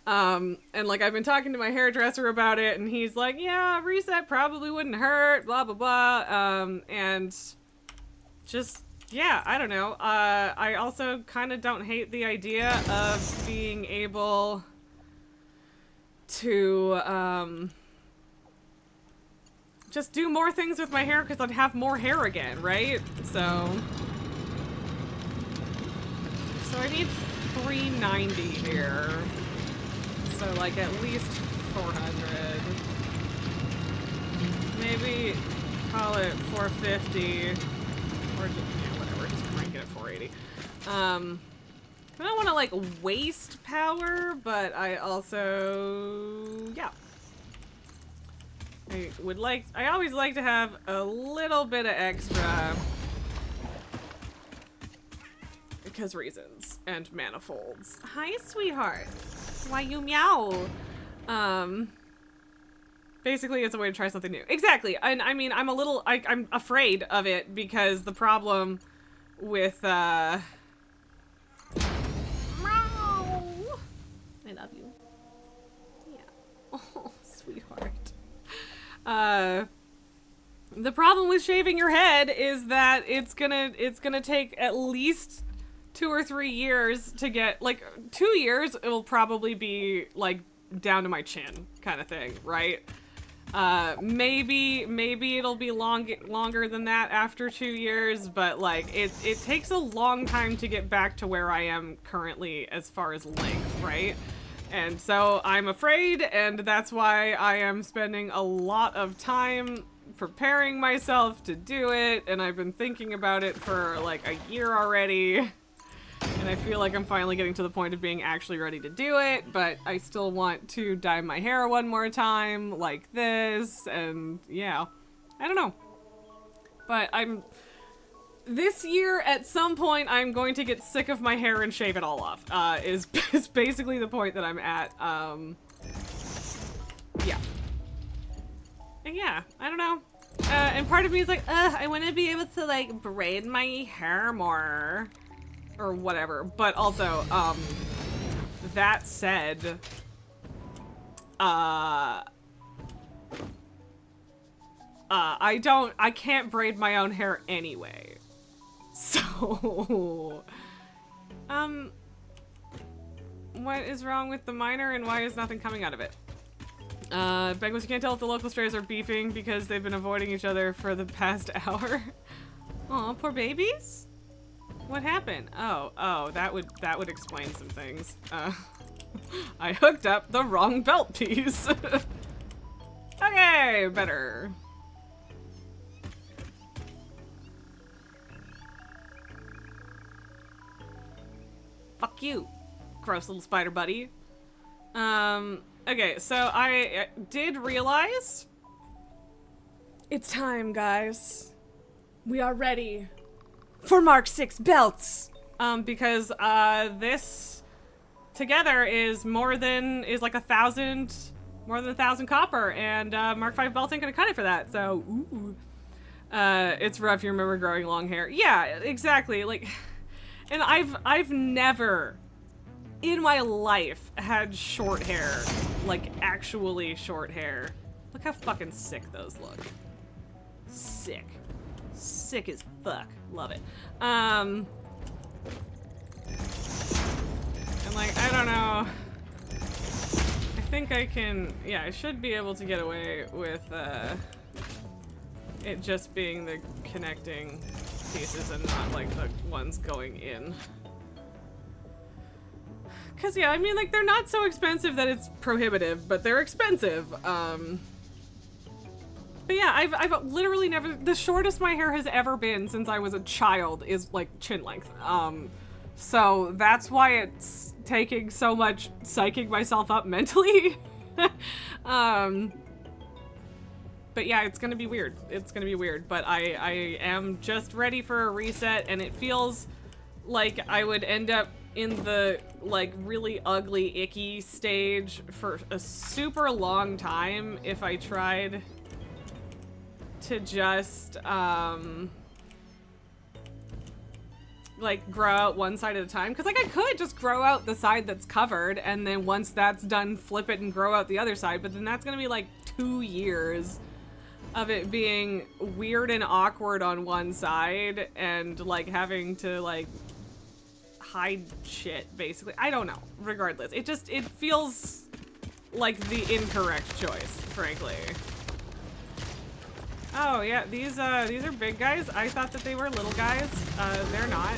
And like, I've been talking to my hairdresser about it, and he's like, yeah, reset probably wouldn't hurt, blah, blah, blah. And just, yeah, I don't know. I also kind of don't hate the idea of being able to, just do more things with my hair, because I'd have more hair again, right? So I need 390 here. So like at least 400. Maybe call it 450. Or just, yeah, whatever, just crank it at 480. I don't want to like waste power, but I also, yeah. I always like to have a little bit of extra. Because reasons and manifolds. Hi, sweetheart. Why you meow? Basically, it's a way to try something new. Exactly. And I mean, I'm afraid of it, because the problem with, Meow. I love you. Yeah. Oh, sweetheart. The problem with shaving your head is that it's gonna take at least 2 or 3 years to get, like, 2 years, it'll probably be, like, down to my chin kind of thing, right? Maybe it'll be longer than that after 2 years, but, like, it takes a long time to get back to where I am currently as far as length, right? And so I'm afraid, and that's why I am spending a lot of time preparing myself to do it, and I've been thinking about it for like a year already. And I feel like I'm finally getting to the point of being actually ready to do it, but I still want to dye my hair one more time like this, and yeah, I don't know. But this year, at some point, I'm going to get sick of my hair and shave it all off, is basically the point that I'm at. Yeah. And yeah, I don't know. And part of me is like, I want to be able to, like, braid my hair more. Or whatever. But also, that said, I can't braid my own hair anyway. So, what is wrong with the miner and why is nothing coming out of it? Bengals, you can't tell if the local strays are beefing because they've been avoiding each other for the past hour. Aw, poor babies? What happened? Oh, that would explain some things. I hooked up the wrong belt piece. Okay, better. Fuck you, gross little spider buddy. Okay, so I did realize it's time, guys. We are ready for Mark 6 belts. Because this together is like 1,000, more than 1,000 copper, and Mark 5 belts ain't gonna cut it for that. So, ooh. It's rough. You remember growing long hair? Yeah, exactly. Like, and I've never in my life had short hair, like actually short hair. Look how fucking sick those look. Sick. Sick as fuck. Love it. And like, I don't know. I think I can, yeah, I should be able to get away with it just being the connecting pieces and not like the ones going in. Cause yeah, I mean, like, they're not so expensive that it's prohibitive, but they're expensive. But yeah, I've literally never, the shortest my hair has ever been since I was a child is like chin length. So that's why it's taking so much psyching myself up mentally. But yeah, it's gonna be weird. It's gonna be weird, but I am just ready for a reset, and it feels like I would end up in the like really ugly, icky stage for a super long time if I tried to just like grow out one side at a time, because like I could just grow out the side that's covered, and then once that's done, flip it and grow out the other side, but then that's gonna be like 2 years of it being weird and awkward on one side and like having to like hide shit, basically. I don't know. Regardless, it feels like the incorrect choice, frankly. Oh yeah, these are big guys. I thought that they were little guys. They're not.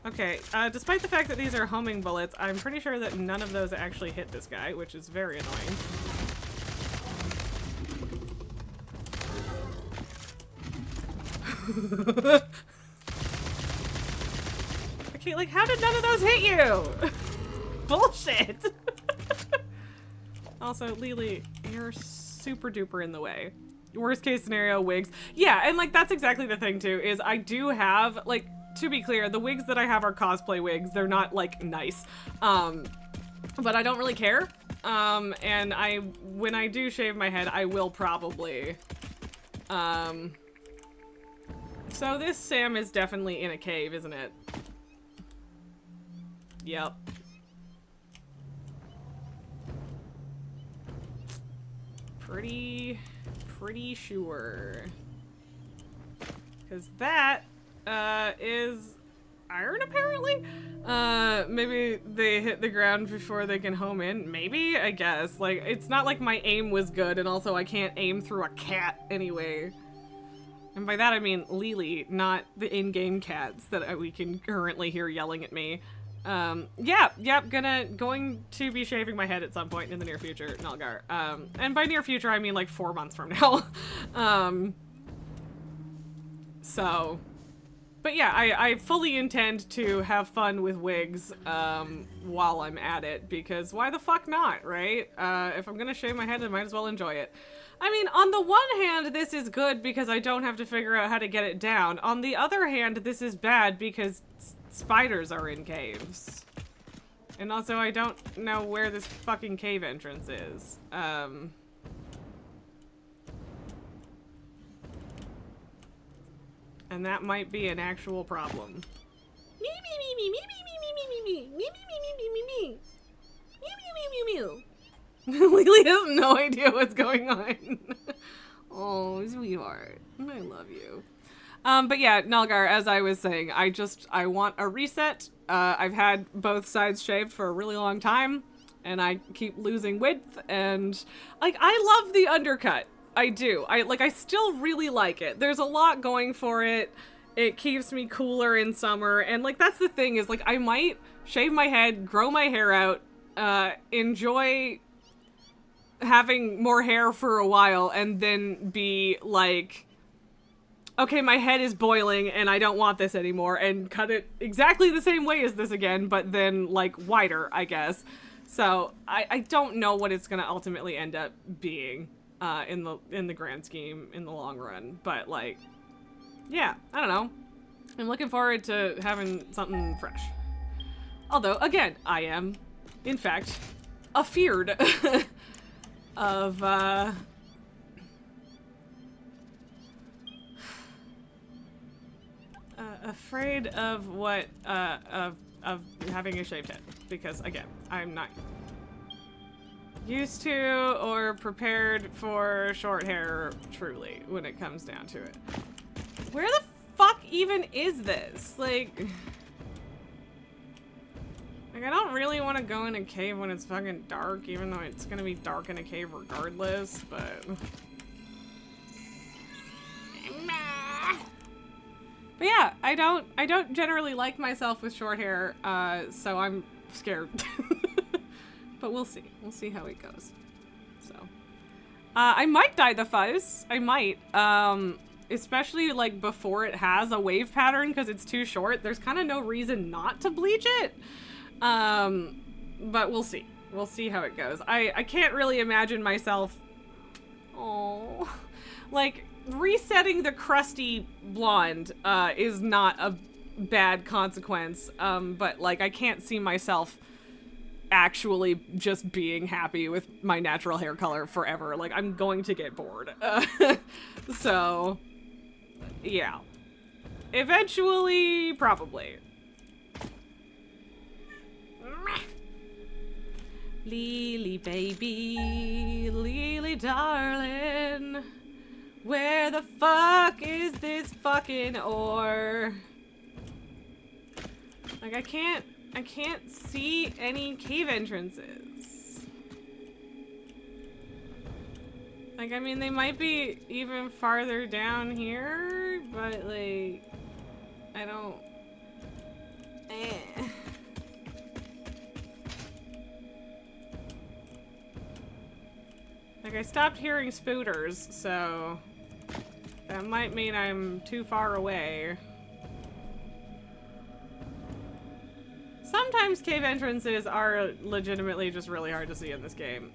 Okay, despite the fact that these are homing bullets, I'm pretty sure that none of those actually hit this guy, which is very annoying. Okay, like, how did none of those hit you? Bullshit! Also, Lily, you're super duper in the way. Worst case scenario, wigs. Yeah, and like, that's exactly the thing too, is I do have, like, to be clear, the wigs that I have are cosplay wigs. They're not, like, nice. But I don't really care. And when I do shave my head, I will probably, so this Sam is definitely in a cave, isn't it? Yep. Pretty sure. Because that, is iron, apparently? Maybe they hit the ground before they can home in? Maybe? I guess. Like, it's not like my aim was good, and also I can't aim through a cat anyway. And by that I mean Lily, not the in-game cats that we can currently hear yelling at me. Going to be shaving my head at some point in the near future, Nalgar. And by near future, I mean like 4 months from now. But yeah, I fully intend to have fun with wigs, while I'm at it, because why the fuck not, right? If I'm gonna shave my head, I might as well enjoy it. I mean, on the one hand, this is good because I don't have to figure out how to get it down. On the other hand, this is bad because spiders are in caves. And also, I don't know where this fucking cave entrance is. And that might be an actual problem. Lily has no idea what's going on. Oh, sweetheart. I love you. But yeah, Nalgar, as I was saying, I want a reset. I've had both sides shaved for a really long time, and I keep losing width, and, like, I love the undercut. I do. I still really like it. There's a lot going for it. It keeps me cooler in summer, and, like, that's the thing, is, like, I might shave my head, grow my hair out, enjoy having more hair for a while, and then be like, okay, my head is boiling and I don't want this anymore, and cut it exactly the same way as this again, but then, like, wider, I guess. So I don't know what it's gonna ultimately end up being in the grand scheme in the long run, but, like, yeah, I don't know. I'm looking forward to having something fresh. Although, again, I am, in fact, afeared of afraid of what of having a shaved head, because again, I'm not used to or prepared for short hair, truly, when it comes down to it. Where the fuck even is this? Like, I don't really want to go in a cave when it's fucking dark, even though it's gonna be dark in a cave regardless, but... But yeah, I don't generally like myself with short hair, so I'm scared. But we'll see. We'll see how it goes. So, I might dye the fuzz. I might. Especially, like, before it has a wave pattern, because it's too short. There's kind of no reason not to bleach it. But we'll see. We'll see how it goes. I can't really imagine myself... Oh, like, resetting the crusty blonde, is not a bad consequence. But, like, I can't see myself actually just being happy with my natural hair color forever. Like, I'm going to get bored. So, yeah. Eventually, probably. Lily baby, Lily darling, where the fuck is this fucking ore? Like, I can't see any cave entrances. Like, I mean, they might be even farther down here, but, like, I don't... Like, I stopped hearing spooters, so that might mean I'm too far away. Sometimes cave entrances are legitimately just really hard to see in this game.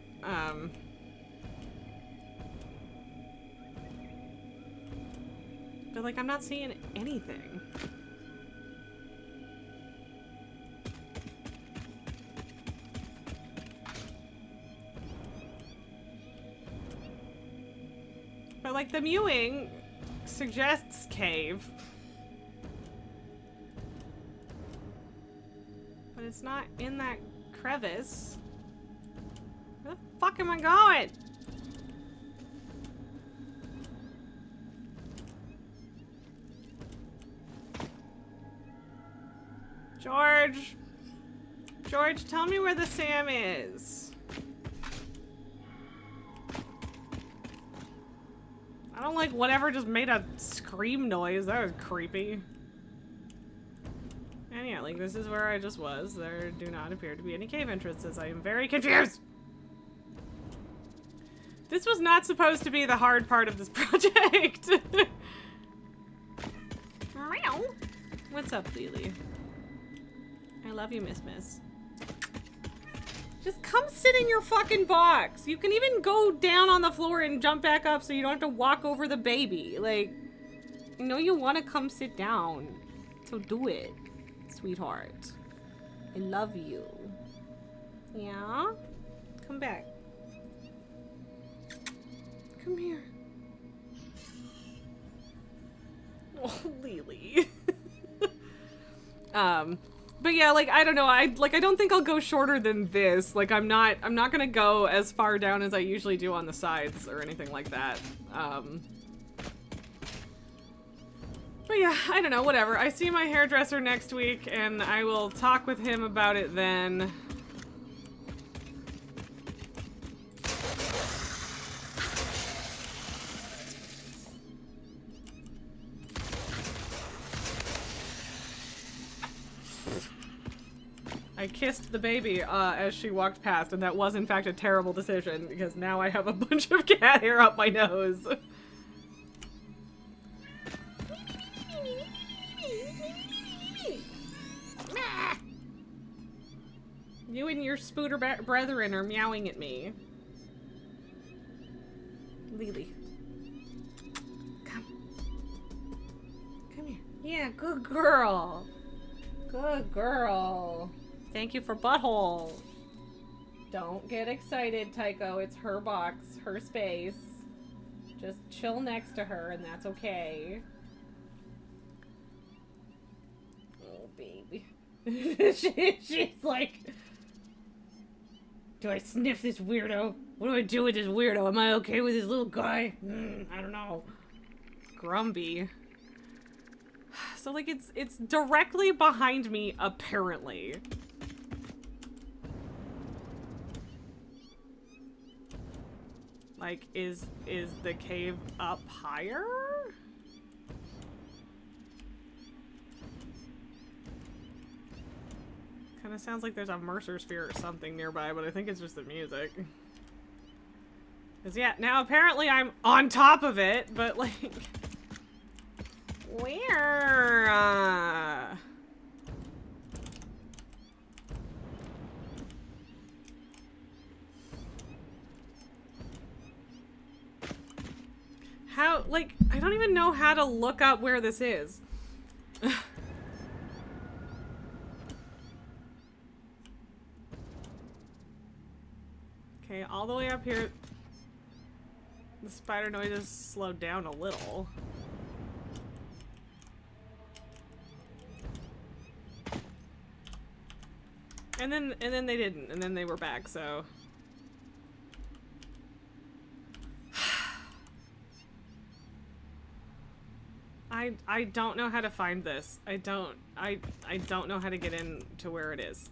But, like, I'm not seeing anything. But, like, the mewing suggests cave. But it's not in that crevice. Where the fuck am I going? George! George, tell me where the Sam is. I don't like whatever just made a scream noise. That was creepy. And yeah, like this is where I just was. There do not appear to be any cave entrances. I am very confused. This was not supposed to be the hard part of this project. Meow. What's up, Lily? I love you, Miss. Just come sit in your fucking box. You can even go down on the floor and jump back up so you don't have to walk over the baby. Like, you know you want to come sit down. So do it, sweetheart. I love you. Yeah? Come back. Come here. Oh, Lily. But yeah, like, I don't know, I don't think I'll go shorter than this. Like, I'm not gonna go as far down as I usually do on the sides or anything like that. But yeah, I don't know, whatever. I see my hairdresser next week, and I will talk with him about it then. I kissed the baby as she walked past, and that was in fact a terrible decision because now I have a bunch of cat hair up my nose. You and your spooter brethren are meowing at me. Lily. Come. Come here. Yeah, good girl. Good girl. Thank you for butthole. Don't get excited, Tycho. It's her box, her space. Just chill next to her and that's okay. Oh, baby. She's like, do I sniff this weirdo? What do I do with this weirdo? Am I okay with this little guy? I don't know. Grumpy. So like it's directly behind me, apparently. Like, is the cave up higher? Kind of sounds like there's a Mercer sphere or something nearby, but I think it's just the music. Cause yeah, now apparently I'm on top of it, but like, where? How, like, I don't even know how to look up where this is. Okay, all the way up here. The spider noises slowed down a little. And then they didn't, and then they were back, so. I don't know how to find this. I don't know how to get in to where it is.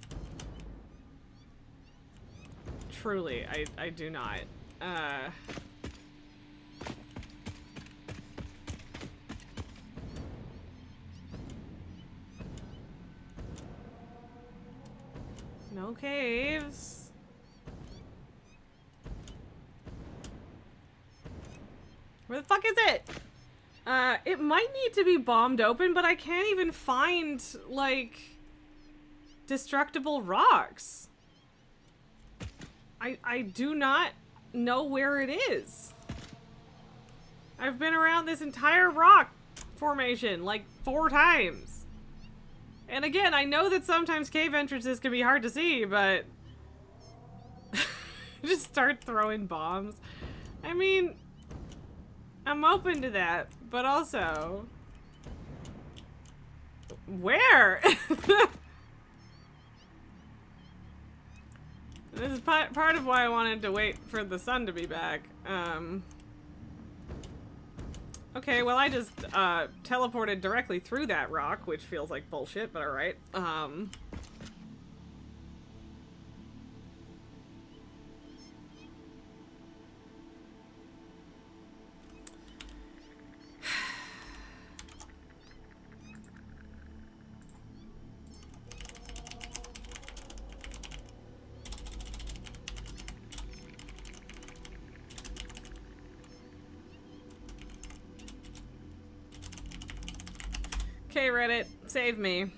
Truly, I do not. No caves. Where the fuck is it? It might need to be bombed open, but I can't even find, like, destructible rocks. I do not know where it is. I've been around this entire rock formation, like, 4 times. And again, I know that sometimes cave entrances can be hard to see, but just start throwing bombs. I mean, I'm open to that, but also, where? This is part of why I wanted to wait for the sun to be back. Okay, well I just teleported directly through that rock, which feels like bullshit, but alright. Okay, Reddit, save me.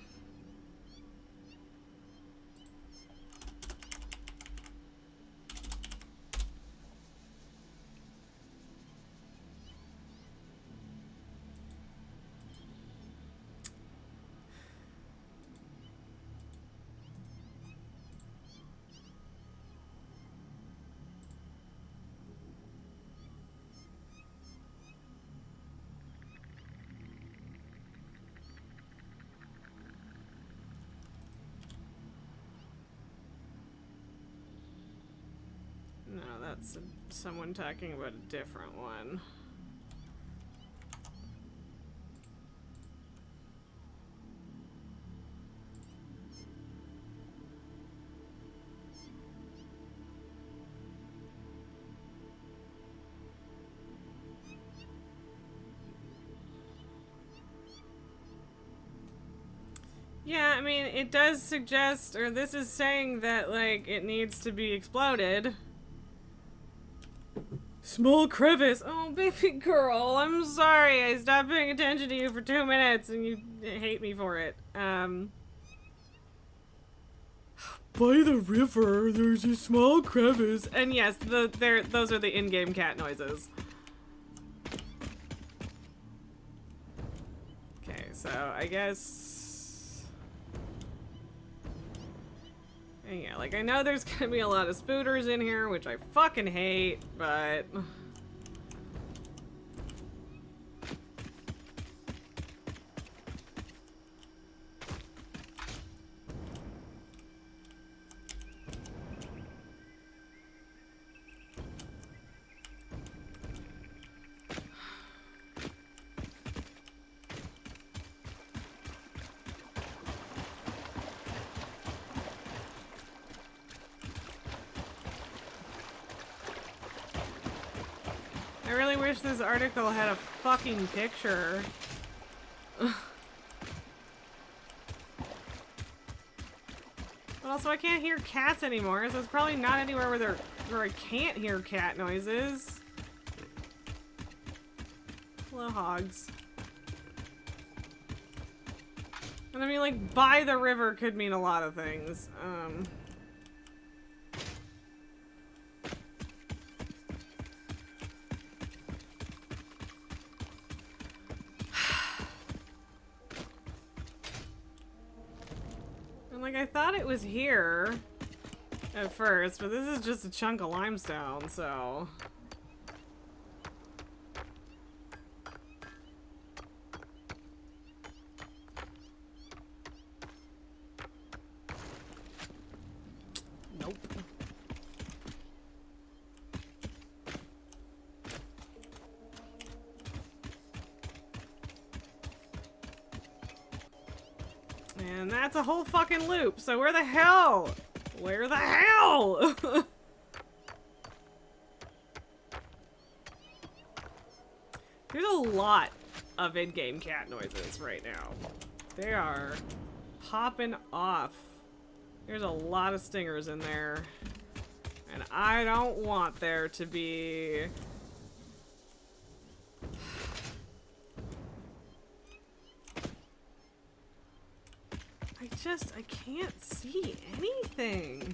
No, that's someone talking about a different one. Yeah, I mean, it does suggest, or this is saying that, like, it needs to be exploded. Small crevice. Oh, baby girl, I'm sorry. I stopped paying attention to you for 2 minutes and you hate me for it. By the river, there's a small crevice. And yes, those are the in-game cat noises. Okay, so I guess... And yeah, like, I know there's gonna be a lot of spooters in here, which I fucking hate, but... I really wish this article had a fucking picture. But also, I can't hear cats anymore, so it's probably not anywhere where I can't hear cat noises. Hello, hogs. And I mean, like, by the river could mean a lot of things. And like, I thought it was here at first, but this is just a chunk of limestone, so... Nope. And that's a whole fucking loop, so where the hell? Where the hell? There's a lot of in-game cat noises right now. They are popping off. There's a lot of stingers in there. And I don't want there to be... I can't see anything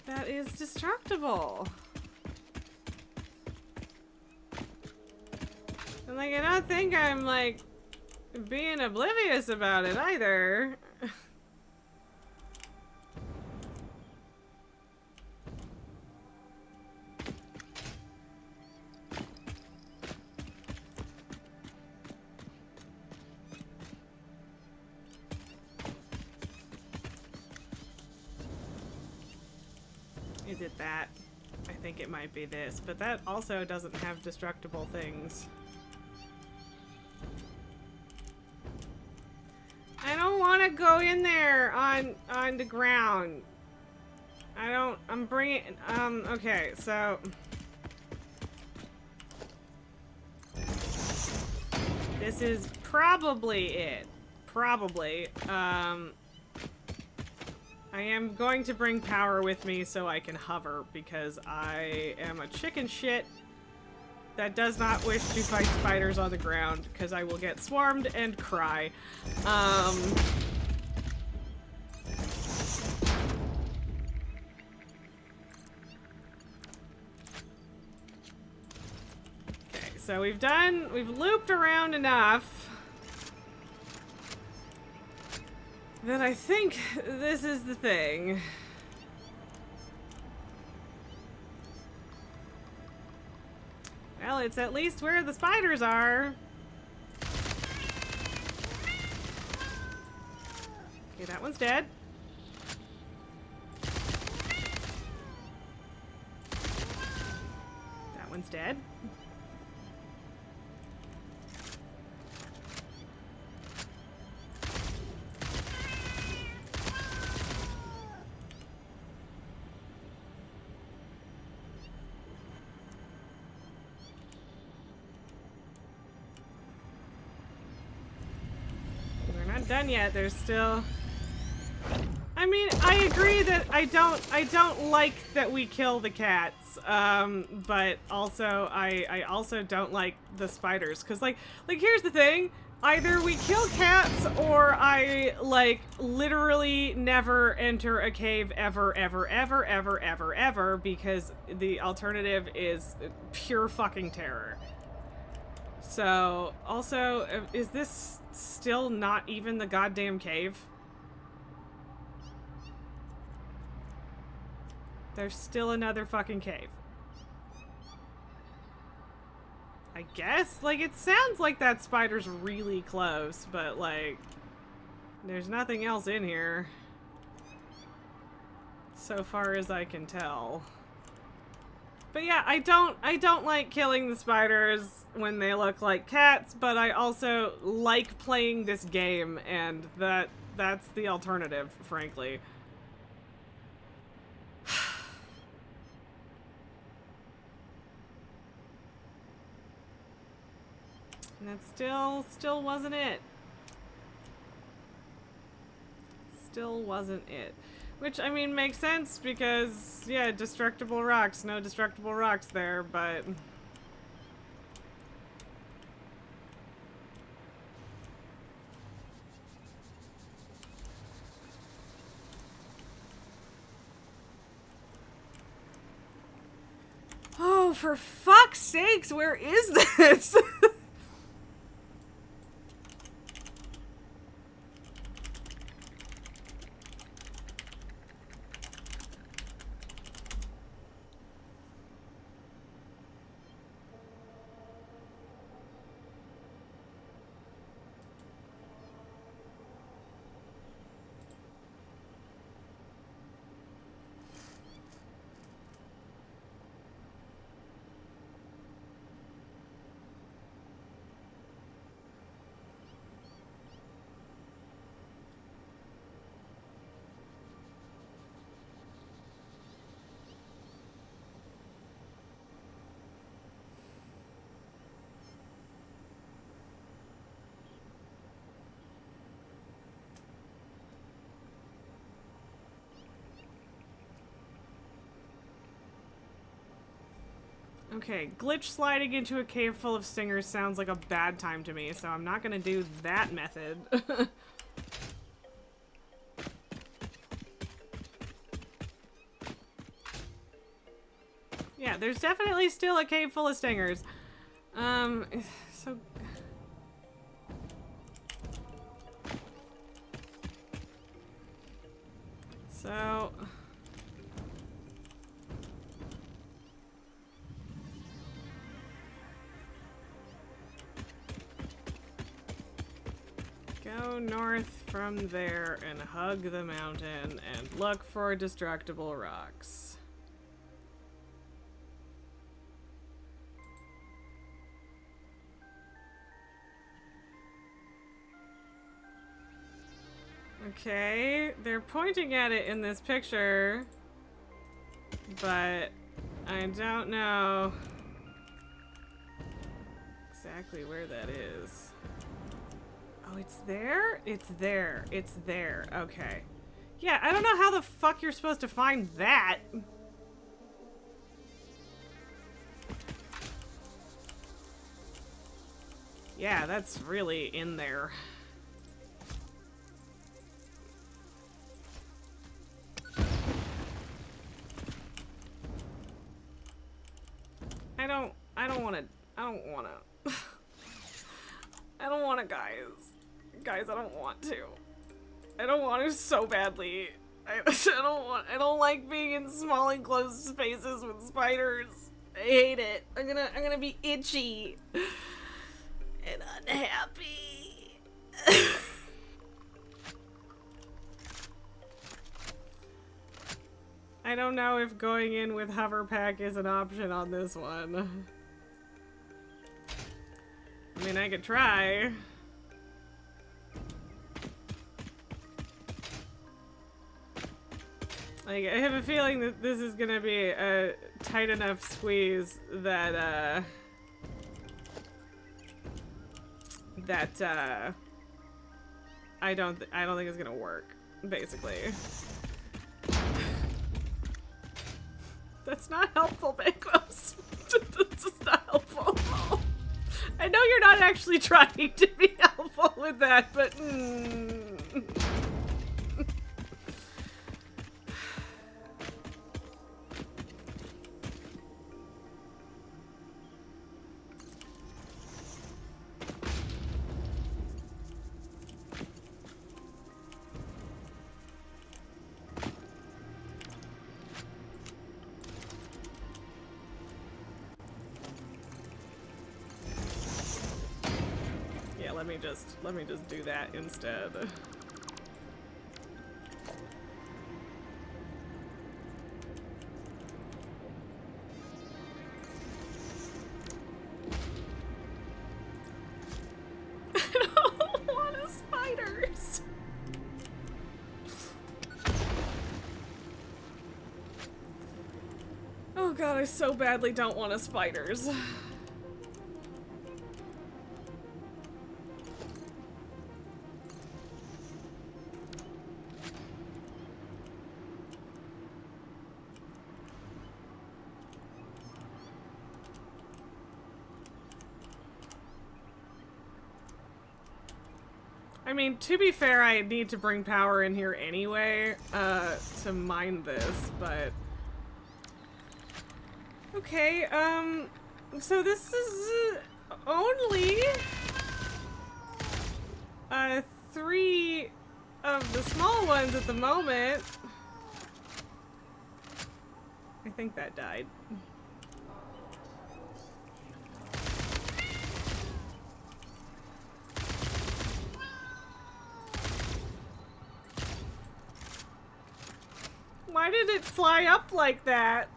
that is destructible. And like, I don't think I'm like being oblivious about it either. Is it that? I think it might be this, but that also doesn't have destructible things. I don't want to go in there on the ground. I'm bringing, okay, so. This is probably it. Probably. I am going to bring power with me so I can hover because I am a chicken shit that does not wish to fight spiders on the ground, because I will get swarmed and cry. Okay, so we've looped around enough that I think this is the thing. Well, it's at least where the spiders are. Okay, that one's dead. That one's dead. Done yet. There's still... I mean, I agree that I don't like that we kill the cats, but also I also don't like the spiders, because like here's the thing: either we kill cats or I like literally never enter a cave ever, because the alternative is pure fucking terror. So, also, is this still not even the goddamn cave? There's still another fucking cave. I guess? Like, it sounds like that spider's really close, but, like, there's nothing else in here. So far as I can tell. But yeah, I don't like killing the spiders when they look like cats, but I also like playing this game, and that's the alternative, frankly. And that still wasn't it. Still wasn't it. Which, I mean, makes sense because, yeah, destructible rocks. No destructible rocks there, but... Oh, for fuck's sakes, where is this? Okay, glitch sliding into a cave full of stingers sounds like a bad time to me, so I'm not gonna do that method. Yeah, there's definitely still a cave full of stingers. So... Go north from there and hug the mountain and look for destructible rocks. Okay, they're pointing at it in this picture, but I don't know exactly where that is. Oh, it's there? It's there. It's there. Okay. Yeah, I don't know how the fuck you're supposed to find that. Yeah, that's really in there. I don't wanna, I don't wanna, guys. Guys, I don't want to. I don't want to so badly. I don't like being in small enclosed spaces with spiders. I hate it. I'm gonna be itchy. And unhappy. I don't know if going in with hover pack is an option on this one. I mean, I could try. Like, I have a feeling that this is gonna be a tight enough squeeze that, I don't think it's gonna work, basically. That's not helpful, Bangos. This is not helpful at all. I know you're not actually trying to be helpful with that, but let me just do that instead. I don't want spiders. Oh god, I so badly don't want spiders. I mean, to be fair, I need to bring power in here anyway, to mine this, but... Okay, so this is only 3 of the small ones at the moment. I think that died. Why did it fly up like that?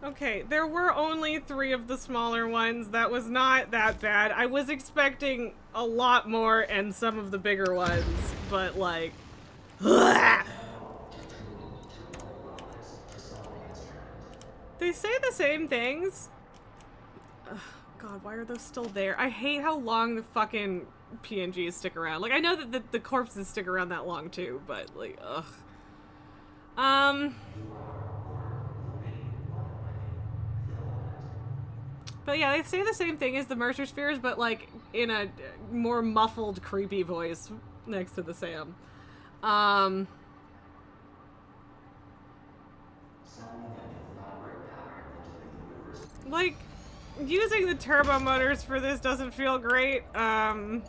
Okay, there were only 3 of the smaller ones. That was not that bad. I was expecting a lot more and some of the bigger ones, but like... They say the same things. Ugh, God, why are those still there? I hate how long the fucking PNGs stick around. Like, I know that the corpses stick around that long too, but like, ugh. But yeah, they say the same thing as the Mercer Spheres, but like in a more muffled, creepy voice next to the Sam. Like, using the turbo motors for this doesn't feel great, but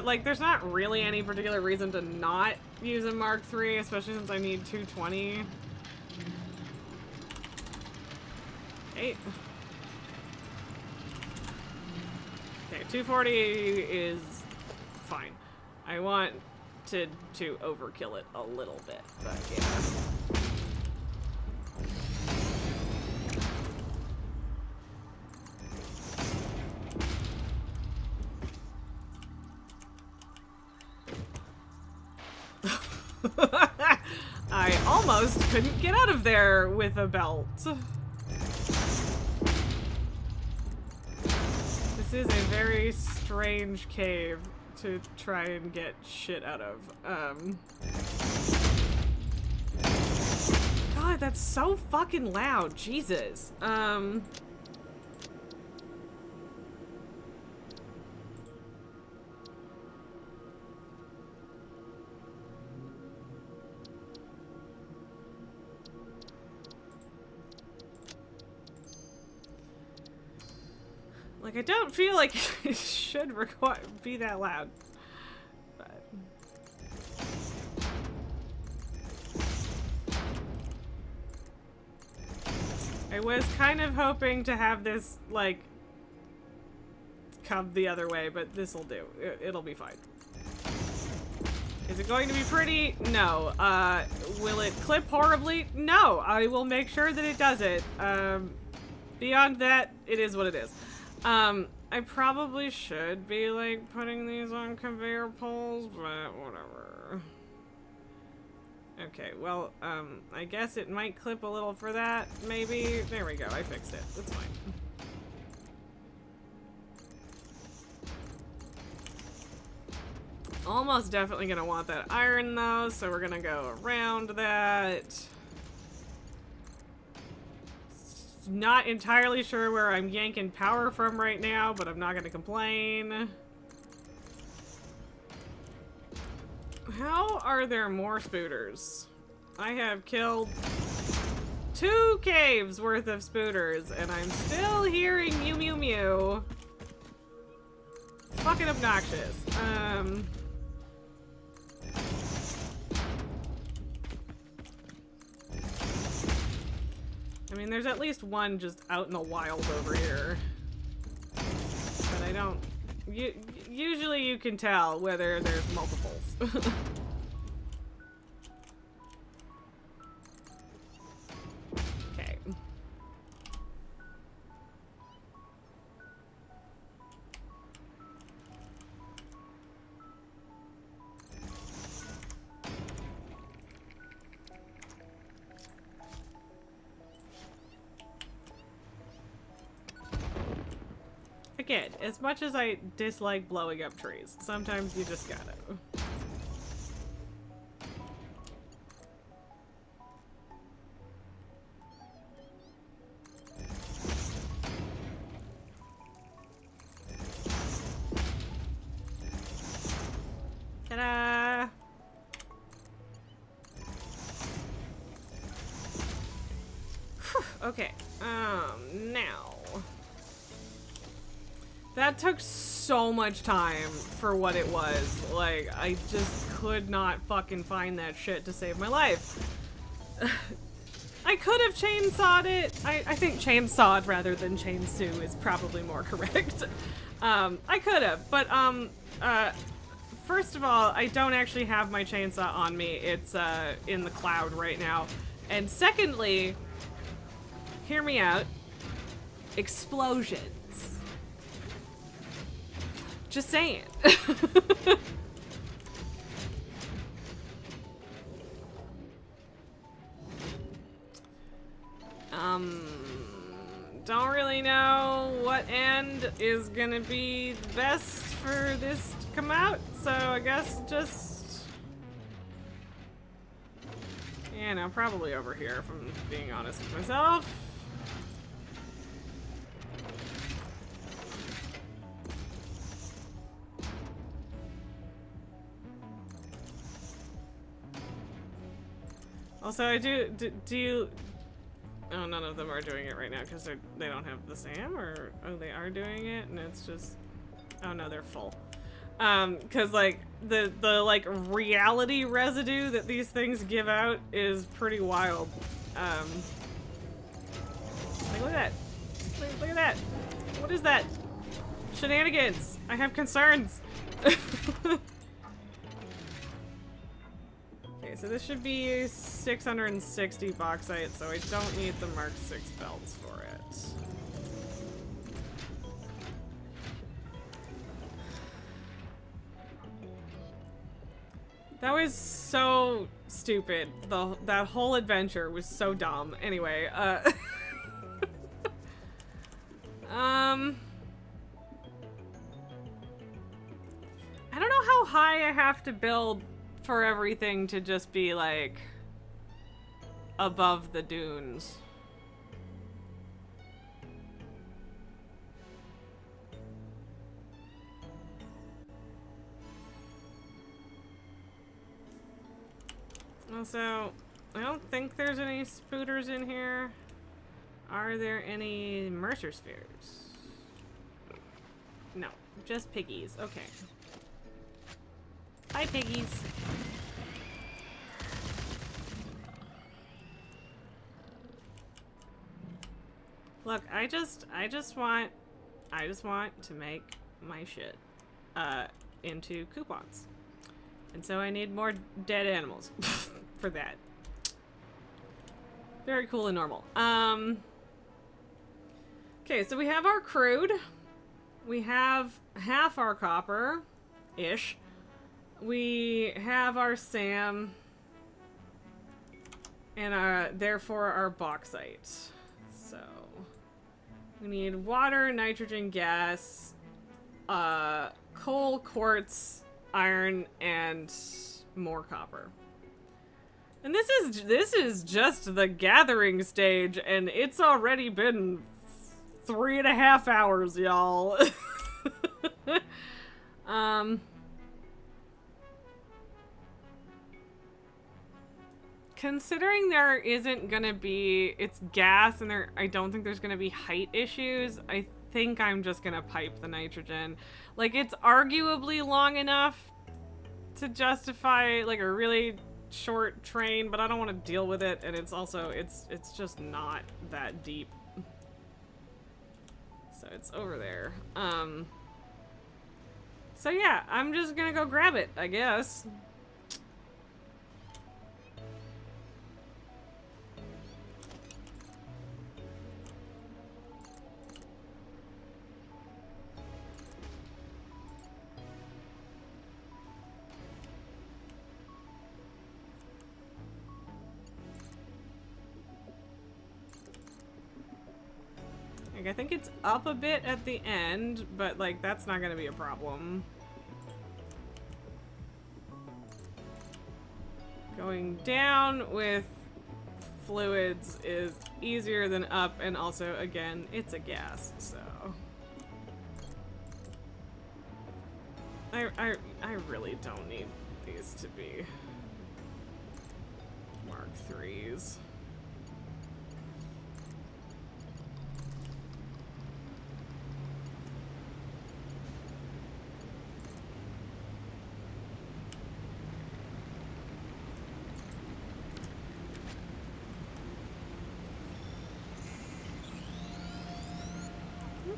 like, there's not really any particular reason to not use a Mark III, especially since I need 220. Okay, 240 is fine. I want to overkill it a little bit, but yeah. I almost couldn't get out of there with a belt. This is a very strange cave to try and get shit out of. God, that's so fucking loud. Jesus. Like, I don't feel like it should be that loud. But... I was kind of hoping to have this, like, come the other way, but this'll do. It'll be fine. Is it going to be pretty? No. Will it clip horribly? No. I will make sure that it does it. Beyond that, it is what it is. I probably should be, like, putting these on conveyor poles, but whatever. Okay, well, I guess it might clip a little for that, maybe. There we go, I fixed it. That's fine. Almost definitely gonna want that iron, though, so we're gonna go around that. Not entirely sure where I'm yanking power from right now, but I'm not gonna complain. How are there more spooters? I have killed 2 caves worth of spooters, and I'm still hearing mew mew mew. Fucking obnoxious. I mean, there's at least one just out in the wild over here. But I don't... Usually you can tell whether there's multiples. Okay. Again, as much as I dislike blowing up trees, sometimes you just gotta. Ta-da! Okay, now. That took so much time for what it was. Like, I just could not fucking find that shit to save my life. I could have chainsawed it. I think chainsawed rather than chainsaw is probably more correct. I could have, but, first of all, I don't actually have my chainsaw on me. It's, in the cloud right now. And secondly, hear me out. Explosions. Just saying. Don't really know what end is gonna be best for this to come out, so I guess just... Yeah, no, probably over here, if I'm being honest with myself. Also, I do you... Oh, none of them are doing it right now because they don't have the SAM, or... Oh, they are doing it, and it's just... Oh, no, they're full. Because, like, the like, reality residue that these things give out is pretty wild. Like, look at that. Look at that. What is that? Shenanigans. I have concerns. Okay, so this should be 660 bauxite, so I don't need the Mark 6 belts for it. That was so stupid. That whole adventure was so dumb. Anyway, I don't know how high I have to build for everything to just be like above the dunes. Also, I don't think there's any spooters in here. Are there any Mercer spheres? No, just piggies. Okay. Bye, piggies. Look, I just want to make my shit into coupons. And so I need more dead animals for that. Very cool and normal. Okay, so we have our crude. We have half our copper-ish. We have our SAM. And therefore our bauxite. So we need water, nitrogen gas, coal, quartz, iron, and more copper. And this is just the gathering stage, and it's already been 3.5 hours, y'all. Considering there isn't gonna be, it's gas, and I don't think there's gonna be height issues, I think I'm just gonna pipe the nitrogen. Like, it's arguably long enough to justify, like, a really short train, but I don't want to deal with it, and it's also, it's just not that deep. So it's over there. So yeah, I'm just gonna go grab it, I guess. Like, I think it's up a bit at the end, but like that's not gonna be a problem. Going down with fluids is easier than up, and also, again, it's a gas, so I really don't need these to be Mark IIIs.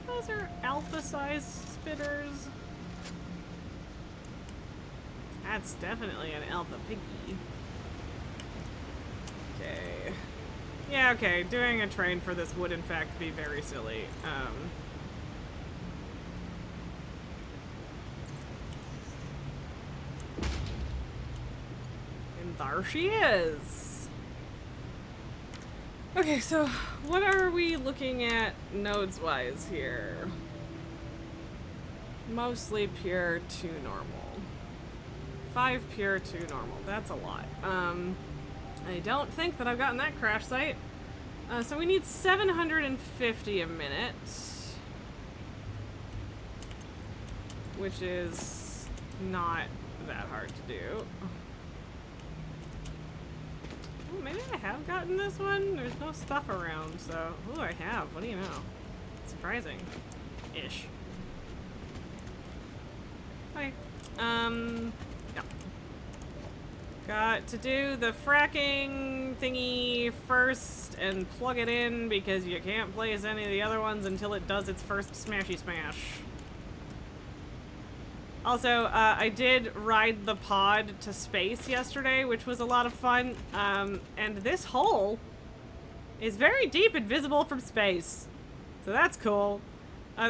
Those are alpha-size spitters. That's definitely an alpha piggy. Okay. Yeah, okay. Doing a train for this would in fact be very silly. And there she is. Okay, so what are we looking at nodes-wise here? Mostly pure to normal. 5 pure to normal. That's a lot. I don't think that I've gotten that crash site. So we need 750 a minute. Which is not that hard to do. Ooh, maybe I have gotten this one? There's no stuff around, so... Ooh, I have. What do you know? Surprising-ish. Okay. No. Got to do the fracking thingy first and plug it in because you can't place any of the other ones until it does its first smashy smash. Also, I did ride the pod to space yesterday, which was a lot of fun. And this hole is very deep and visible from space. So that's cool.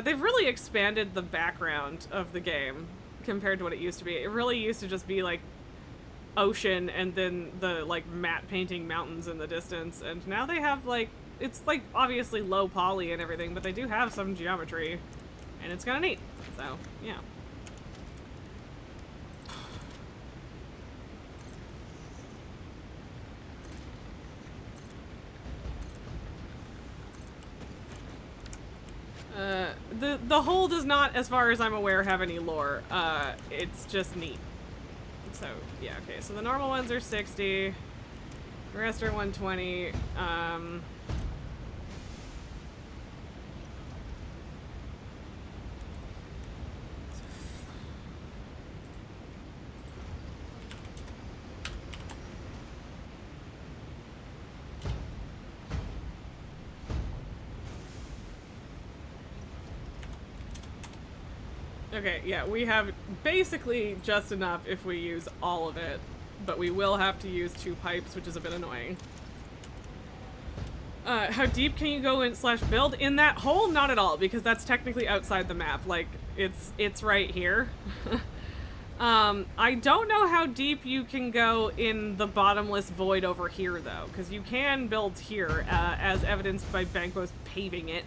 They've really expanded the background of the game compared to what it used to be. It really used to just be like ocean and then the like matte painting mountains in the distance. And now they have like, it's like obviously low poly and everything, but they do have some geometry. And it's kind of neat. So, yeah. the hole does not, as far as I'm aware, have any lore. It's just neat. So, yeah, okay. So the normal ones are 60. The rest are 120. Okay, yeah, we have basically just enough if we use all of it, but we will have to use 2 pipes, which is a bit annoying. How deep can you go in / build? In that hole? Not at all, because that's technically outside the map. Like, it's right here. I don't know how deep you can go in the bottomless void over here, though, because you can build here, as evidenced by Banquo's paving it.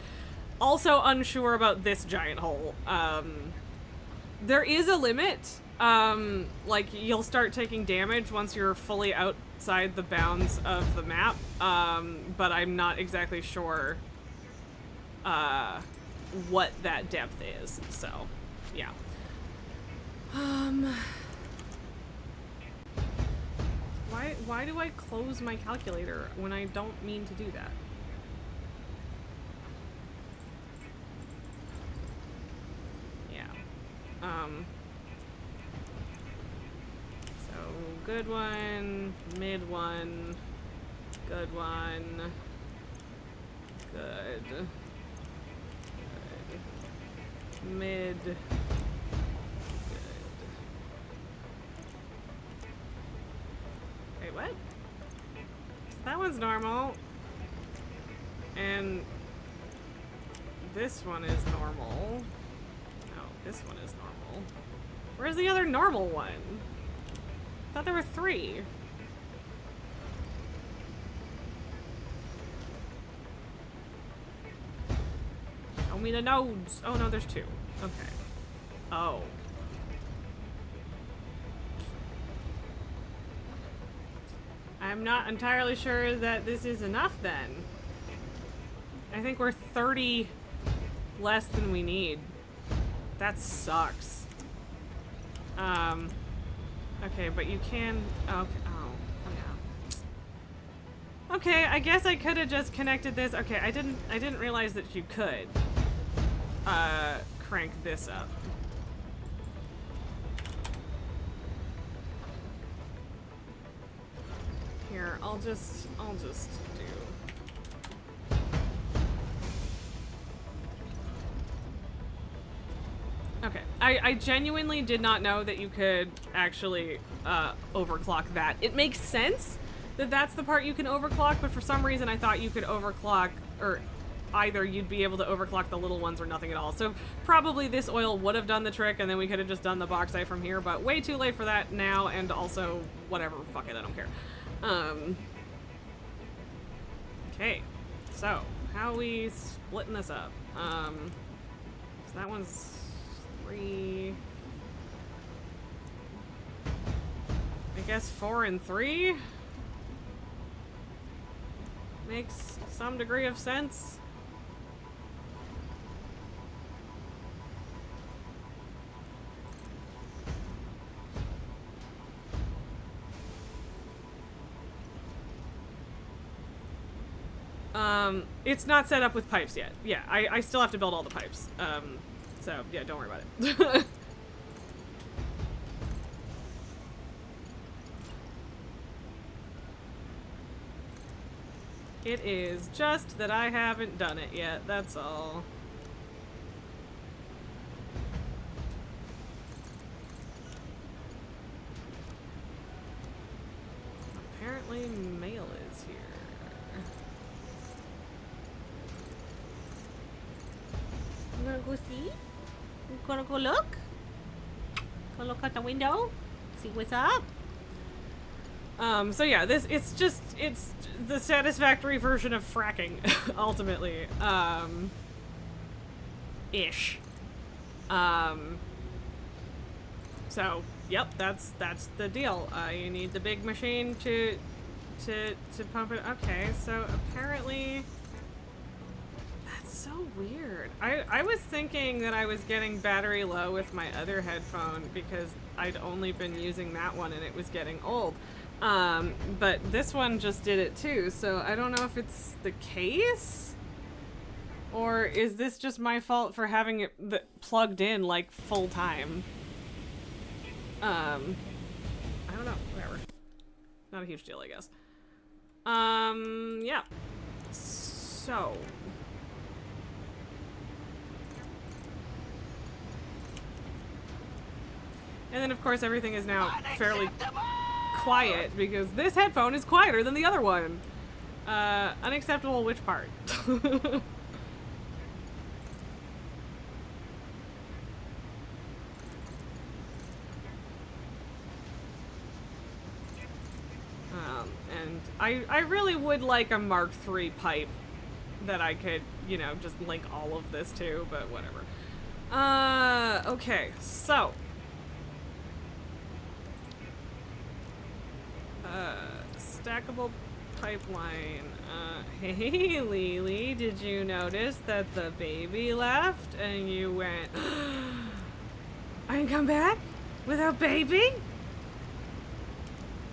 Also unsure about this giant hole. There is a limit. Like, you'll start taking damage once you're fully outside the bounds of the map, but I'm not exactly sure what that depth is, so, yeah. Why do I close my calculator when I don't mean to do that? So good one, mid one, good one, good, mid, good. Wait, what? That one's normal. And this one is normal. This one is normal. Where's the other normal one? I thought there were 3. Show me the nodes. Oh, no, there's 2. Okay. Oh. I'm not entirely sure that this is enough, then. I think we're 30 less than we need. That sucks. Okay, but you can, okay, oh, yeah. Okay, I guess I could have just connected this. Okay, I didn't realize that you could, crank this up. Here, I'll just do. Okay, I genuinely did not know that you could actually overclock that. It makes sense that that's the part you can overclock, but for some reason I thought you could overclock, or either you'd be able to overclock the little ones or nothing at all. So probably this oil would have done the trick, and then we could have just done the bauxite from here, but way too late for that now, and also whatever, fuck it, I don't care. Okay, so how are we splitting this up? So that one's 3. I guess 4 and 3 makes some degree of sense. It's not set up with pipes yet. Yeah, I still have to build all the pipes. So, yeah, don't worry about it. It is just that I haven't done it yet, that's all. Apparently mail is here. I'm gonna go see. I'm gonna go look. Go look out the window. See what's up. So yeah, it's the Satisfactory version of fracking, ultimately. Ish. So, yep, that's the deal. You need the big machine to pump it. Okay, so apparently that's So weird. I was thinking that I was getting battery low with my other headphone because I'd only been using that one and it was getting old. But this one just did it too, so I don't know if it's the case? Or is this just my fault for having it plugged in like full time? I don't know, whatever. Not a huge deal, I guess. Yeah. So... And then, of course, everything is now fairly quiet because this headphone is quieter than the other one. Unacceptable which part? And I really would like a Mark III pipe that I could, you know, just link all of this to, but whatever. Okay, so... stackable pipeline. Hey, Lily, did you notice that the baby left and you went, I can come back without baby?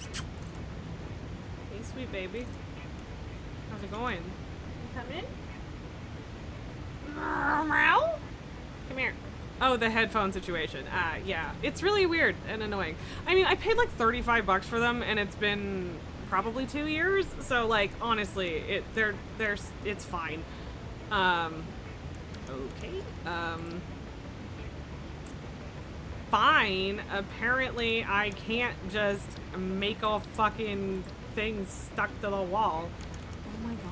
Hey, sweet baby. How's it going? You come in? Meow? Come here. Oh, the headphone situation. Yeah. It's really weird and annoying. I mean, I paid like $35 for them and it's been probably 2 years. So like, honestly, it's fine. Okay. Fine. Apparently I can't just make a fucking thing stuck to the wall. Oh my god.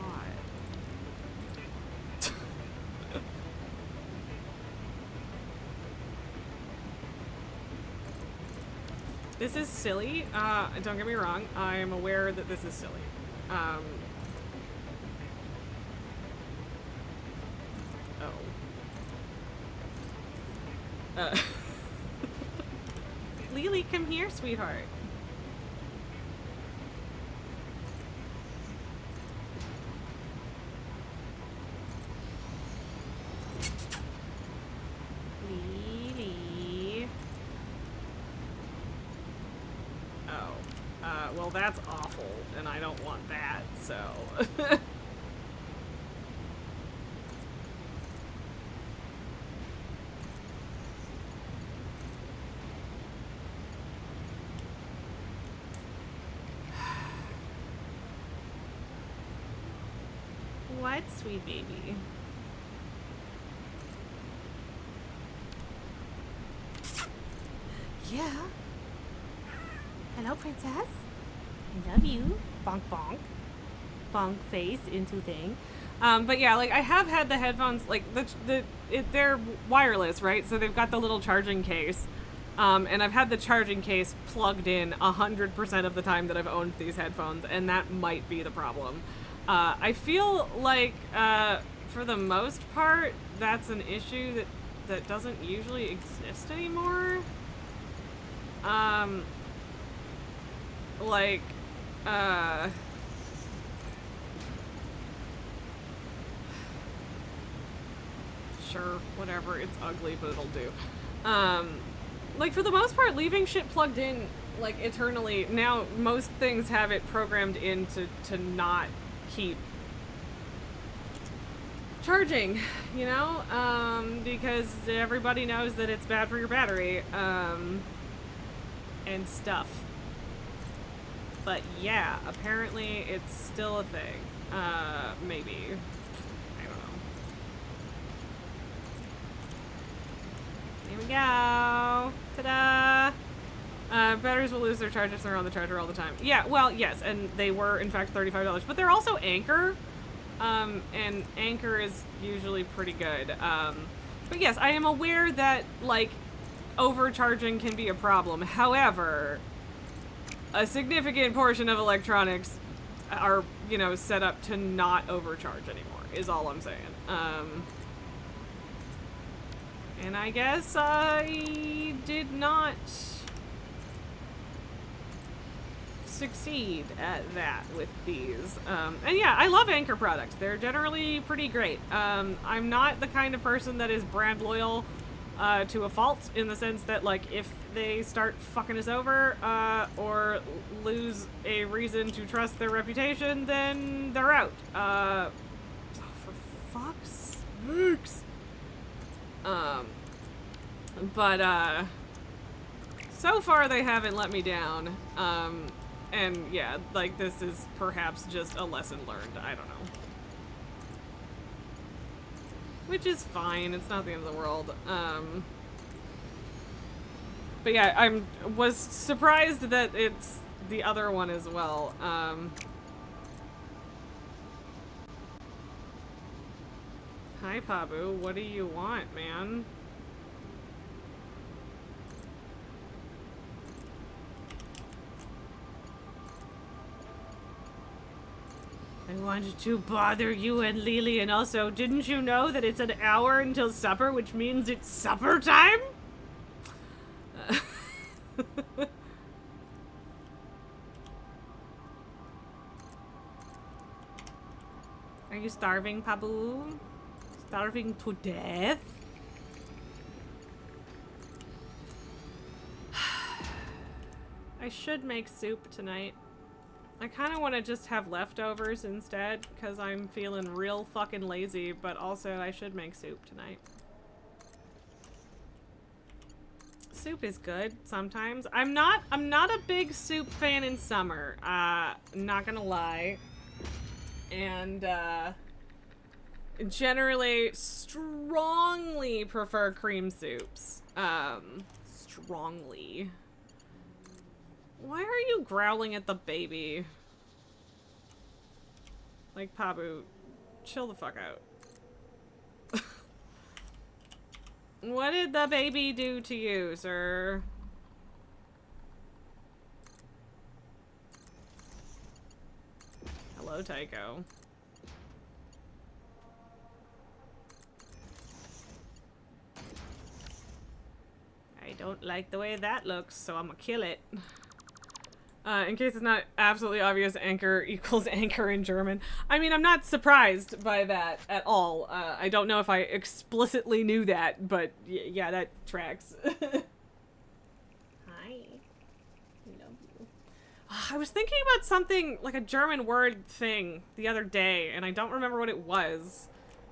This is silly. Don't get me wrong. I am aware that this is silly. Oh. Lily, come here, sweetheart. Well, that's awful, and I don't want that, so... What, sweet baby? Yeah. Hello, princess. I love you. Bonk bonk. Bonk face into thing. But yeah, like I have had the headphones, like they're wireless, right? So they've got the little charging case. And I've had the charging case plugged in 100% of the time that I've owned these headphones, and that might be the problem. I feel like, for the most part, that's an issue that doesn't usually exist anymore. Sure, whatever, it's ugly, but it'll do. Like, for the most part, leaving shit plugged in, like, eternally, now most things have it programmed in to not keep charging, you know? Because everybody knows that it's bad for your battery, and stuff. But yeah, apparently it's still a thing. Maybe. I don't know. Here we go. Ta-da! Batteries will lose their charge if they're on the charger all the time. Yeah, well, yes, and they were, in fact, $35. But they're also Anchor. And Anchor is usually pretty good. But yes, I am aware that, like, overcharging can be a problem. However, a significant portion of electronics are, you know, set up to not overcharge anymore, is all I'm saying. And I guess I did not succeed at that with these. And yeah, I love Anchor products. They're generally pretty great. I'm not the kind of person that is brand loyal to a fault, in the sense that, like, if they start fucking us over or lose a reason to trust their reputation, then they're out. Oh, for fuck's sakes. But so far they haven't let me down. And yeah, like, this is perhaps just a lesson learned. I don't know. Which is fine. It's not the end of the world. But yeah, was surprised that it's the other one as well. Hi, Pabu. What do you want, man? I wanted to bother you and Lily, and also, didn't you know that it's an hour until supper, which means it's supper time? Are you starving, Pabu? Starving to death? I should make soup tonight. I kind of want to just have leftovers instead, because I'm feeling real fucking lazy, but also I should make soup tonight. Soup is good sometimes. I'm not a big soup fan in summer. Not gonna lie. And generally strongly prefer cream soups. Strongly. Why are you growling at the baby? Like, Pabu, chill the fuck out. What did the baby do to you, sir? Hello, Tycho. I don't like the way that looks, so I'm gonna kill it. In case it's not absolutely obvious, anchor equals anchor in German. I mean, I'm not surprised by that at all. I don't know if I explicitly knew that, but yeah, that tracks. Hi. Love you. I was thinking about something, like a German word thing, the other day, and I don't remember what it was.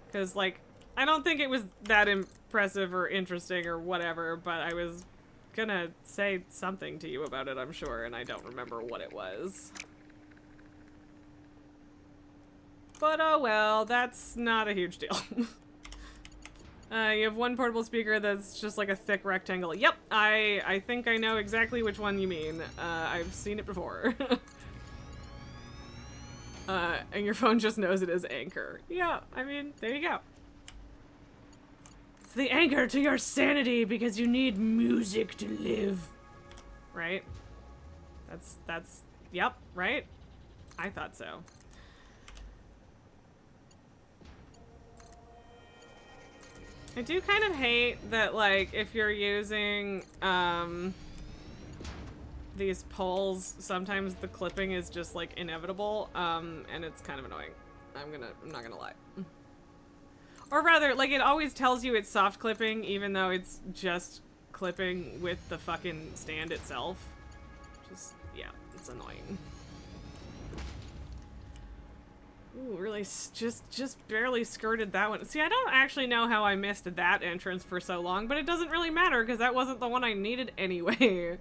Because, like, I don't think it was that impressive or interesting or whatever, but I was gonna say something to you about it, I'm sure, and I don't remember what it was. But oh well, that's not a huge deal. You have one portable speaker that's just like a thick rectangle. Yep, I think I know exactly which one you mean. I've seen it before. And your phone just knows it as Anchor. Yeah, I mean, there you go. It's the anchor to your sanity because you need music to live. Right? That's, yep, right? I thought so. I do kind of hate that, like, if you're using, these poles, sometimes the clipping is just, like, inevitable, and it's kind of annoying. I'm not gonna lie. Or rather, like, it always tells you it's soft clipping, even though it's just clipping with the fucking stand itself. Just, yeah, it's annoying. Ooh, really, just barely skirted that one. See, I don't actually know how I missed that entrance for so long, but it doesn't really matter, because that wasn't the one I needed anyway.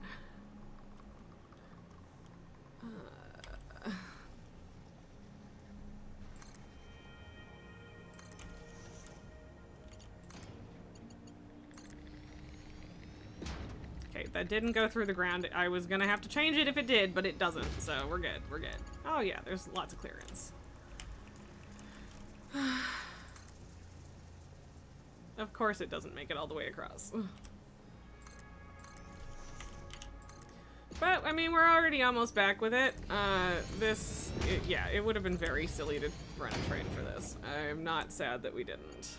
Okay, that didn't go through the ground. I was gonna have to change it if it did, but it doesn't, so we're good, we're good. Oh yeah, there's lots of clearance. Of course it doesn't make it all the way across. But, I mean, we're already almost back with it. Yeah, it would have been very silly to run a train for this. I'm not sad that we didn't.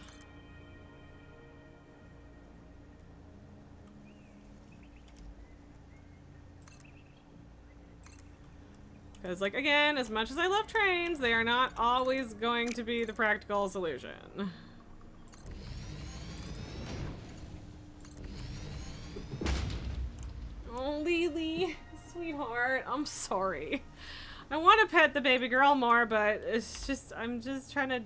Because, like, again, as much as I love trains, they are not always going to be the practical solution. Oh, Lily, sweetheart, I'm sorry. I want to pet the baby girl more, but it's just, I'm trying to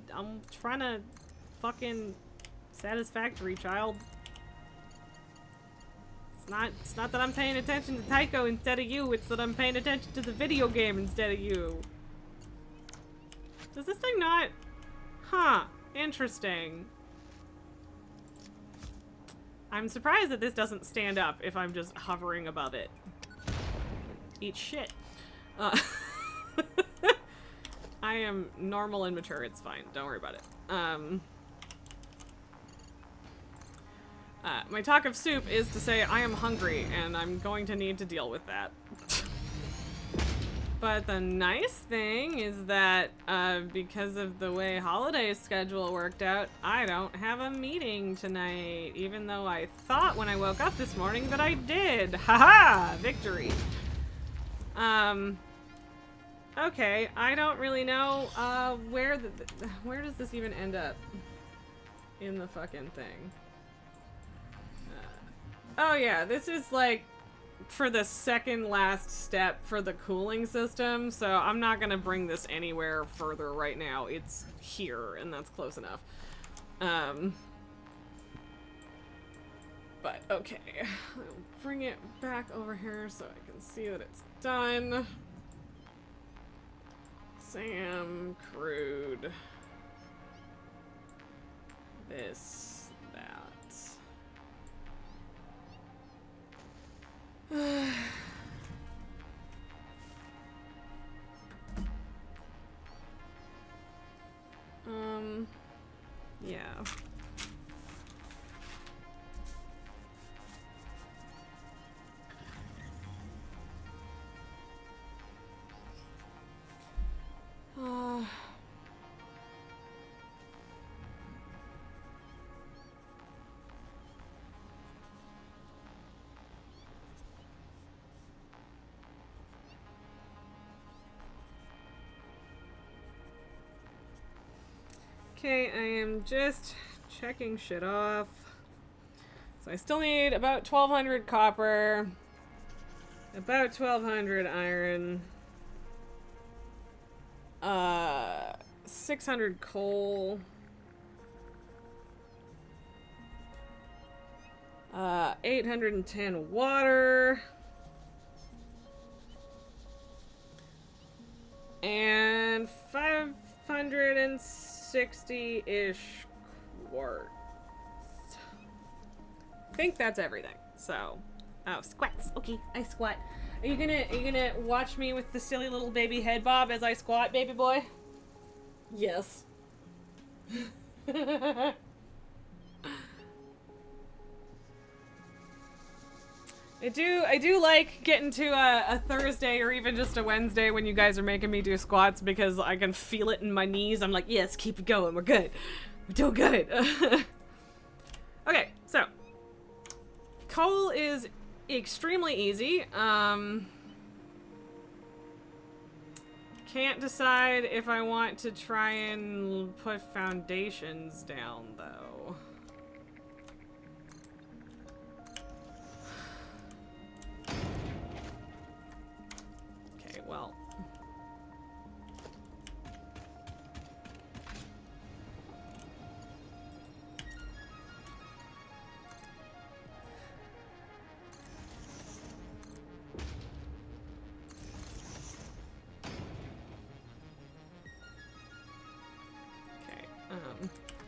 fucking Satisfactory, child. It's not that I'm paying attention to Tycho instead of you, it's that I'm paying attention to the video game instead of you. Does this thing not? Huh, interesting. I'm surprised that this doesn't stand up if I'm just hovering above it. Eat shit. I am normal and mature, it's fine, don't worry about it. My talk of soup is to say I am hungry, and I'm going to need to deal with that. But the nice thing is that, because of the way Holiday's schedule worked out, I don't have a meeting tonight, even though I thought when I woke up this morning that I did. Haha! Victory! Okay, I don't really know, where does this even end up in the fucking thing? Oh yeah, this is like for the second last step for the cooling system, so I'm not gonna bring this anywhere further right now. It's here, and that's close enough. But okay, I'll bring it back over here so I can see that it's done. Sam, crude. This, that. Yeah. Okay, I am just checking shit off. So I still need about 1,200 copper, about 1,200 iron, 600 coal, 810 water, and 560-ish quartz. I think that's everything. So, oh, squats. Okay, I squat. Are you gonna watch me with the silly little baby head bob as I squat, baby boy? Yes. I do like getting to a Thursday or even just a Wednesday when you guys are making me do squats because I can feel it in my knees. I'm like, yes, keep it going. We're good. We're doing good. Okay, so coal is extremely easy. Can't decide if I want to try and put foundations down though. Okay, well.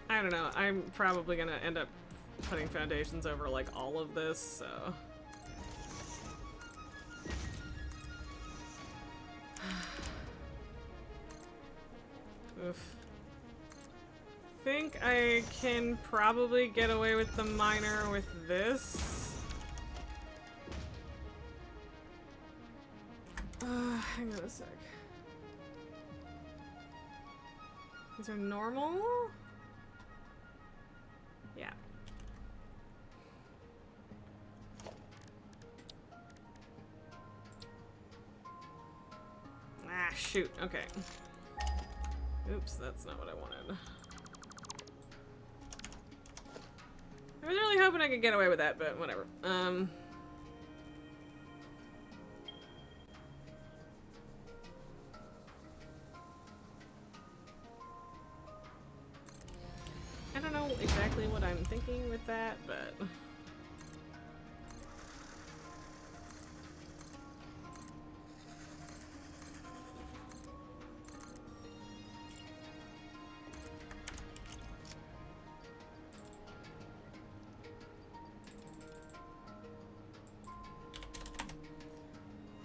I don't know. I'm probably gonna end up putting foundations over like all of this, so. Oof. Think I can probably get away with the miner with this. Hang on a sec. These are normal? Yeah. Ah. shoot. Okay. Oops, that's not what I wanted. I was really hoping I could get away with that, but whatever. I don't know exactly what I'm thinking with that, but...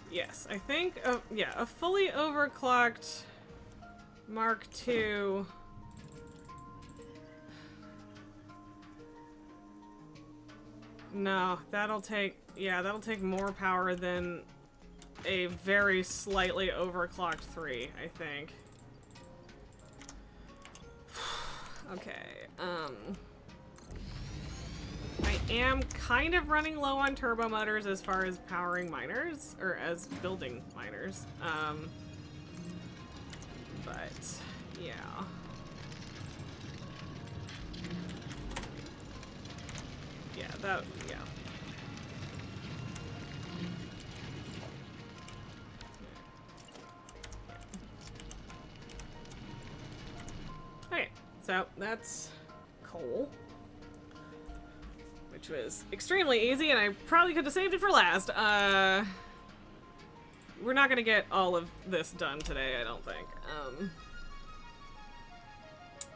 Yes, I think, yeah, a fully overclocked Mark II. No, that'll take, yeah, that'll take more power than a very slightly overclocked 3, I think. Okay, I am kind of running low on turbo motors as far as powering miners, or as building miners. But, yeah. Yeah, that, yeah. Okay, so that's coal. Which was extremely easy, and I probably could have saved it for last. We're not gonna get all of this done today, I don't think.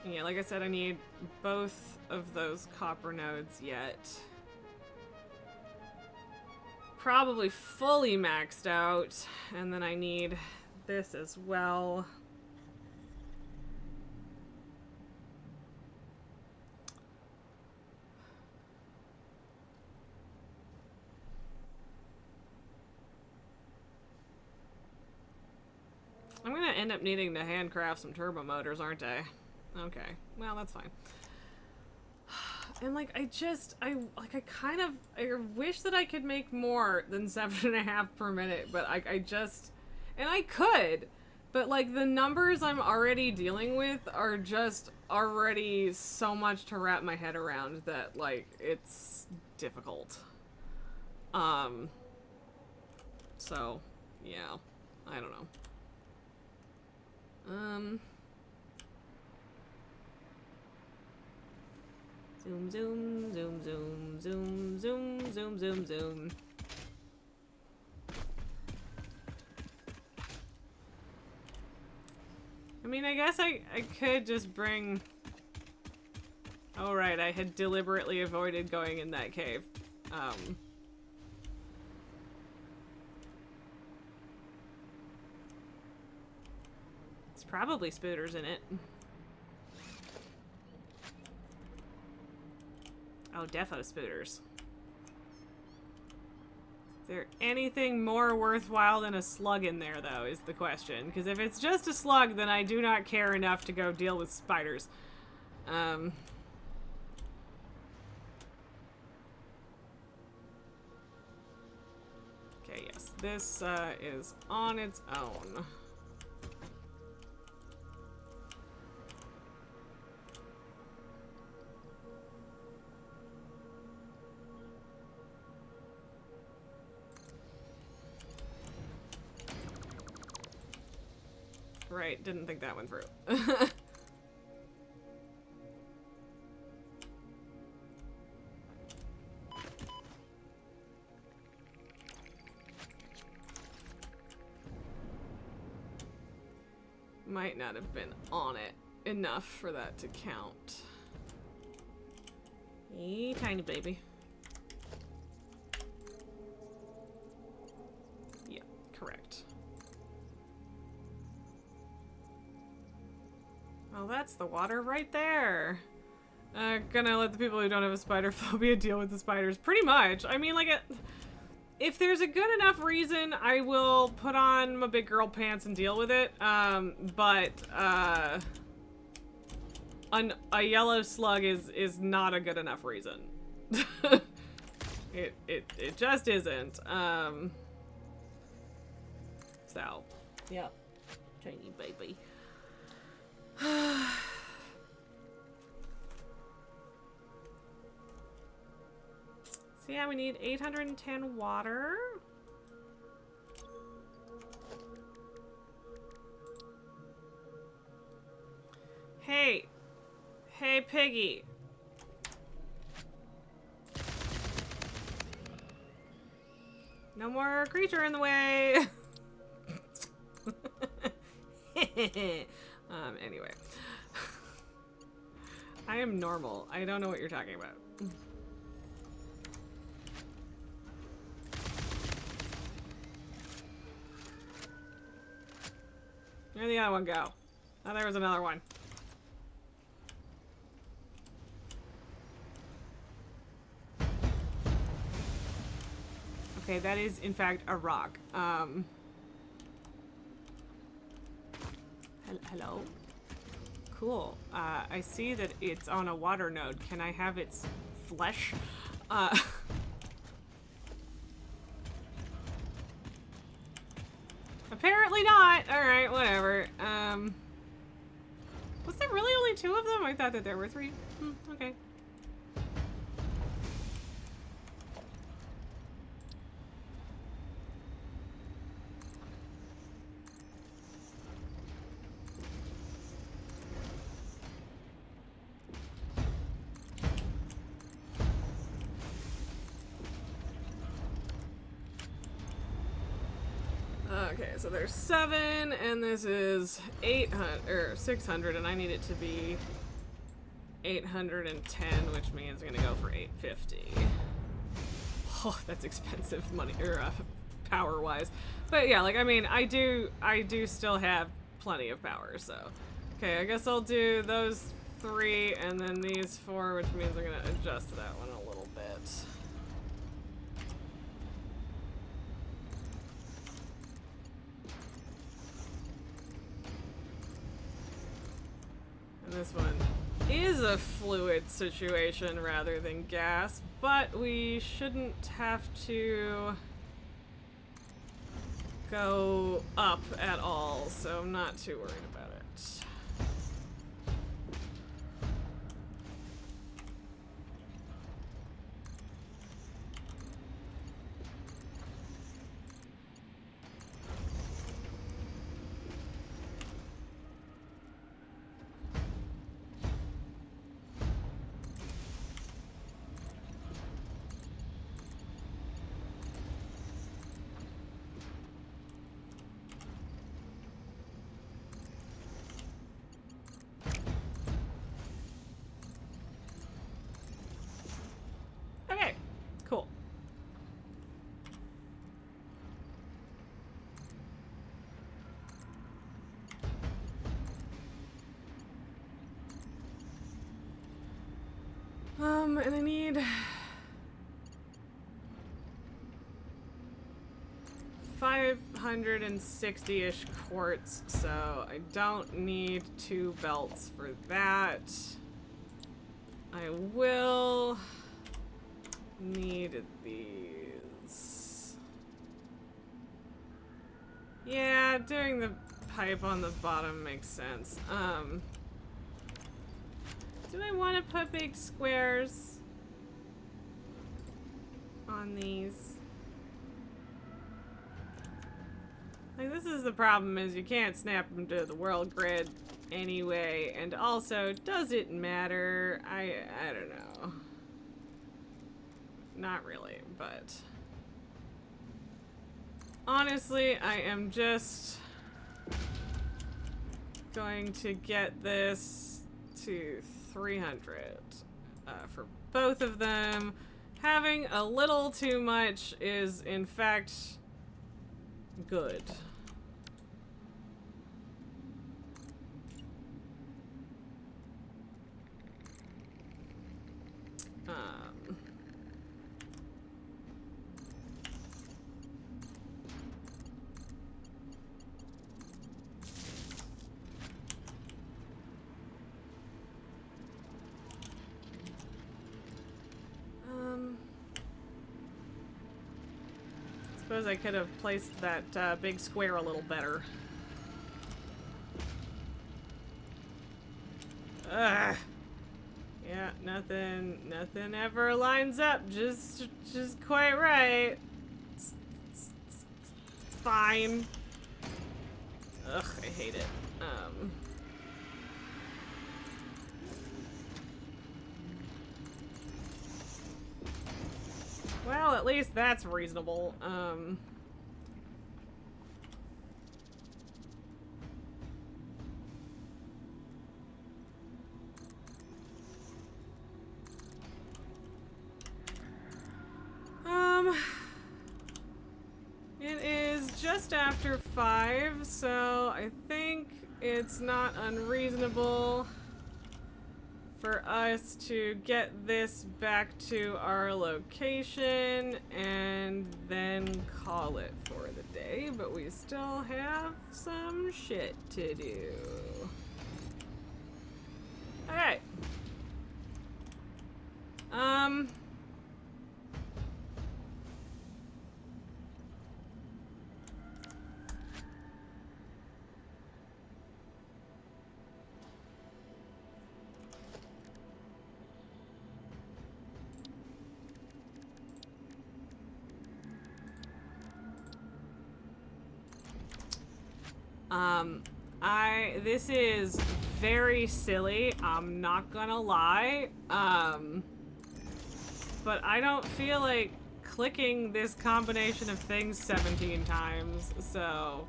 Yeah, like I said, I need both of those copper nodes yet. Probably fully maxed out, and then I need this as well. I'm gonna end up needing to handcraft some turbo motors, aren't I? Okay, well, that's fine. And like, I wish that I could make more than 7.5 per minute, but and I could, but like the numbers I'm already dealing with are just already so much to wrap my head around that like, it's difficult. So, yeah, I don't know. Zoom, zoom, zoom, zoom, zoom, zoom, zoom, zoom, zoom. I mean, I guess I could just bring... Oh, right, I had deliberately avoided going in that cave. It's probably spooters in it. Oh, defo spooters. Is there anything more worthwhile than a slug in there, though, is the question. Because if it's just a slug, then I do not care enough to go deal with spiders. Okay, yes. This is on its own. Right, didn't think that one through. Might not have been on it enough for that to count. Hey, tiny baby. Yeah, correct. Oh, that's the water right there. Gonna let the people who don't have a spider phobia deal with the spiders. Pretty much. I mean, like, if there's a good enough reason, I will put on my big girl pants and deal with it. But a yellow slug is not a good enough reason. It just isn't. So, yeah. Tiny baby. So yeah, we need 810 water. Hey. Hey, Piggy. No more creature in the way. Anyway. I am normal. I don't know what you're talking about. Where'd the other one go? Oh, there was another one. Okay, that is in fact a rock. Hello? Cool. I see that it's on a water node. Can I have its flesh? Apparently not. Alright, whatever. Was there really only 2 of them? I thought that there were 3. Okay. Okay, so there's 7, and this is 800 or 600, and I need it to be 810, which means I'm gonna go for 850. Oh, that's expensive money or power-wise, but yeah, like I mean, I do still have plenty of power, so okay, I guess I'll do those 3 and then these 4, which means I'm gonna adjust that one a little bit. This one is a fluid situation rather than gas, but we shouldn't have to go up at all, so I'm not too worried about it. Okay, cool. And I need 560-ish quartz, so I don't need 2 belts for that. I will need these. Yeah, doing the pipe on the bottom makes sense. Do I want to put big squares on these? Like, this is the problem, is you can't snap them to the world grid anyway, and also, does it matter? I don't know. Not really, but honestly, I am just going to get this to 300 for both of them. Having a little too much is, in fact, good. Suppose I could have placed that big square a little better. Ugh. Yeah, nothing ever lines up just quite right. It's fine. Ugh, I hate it. Well, at least that's reasonable. It is just after 5, so I think it's not unreasonable for us to get this back to our location and then call it for the day, but we still have some shit to do. Okay. This is very silly, I'm not gonna lie, but I don't feel like clicking this combination of things 17 times, so...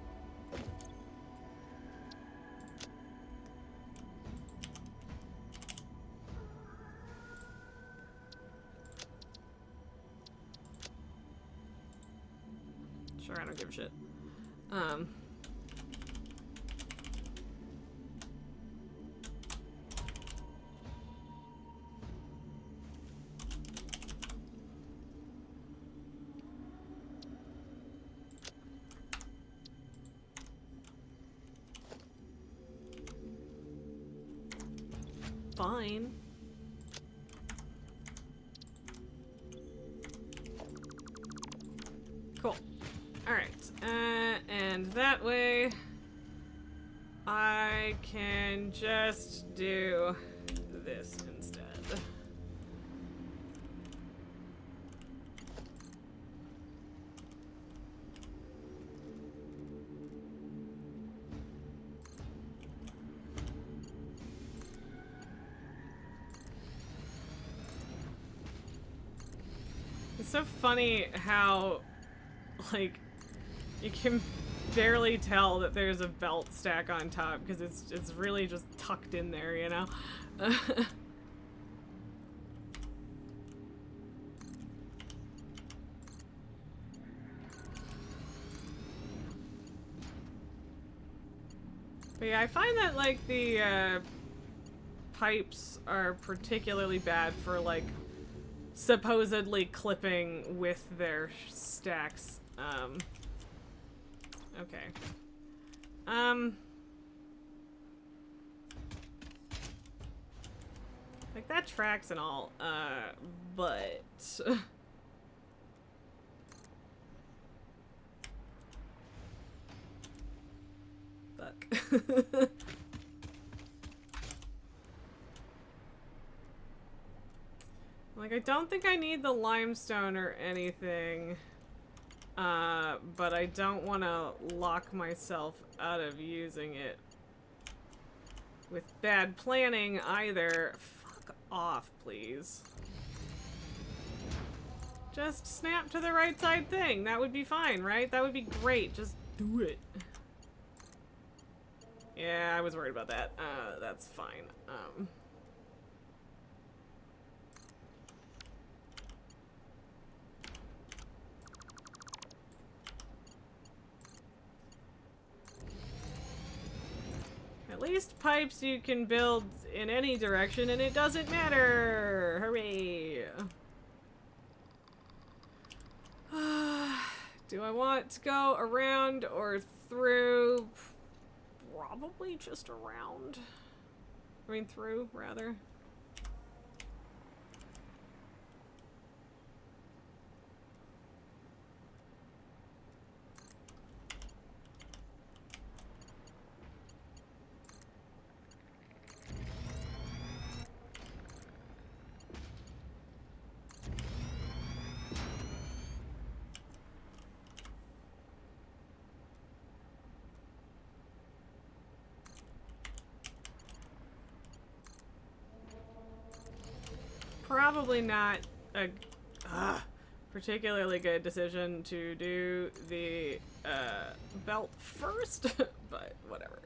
Sure, I don't give a shit. Fine. Cool. Alright, and that way I can just do this instead. It's so funny how, like, you can barely tell that there's a belt stack on top because it's really just tucked in there, you know? But yeah, I find that, like, the pipes are particularly bad for, like, supposedly clipping with their stacks. Okay. Like, that tracks and all, but... Fuck. Like, I don't think I need the limestone or anything, but I don't want to lock myself out of using it with bad planning either. Fuck off, please. Just snap to the right side thing. That would be fine, right? That would be great. Just do it. Yeah, I was worried about that. That's fine. At least pipes you can build in any direction and it doesn't matter! Hooray! Do I want to go around or through? Probably just around. I mean through, rather. probably not a particularly good decision to do the belt first, but whatever.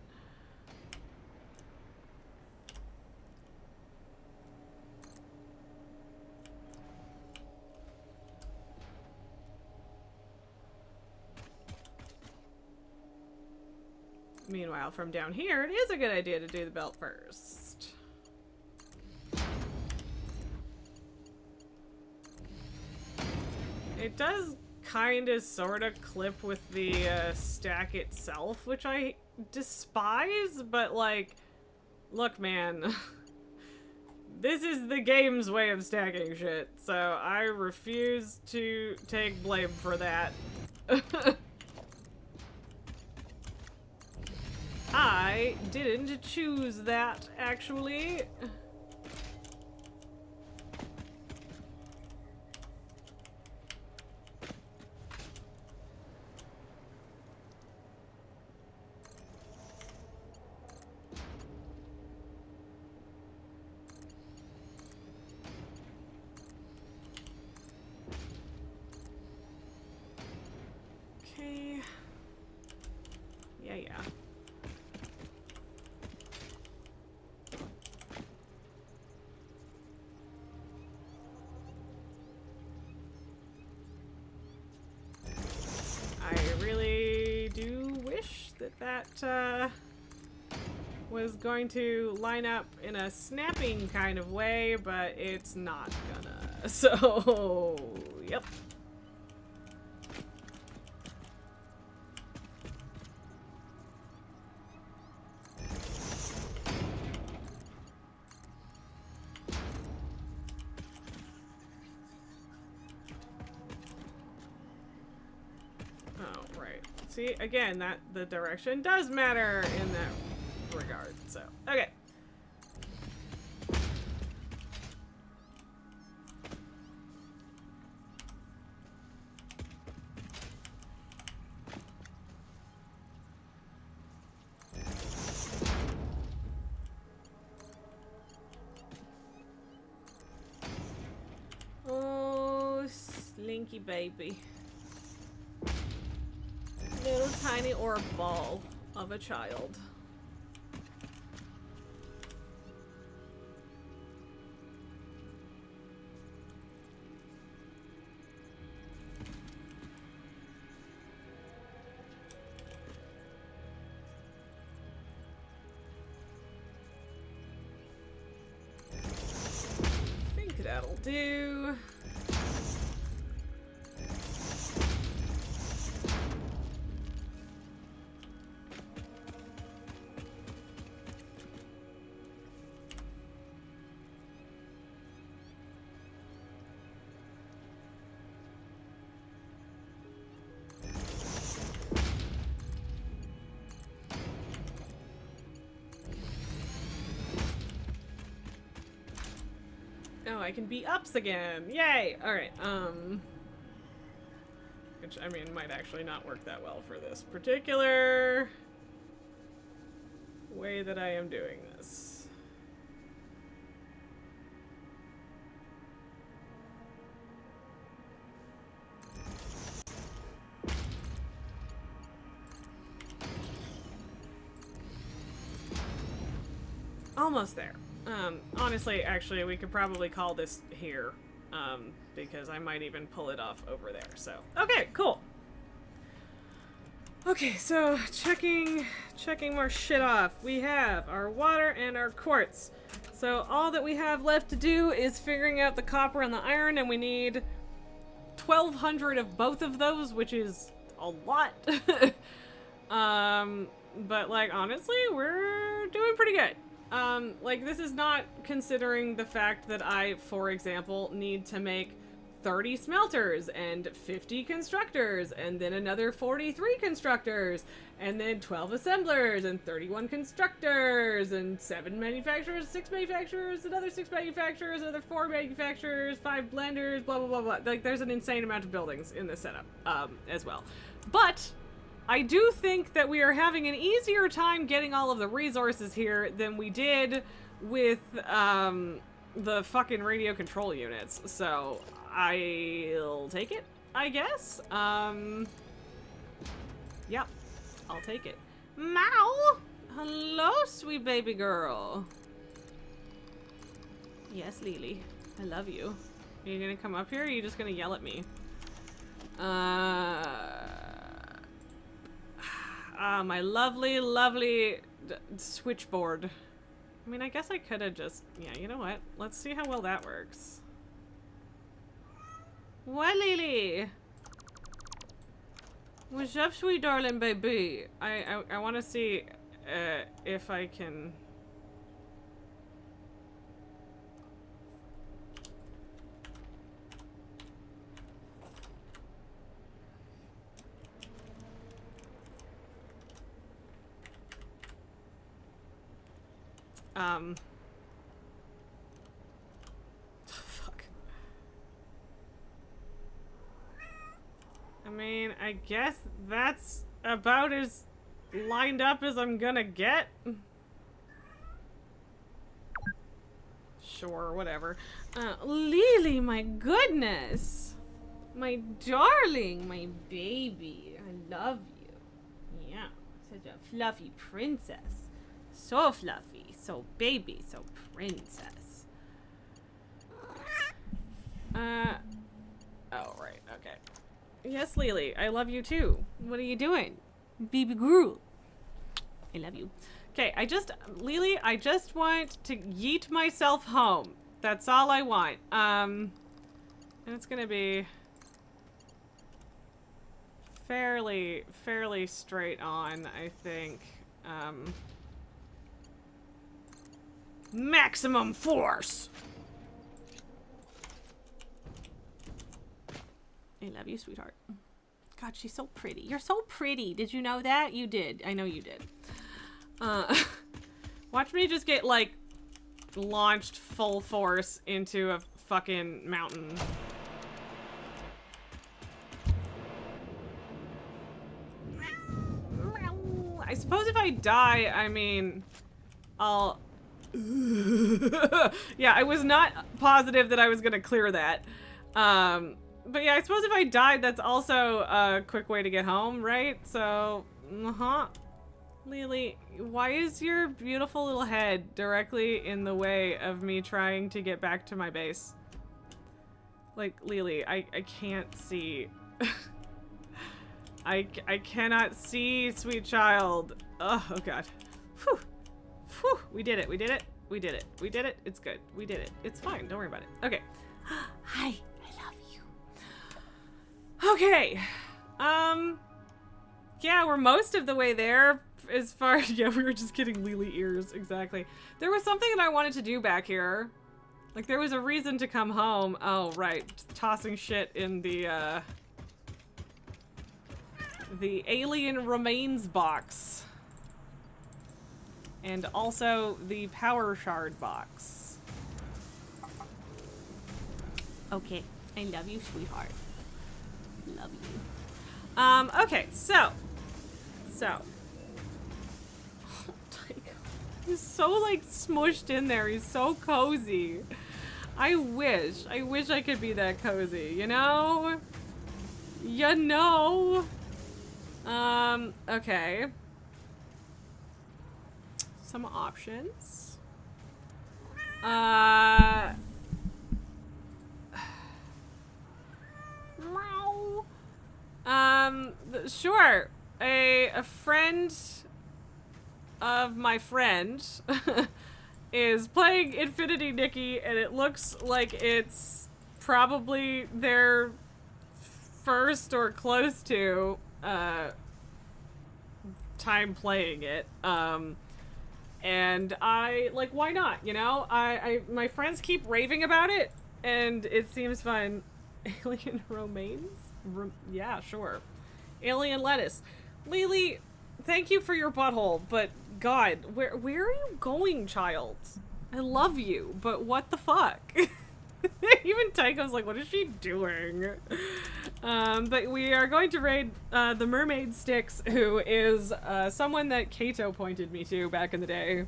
Meanwhile, from down here, it is a good idea to do the belt first. It does kind of sort of clip with the stack itself, which I despise, but like, look man, this is the game's way of stacking shit, so I refuse to take blame for that. I didn't choose that, actually. Okay. Yeah. I really do wish that was going to line up in a snapping kind of way, but it's not gonna. So, yep. See, again, that the direction does matter in that regard. So, okay. Oh, slinky baby. Little tiny orb ball of a child. I think that'll do. Oh, I can be ups again. Yay! Alright, which, I mean, might actually not work that well for this particular way that I am doing this. Almost there. Honestly, actually, we could probably call this here, because I might even pull it off over there, so. Okay, cool. Okay, so, checking more shit off. We have our water and our quartz. So, all that we have left to do is figuring out the copper and the iron, and we need 1,200 of both of those, which is a lot. But, like, honestly, we're doing pretty good. Like, this is not considering the fact that I, for example, need to make 30 smelters and 50 constructors and then another 43 constructors and then 12 assemblers and 31 constructors and 7 manufacturers, 6 manufacturers, another 6 manufacturers, another 4 manufacturers, 5 blenders, blah, blah, blah, blah. Like, there's an insane amount of buildings in this setup, as well. But I do think that we are having an easier time getting all of the resources here than we did with the fucking radio control units, so I'll take it, I guess. Yep, I'll take it. Meow! Hello, sweet baby girl. Yes, Lily. I love you. Are you gonna come up here, or are you just gonna yell at me? My lovely, lovely switchboard. I mean, I guess I could have just... Yeah, you know what? Let's see how well that works. What, Lily? What's up, sweet darling baby? I want to see if I can... Fuck. I mean, I guess that's about as lined up as I'm gonna get. Sure, whatever. Lily, my goodness. My darling, my baby. I love you. Yeah, such a fluffy princess. So fluffy, so baby, so princess. Oh, right, okay. Yes, Lily, I love you too. What are you doing? Baby girl. I love you. Okay, Lily, I just want to yeet myself home. That's all I want. And it's gonna be fairly straight on, I think. Maximum force! I love you, sweetheart. God, she's so pretty. You're so pretty. Did you know that? You did. I know you did. Watch me just get, like, launched full force into a fucking mountain. I suppose if I die, I mean, I'll... Yeah, I was not positive that I was gonna clear that. But yeah, I suppose if I died, that's also a quick way to get home, right? So, Lily, why is your beautiful little head directly in the way of me trying to get back to my base? Like, Lily, I can't see. I cannot see, sweet child. Oh God. Whew. Whew. We did it. We did it. We did it. We did it. It's good. We did it. It's fine. Don't worry about it. Okay. Hi. I love you. Okay. Yeah, we're most of the way there as far... Yeah, we were just getting Lily ears. Exactly. There was something that I wanted to do back here. Like, there was a reason to come home. Oh, right. Just tossing shit in the alien remains box. And also the power shard box. Okay. I love you, sweetheart. Love you. Okay, so. Oh, he's so, like, smushed in there. He's so cozy. I wish I could be that cozy, you know? You know? Okay. Some options. Sure. A friend of my friend is playing Infinity Nikki, and it looks like it's probably their first or close to time playing it. And I, like, why not, you know? My friends keep raving about it, and it seems fun. Alien romaines? Yeah, sure. Alien lettuce. Lily, thank you for your butthole, but God, where are you going, child? I love you, but what the fuck? Even Tycho's like, what is she doing? But we are going to raid the Mermaid Styx, who is someone that Kato pointed me to back in the day.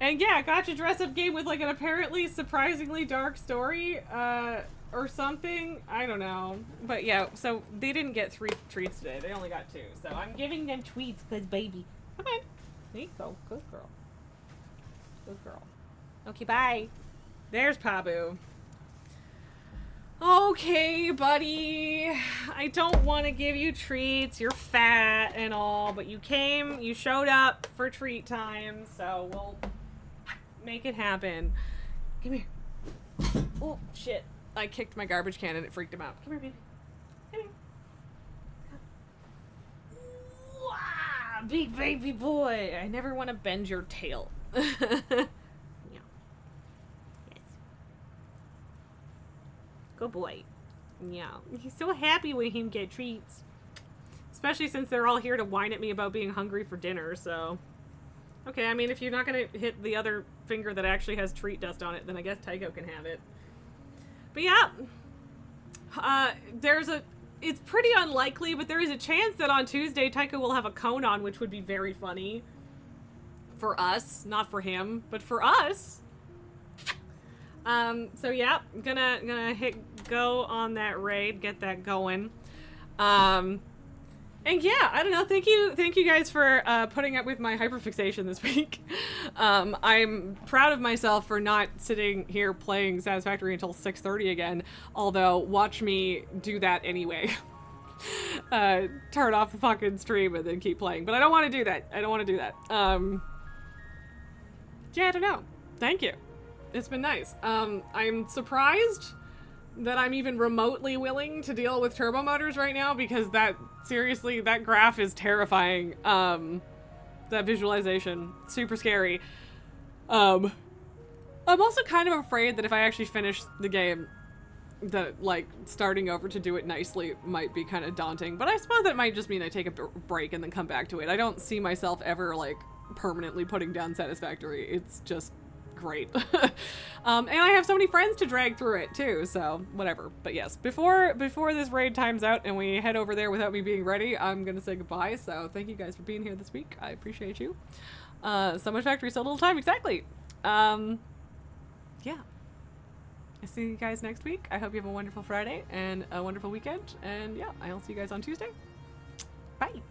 And yeah, gotcha dress up game with like an apparently surprisingly dark story, or something. I don't know. But yeah, so they didn't get 3 treats today. They only got 2. So I'm giving them treats because baby. Come on. There you go. Good girl. Good girl. Okay, bye. There's Pabu. Okay, buddy. I don't want to give you treats. You're fat and all, but you came, you showed up for treat time, so we'll make it happen. Come here. Oh, shit. I kicked my garbage can and it freaked him out. Come here, baby. Come here. Wow, big baby boy. I never want to bend your tail. Yeah. Yes. Good boy. Yeah. He's so happy when him get treats. Especially since they're all here to whine at me about being hungry for dinner, so... Okay, I mean, if you're not gonna hit the other finger that actually has treat dust on it, then I guess Tycho can have it. But yeah, it's pretty unlikely, but there is a chance that on Tuesday Tycho will have a cone on, which would be very funny. For us, not for him, but for us. So yeah, gonna hit go on that raid, get that going. And yeah, I don't know. Thank you guys for putting up with my hyperfixation this week. I'm proud of myself for not sitting here playing Satisfactory until 6:30 again. Although, watch me do that anyway. Turn off the fucking stream and then keep playing. But I don't want to do that. I don't want to do that. Yeah, I don't know. Thank you. It's been nice. I'm surprised that I'm even remotely willing to deal with turbo motors right now, because seriously, that graph is terrifying. That visualization, super scary. I'm also kind of afraid that if I actually finish the game, that, like, starting over to do it nicely might be kind of daunting. But I suppose that might just mean I take a break and then come back to it. I don't see myself ever, like, permanently putting down Satisfactory. It's just great. And I have so many friends to drag through it too, so whatever. But yes, before this raid time's out and we head over there without me being ready, I'm gonna say goodbye. So thank you guys for being here this week. I appreciate you. So much factory, so little time. Exactly. Yeah. I'll see you guys next week. I hope you have a wonderful Friday and a wonderful weekend. And yeah, I'll see you guys on Tuesday. Bye.